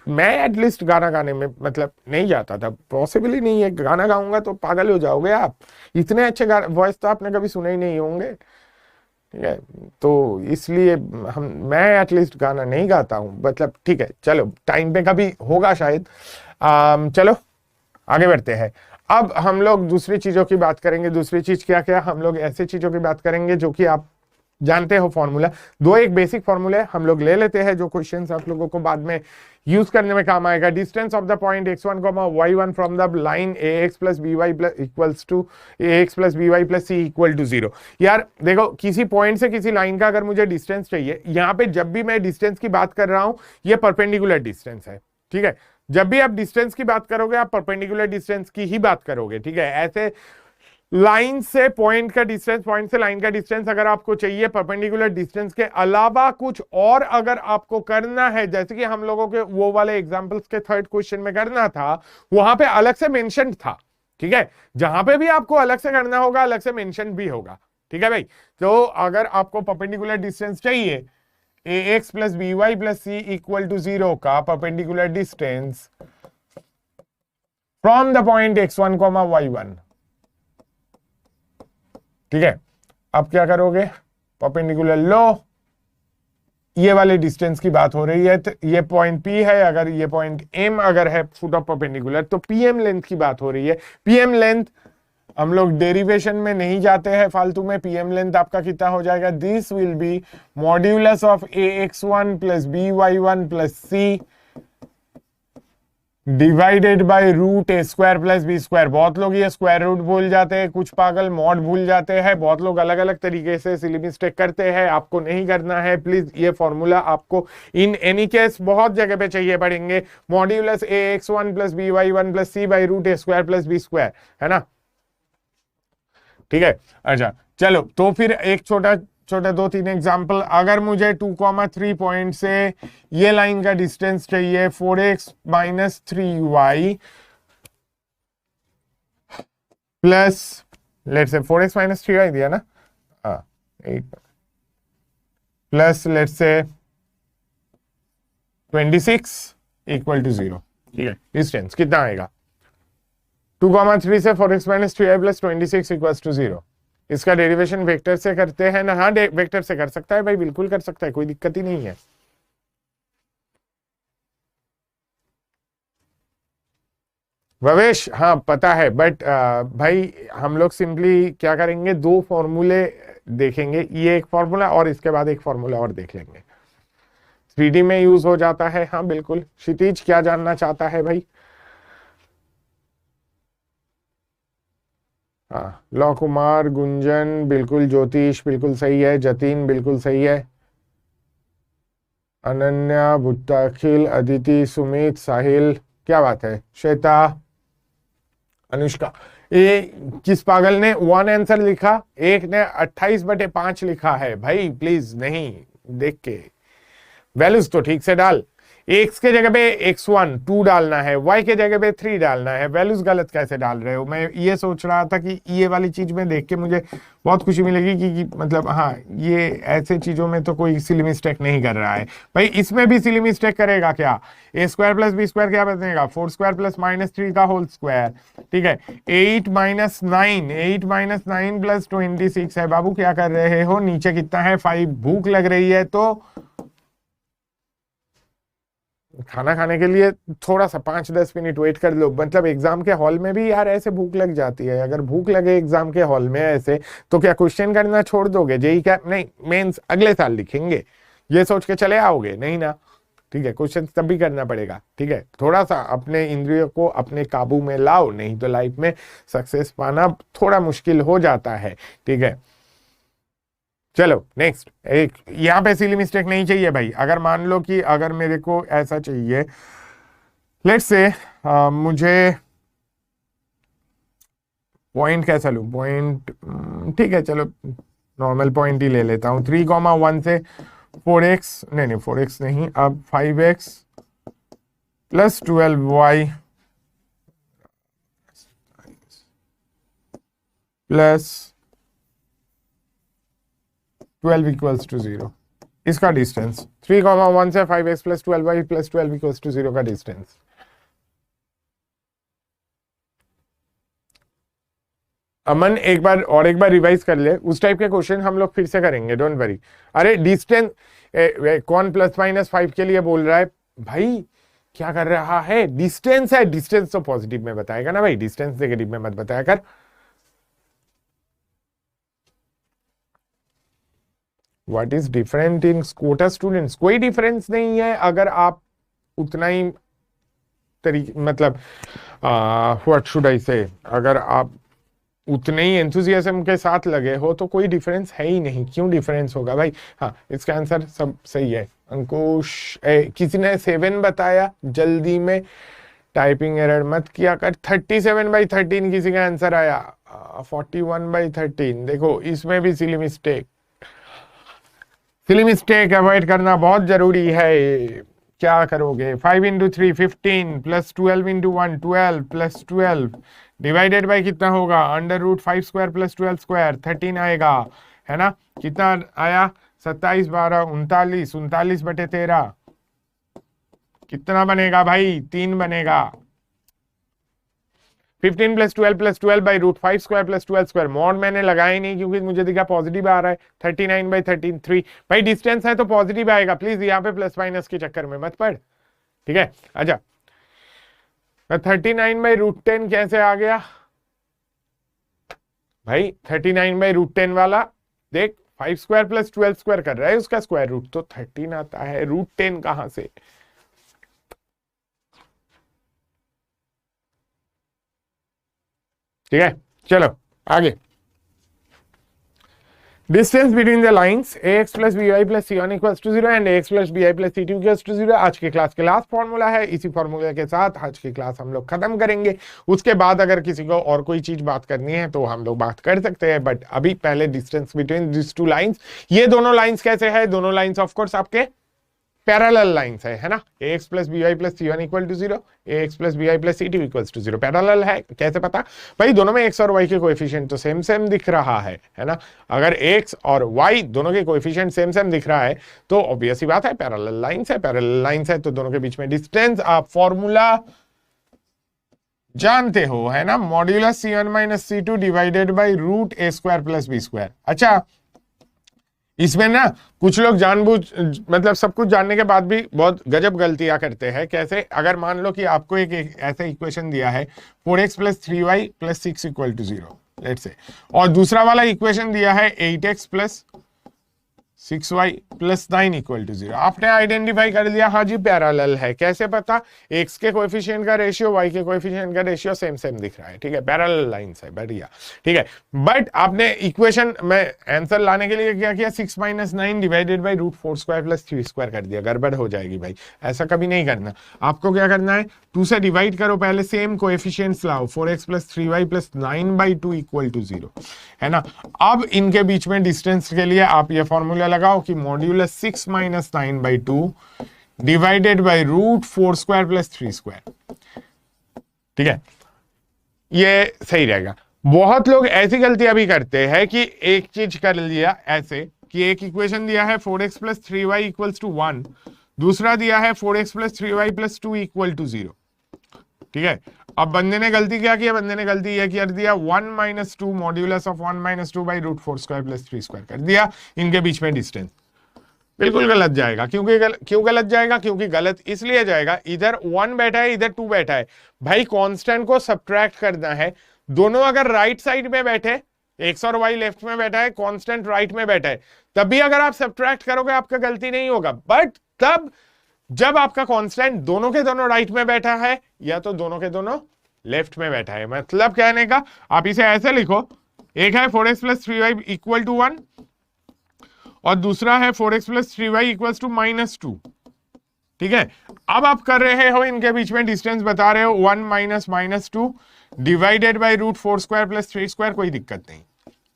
मैं एटलीस्ट गाना गाने में मतलब नहीं जाता था, पॉसिबल ही नहीं है। गाना गाऊंगा तो पागल हो जाओगे आप, इतने अच्छे वॉइस तो आपने कभी सुने ही नहीं होंगे। ठीक है, तो इसलिए मैं एटलीस्ट गाना नहीं गाता हूं, मतलब ठीक है चलो टाइम पे कभी होगा शायद। चलो आगे बढ़ते हैं। अब हम लोग दूसरी चीजों की बात करेंगे। दूसरी चीज क्या क्या, हम लोग ऐसे चीजों की बात करेंगे जो कि आप जानते हो फॉर्मूला। दो एक बेसिक फॉर्मूले हम लोग ले लेते हैं जो क्वेश्चंस आप लोगों को बाद में यूज करने में काम आएगा। Distance of the point x1, y1 from the line ax plus by equals to ax plus by plus c equal to 0। यार देखो, किसी पॉइंट से किसी लाइन का अगर मुझे डिस्टेंस चाहिए, यहां पे जब भी मैं डिस्टेंस की बात कर रहा हूं ये परपेंडिकुलर डिस्टेंस है, ठीक है। जब भी आप डिस्टेंस की बात करोगे आप परपेंडिकुलर डिस्टेंस की ही बात करोगे, ठीक है। ऐसे लाइन से पॉइंट का डिस्टेंस, पॉइंट से लाइन का डिस्टेंस अगर आपको चाहिए परपेंडिकुलर डिस्टेंस के अलावा कुछ और अगर आपको करना है, जैसे कि हम लोगों के वो वाले एग्जांपल्स के थर्ड क्वेश्चन में करना था, वहां पे अलग से मेंशन था, ठीक है। जहां पे भी आपको अलग से करना होगा अलग से मेंशन भी होगा, ठीक है भाई। तो अगर आपको परपेंडिकुलर डिस्टेंस चाहिए ax plus by plus c equal to 0 का perpendicular distance from the point x1, y1, ठीक है। अब क्या करोगे, परपेंडिकुलर लो, ये वाले डिस्टेंस की बात हो रही है, तो ये पॉइंट P है, अगर ये पॉइंट M अगर है फुट ऑफ परपेंडिकुलर, तो PM लेंथ की बात हो रही है। PM लेंथ हम लोग डेरिवेशन में नहीं जाते हैं फालतू में। PM लेंथ आपका कितना हो जाएगा, this will be modulus of ax1 plus by1 plus c divided by root A square plus B square. बहुत लोग ये स्क्वायर रूट भूल जाते हैं, कुछ पागल मॉड भूल जाते हैं, बहुत लोग अलग अलग तरीके से सिली मिस्टेक करते हैं। आपको नहीं करना है प्लीज। ये फॉर्मूला आपको इन एनी केस बहुत जगह पे चाहिए पड़ेंगे। Modulus ax1 plus by1 plus c by root A square plus B square, है ना, ठीक है। अच्छा चलो, तो फिर एक छोटा छोटा 2-3 एग्जाम्पल। अगर मुझे 2,3 पॉइंट से ये लाइन का डिस्टेंस चाहिए 4x minus 3y plus let's say 4x minus 3y दिया ना, 8 plus let's say 26 equal to 0, ठीक है। डिस्टेंस कितना आएगा, 2,3 से 4x minus 3y plus 26 equal to 0। इसका डेरिवेशन वेक्टर से करते हैं ना, हाँ वेक्टर से कर सकता है भाई, बिल्कुल कर सकता है, कोई दिक्कत ही नहीं है। भवेश, हाँ पता है, बट भाई हम लोग सिंपली क्या करेंगे, दो फॉर्मूले देखेंगे, ये एक फॉर्मूला और इसके बाद एक फॉर्मूला और देख लेंगे। 3D में यूज हो जाता है, हाँ बिल्कुल। क्षितिज क्या जानना चाहता है भाई, हाँ लौ कुमार, गुंजन बिल्कुल, ज्योतिष बिल्कुल सही है, जतीन बिल्कुल सही है, अनन्या, भुट्टा, अखिल, अदिति, सुमित, साहिल, क्या बात है, श्वेता, अनुष्का। ये किस पागल ने 1 आंसर लिखा, एक ने 28/5 लिखा है भाई, प्लीज नहीं, देख के वैल्यूज तो ठीक से डाल। x के जगह पे x1 2 डालना है, y के जगह पे 3 डालना है, वैल्यूज गलत कैसे डाल रहे हो। मैं ये सोच रहा था कि ये वाली चीज में देख के मुझे बहुत खुशी मिलेगी कि मतलब हाँ ये ऐसे चीजों में तो कोई सिली मिस्टेक नहीं कर रहा है भाई। इसमें भी सिली मिस्टेक करेगा क्या, a square plus B square क्या बनेगा, 4 स्क्वायर प्लस माइनस 3 का होल स्क्वायर, ठीक है। 8 माइनस 9 प्लस 26 है। बाबू क्या कर रहे हो, नीचे कितना है 5। भूख लग रही है तो खाना खाने के लिए थोड़ा सा 5-10 मिनट वेट कर लो। मतलब एग्जाम के हॉल में भी यार ऐसे भूख लग जाती है। अगर भूख लगे एग्जाम के हॉल में ऐसे, तो क्या क्वेश्चन करना छोड़ दोगे, जेई क्या नहीं मेंस अगले साल लिखेंगे ये सोच के चले आओगे, नहीं ना, ठीक है। क्वेश्चन तब भी करना पड़ेगा, ठीक है। थोड़ा सा अपने इंद्रियों को अपने काबू में लाओ, नहीं तो लाइफ में सक्सेस पाना थोड़ा मुश्किल हो जाता है, ठीक है। चलो नेक्स्ट, एक यहां पे सिली मिस्टेक नहीं चाहिए भाई। अगर मान लो कि अगर मेरे को ऐसा चाहिए, लेट्स से मुझे पॉइंट कैसा लूं, पॉइंट ठीक है चलो नॉर्मल पॉइंट ही ले लेता हूं। 3,1 से 4x नहीं 4x नहीं, अब 5x plus 12y plus 12 equals to 0। इसका डिस्टेंस 3,1 से 5x plus 12y plus 12 equals to 0 का डिस्टेंस। अमन एक बार रिवाइज कर ले, उस टाइप के क्वेश्चन हम लोग फिर से करेंगे, डोंट वरी। अरे डिस्टेंस कौन प्लस माइनस 5 के लिए बोल रहा है भाई, क्या कर रहा है, डिस्टेंस है, डिस्टेंस तो पॉजिटिव में बताएगा ना भाई, डिस्टेंस नेगेटिव में मत बताया कर। What is different in Kota students, कोई डिफरेंस नहीं है अगर आप उतना ही मतलब व्हाट शुड आई से, अगर आप उतने ही एंथुजियाज्म के साथ लगे हो तो कोई डिफरेंस है ही नहीं, क्यों डिफरेंस होगा भाई। हाँ, इसका आंसर सब सही है। अंकुश किसी ने 7 बताया, जल्दी में टाइपिंग एरर मत किया कर। 37/13 किसी का आंसर आया, 41/13। देखो इसमें भी सिली मिस्टेक अवॉइड करना बहुत जरूरी है। क्या करोगे, 5 × 3 15 प्लस 12 × 1 12 प्लस 12 डिवाइडेड बाय कितना होगा, √5² प्लस 12² 13 आएगा, है ना। कितना आया, 27 12 39 39/13 कितना बनेगा भाई, 3 बनेगा। 15 plus 12 plus 12 by √5² plus 12² mod मैंने लगाया नहीं क्योंकि मुझे दिखा पॉजिटिव आ रहा है। 39/13 3 भाई डिस्टेंस है तो पॉजिटिव आएगा, प्लीज यहाँ पे प्लस माइनस के चक्कर में मत पढ़, ठीक है। अच्छा 39/√10 कैसे आ गया भाई, 39/√10 वाला देख 5² प्लस 12² कर रहा है, उसका स्क्वायर रूट तो 13 आता है, √10 कहां से। ठीक है, चलो आगे। Distance between the lines ax plus by plus c1 equals to 0 and ax plus by plus c2 equals to 0 आज के क्लास के लास्ट फॉर्मूला है। इसी फॉर्मूले के साथ आज की क्लास हम लोग खत्म करेंगे। उसके बाद अगर किसी को और कोई चीज बात करनी है तो हम लोग बात कर सकते हैं, बट अभी पहले distance between this two lines. ये दोनों लाइंस कैसे है, दोनों लाइंस ऑफ कोर्स आपके पैरेलल लाइंस है ना। ax plus by plus c1 equal to 0, ax plus by plus c2 equals to 0 parallel है। कैसे पता भाई, दोनों में x और y के कोएफिशिएंट तो सेम सेम दिख रहा है ना। अगर x और y दोनों के कोएफिशिएंट सेम सेम दिख रहा है तो ऑब्वियस ही बात है पैरेलल लाइंस है। पैरेलल लाइंस है तो दोनों के बीच में डिस्टेंस, आप फॉर्मूला जानते हो है ना, modulus c1 minus c2 divided by √a² plus b²। अच्छा इसमें ना कुछ लोग जानबूझ मतलब सब कुछ जानने के बाद भी बहुत गजब गलतियां करते हैं। कैसे, अगर मान लो कि आपको एक ऐसा इक्वेशन दिया है 4x plus 3y plus 6 equal to 0 let's say, और दूसरा वाला इक्वेशन दिया है 8x plus 6y plus 9 equal to 0। आपने आइडेंटिफाई कर लिया, हाँ जी पैरेलल है। कैसे पता, x के कोएफिशिएंट का रेशियो y के कोएफिशिएंट का रेशियो सेम सेम दिख रहा है, ठीक है, पैरेलल लाइंस है, बढ़िया, ठीक है। बट आपने इक्वेशन में आंसर लाने के लिए क्या किया, 6 - 9 डिवाइडेड बाई √4² प्लस 3² कर दिया, गड़बड़ हो जाएगी भाई, ऐसा कभी नहीं करना। आपको क्या करना है, 2 से डिवाइड करो, पहले सेम कोएफिशिएंट्स लाओ, 4x plus 3y plus 9/2 equal to 0, है ना। अब इनके बीच में डिस्टेंस के लिए आप ये फॉर्मूला लगाओ कि मॉड्यूलस 6 - 9/2 डिवाइडेड बाई √4² प्लस 3², ठीक है, ये सही रहेगा। बहुत लोग ऐसी गलतियां भी करते हैं कि एक चीज कर लिया ऐसे कि एक इक्वेशन दिया है 4x plus 3y equals to 1, दूसरा दिया है 4x plus 3y plus 2 equal to 0, ठीक है। अब बंदे ने गलती क्या किया, बंदे ने गलती यह कर दिया 1 - 2 मॉड्यूलस ऑफ 1 - 2 बाई √4² प्लस 3² कर दिया, इनके बीच में डिस्टेंस बिल्कुल गलत जाएगा। क्यों गलत जाएगा, क्योंकि गलत इसलिए जाएगा, इधर 1 बैठा है इधर 2 बैठा है भाई, कांस्टेंट को सब्ट्रैक्ट करना है। दोनों अगर राइट साइड में बैठे, एक्स और वाई लेफ्ट में बैठा है, कांस्टेंट राइट में बैठा है, तब भी अगर आप सब्ट्रैक्ट करोगे आपका गलती नहीं होगा। बट तब जब आपका कांस्टेंट दोनों के दोनों राइट में बैठा है या तो दोनों के दोनों लेफ्ट में बैठा है, मतलब कहने का आप इसे ऐसे लिखो, एक है 4x plus 3y equal to 1 और दूसरा है 4x plus 3y equals to -2, ठीक है। अब आप कर रहे हो इनके बीच में डिस्टेंस बता रहे हो 1 - -2 डिवाइडेड बाई √4² प्लस 3², कोई दिक्कत नहीं,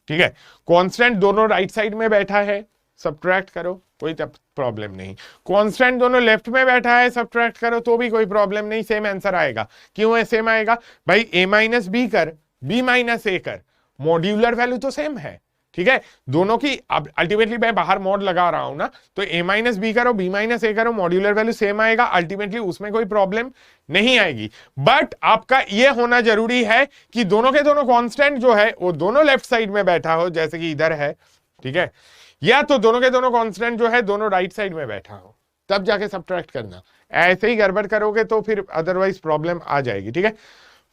ठीक है। कांस्टेंट दोनों राइट साइड में बैठा है, सब्ट्रैक्ट करो, कोई प्रॉब्लम नहीं। कांस्टेंट दोनों लेफ्ट में बैठा है, सब्ट्रैक्ट करो तो भी कोई प्रॉब्लम नहीं, सेम आंसर आएगा। क्यों है सेम आएगा भाई, a - b कर, b - a कर, मॉड्यूलर वैल्यू तो सेम है, ठीक है। दोनों की अब अल्टीमेटली मैं बाहर मॉड लगा रहा हूं ना, तो a - b करो, b - a करो, मॉड्यूलर वैल्यू सेम आएगा, अल्टीमेटली उसमें कोई प्रॉब्लम नहीं आएगी। बट आपका यह होना जरूरी है कि दोनों के दोनों कांस्टेंट जो है वो दोनों लेफ्ट साइड में बैठा हो, जैसे कि इधर है, ठीक है, या तो दोनों के दोनों कांस्टेंट जो है दोनों राइट साइड में बैठा हो, तब जाके सब्ट्रैक्ट करना। ऐसे ही गड़बड़ करोगे तो फिर अदरवाइज प्रॉब्लम आ जाएगी, ठीक है।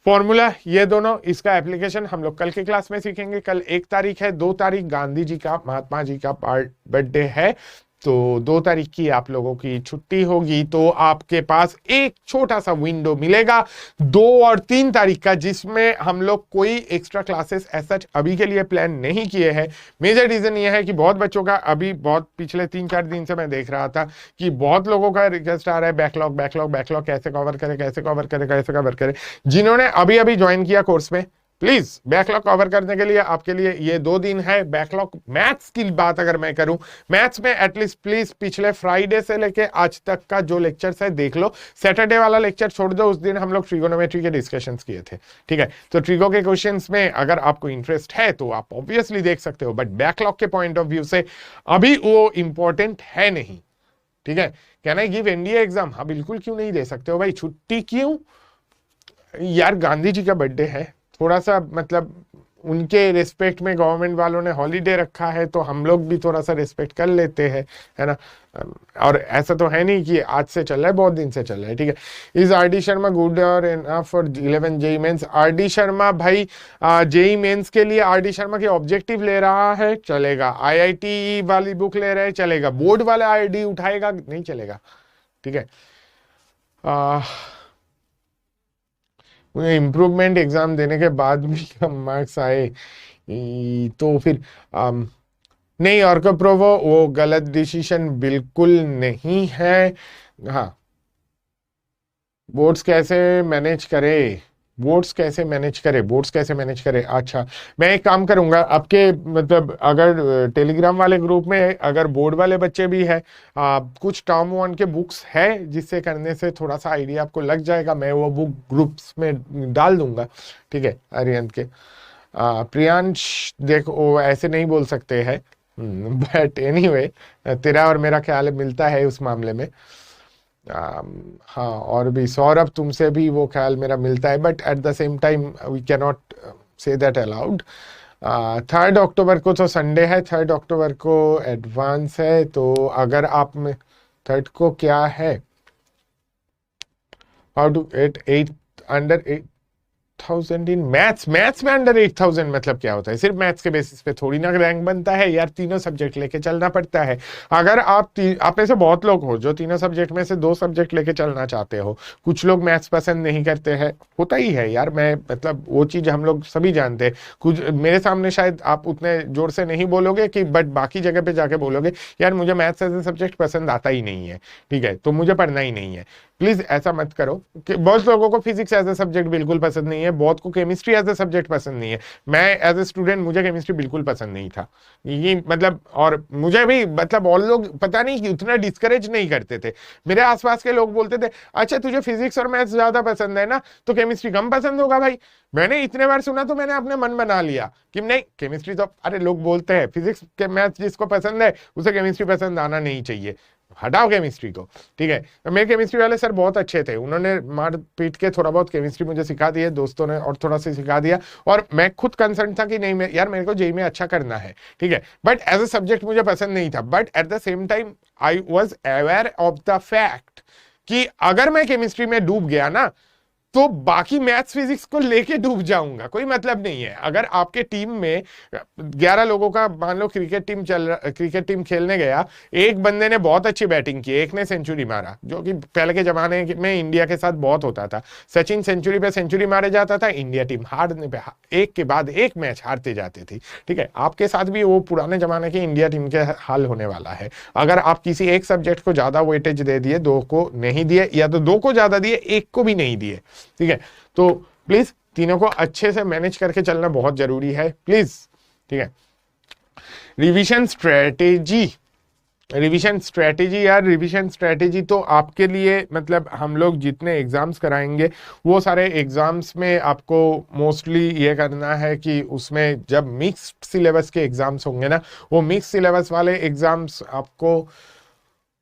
फॉर्मूला ये दोनों, इसका एप्लीकेशन हम लोग कल के क्लास में सीखेंगे। कल 1 तारीख है, 2 तारीख गांधी जी का, महात्मा जी का बर्थडे है, तो 2 तारीख की आप लोगों की छुट्टी होगी, तो आपके पास एक छोटा सा विंडो मिलेगा 2 और 3 तारीख का, जिसमें हम लोग कोई एक्स्ट्रा क्लासेस ऐसा अभी के लिए प्लान नहीं किए हैं। मेजर रीजन ये है कि बहुत बच्चों का अभी, बहुत पिछले 3-4 दिन से मैं देख रहा था कि बहुत लोगों का रिक्वेस्ट आ रहा है बैकलॉग बैकलॉग बैकलॉग कैसे कवर करे, कैसे कवर करे, कैसे कवर करे। जिन्होंने अभी अभी ज्वाइन किया कोर्स में, प्लीज बैकलॉग कवर करने के लिए आपके लिए ये 2 दिन है। बैकलॉग मैथ्स की बात अगर मैं करूं, मैथ्स में एटलीस्ट प्लीज पिछले फ्राइडे से लेके आज तक का जो लेक्चर्स है देख लो। सैटरडे वाला लेक्चर छोड़ दो, उस दिन हम लोग ट्रिगोनोमेट्री के डिस्कशंस किए थे, ठीक है। तो ट्रिगो के क्वेश्चंस में अगर आपको इंटरेस्ट है तो आप ऑब्वियसली देख सकते हो, बट बैकलॉग के पॉइंट ऑफ व्यू से अभी वो इंपॉर्टेंट है नहीं, ठीक है। Can I give NDA exam? हाँ बिल्कुल, क्यों नहीं दे सकते हो भाई। छुट्टी क्यों यार, गांधी जी का बर्थडे है, थोड़ा सा मतलब उनके रिस्पेक्ट में गवर्नमेंट वालों ने हॉलीडे रखा है, तो हम लोग भी थोड़ा सा रिस्पेक्ट कर लेते हैं, है ना। और ऐसा तो है नहीं कि आज से चल रहा है, बहुत दिन से चल रहा है, ठीक है। Is R D Sharma good और enough for 11 JEE Mains? R D Sharma भाई जेई मेंस के लिए आर डी शर्मा के ऑब्जेक्टिव ले रहा है, चलेगा। आईआईटी वाली बुक ले रहे हैं, चलेगा। बोर्ड वाले आईडी उठाएगा, नहीं चलेगा, ठीक है। इम्प्रूवमेंट एग्जाम देने के बाद भी कम मार्क्स आए तो फिर नहीं, और को प्रोवो वो गलत डिसीजन बिल्कुल नहीं है। हाँ, बोर्ड्स कैसे मैनेज करे, बोर्ड्स कैसे मैनेज करे, बोर्ड्स कैसे मैनेज करे। अच्छा, मैं एक काम करूंगा, आपके मतलब अगर टेलीग्राम वाले ग्रुप में अगर बोर्ड वाले बच्चे भी है, कुछ टर्म 1 के बुक्स है जिससे करने से थोड़ा सा आइडिया आपको लग जाएगा, मैं वो बुक ग्रुप्स में डाल दूंगा, ठीक है। अरियंत के प्रियांश देखो ऐसे नहीं बोल सकते हैं, बट एनीवे तेरा और मेरा ख्याल मिलता है उस मामले में। हाँ, और भी सौरभ तुमसे भी वो ख्याल मेरा मिलता है, but at the same time we can not say that allowed. 3 अक्टूबर को तो संडे है, 3 अक्टूबर को एडवांस है, तो अगर आप में 3 को क्या है, how to 8 under 8,000 in maths. Maths में अंडर 8,000 मतलब क्या होता है? सिर्फ मैथ्स के बेसिस पे थोड़ी ना रैंक बनता है यार, तीनों सब्जेक्ट लेके चलना पड़ता है। अगर आप में से बहुत लोग हो जो तीनों सब्जेक्ट में से 2 सब्जेक्ट लेके चलना चाहते हो, कुछ लोग मैथ्स पसंद नहीं करते हैं, होता ही है यार, मैं मतलब वो चीज हम लोग सभी जानते हैं। कुछ मेरे सामने शायद आप उतने जोर से नहीं बोलोगे कि, बट बाकी जगह पे जाके बोलोगे यार मुझे मैथ्स एज ए सब्जेक्ट पसंद आता ही नहीं है, ठीक है, तो मुझे पढ़ना ही नहीं है। प्लीज ऐसा मत करो कि बहुत लोगों को फिजिक्स एज ए सब्जेक्ट बिल्कुल पसंद नहीं है, बहुत को केमिस्ट्री एज ए सब्जेक्ट पसंद नहीं है। मैं एज ए स्टूडेंट मुझे केमिस्ट्री बिल्कुल पसंद नहीं था, ये मतलब, और मुझे भी मतलब और लोग पता नहीं कि उतना डिस्करेज नहीं करते थे। मेरे आसपास के लोग बोलते थे अच्छा तुझे फिजिक्स और मैथ्स ज्यादा पसंद है ना, तो केमिस्ट्री कम पसंद होगा भाई। मैंने इतने बार सुना तो मैंने अपने मन बना लिया कि नहीं केमिस्ट्री तो, अरे लोग बोलते हैं फिजिक्स के मैथ्स जिसको पसंद है उसे केमिस्ट्री पसंद आना नहीं चाहिए, हटाओ केमिस्ट्री को, ठीक है। तो मेरे केमिस्ट्री वाले सर बहुत अच्छे थे, उन्होंने मार पीट के थोड़ा बहुत केमिस्ट्री मुझे सिखा दिया, दोस्तों ने और थोड़ा सा सिखा दिया, और मैं खुद कंसर्न था कि नहीं यार मेरे को जेई में अच्छा करना है, ठीक है, बट एज ए सब्जेक्ट मुझे पसंद नहीं था। But at the same time I was aware of the fact कि अगर मैं केमिस्ट्री में डूब गया ना तो बाकी मैथ्स फिजिक्स को लेके डूब जाऊंगा, कोई मतलब नहीं है। अगर आपके टीम में 11 लोगों का मान लो क्रिकेट टीम खेलने गया, एक बंदे ने बहुत अच्छी बैटिंग की, एक ने सेंचुरी मारा, जो कि पहले के जमाने में इंडिया के साथ बहुत होता था, सचिन सेंचुरी पे सेंचुरी मारे जाता था, इंडिया टीम हारने पे एक के बाद एक मैच हारते जाते थे, ठीक है। आपके साथ भी वो पुराने जमाने की इंडिया टीम के हाल होने वाला है। अगर आप किसी एक सब्जेक्ट को ज्यादा वेटेज दे दिए, 2 को नहीं दिए, या तो 2 को ज्यादा दिए, 1 को भी नहीं दिए, ठीक है, तो प्लीज तीनों को अच्छे से मैनेज करके चलना बहुत जरूरी है, प्लीज, ठीक है। रिवीजन स्ट्रेटेजी यार, रिवीजन स्ट्रेटेजी तो आपके लिए मतलब हम लोग जितने एग्जाम्स कराएंगे वो सारे एग्जाम्स में आपको मोस्टली ये करना है कि उसमें जब मिक्स्ड सिलेबस के एग्जाम्स होंगे ना, वो मिक्स सिलेबस वाले एग्जाम्स आपको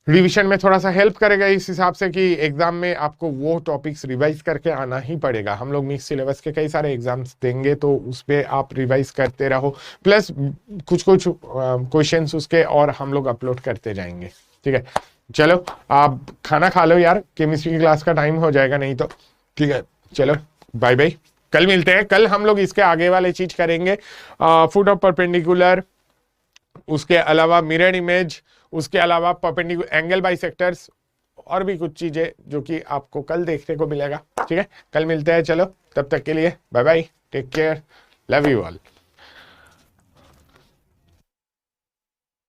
रिवीजन में थोड़ा सा हेल्प करेगा, इस हिसाब से कि एग्जाम में आपको वो टॉपिक्स रिवाइज करके आना ही पड़ेगा। हम लोग मिक्स सिलेबस के कई सारे एग्जाम्स देंगे तो उस पर आप रिवाइज करते रहो, प्लस कुछ क्वेश्चंस उसके और हम लोग अपलोड करते जाएंगे, ठीक है। चलो आप खाना खा लो यार, केमिस्ट्री की क्लास का टाइम हो जाएगा नहीं तो। ठीक है, चलो बाय बाय, कल मिलते हैं। कल हम लोग इसके आगे वाले चीज करेंगे, फुट ऑफ परपेंडिकुलर, उसके अलावा मिरर इमेज, उसके अलावा परपेंडिकुलर एंगल बाइसेक्टर्स, और भी कुछ चीजें जो कि आपको कल देखने को मिलेगा। ठीक है, कल मिलते हैं, चलो तब तक के लिए bye bye, take care, love you all.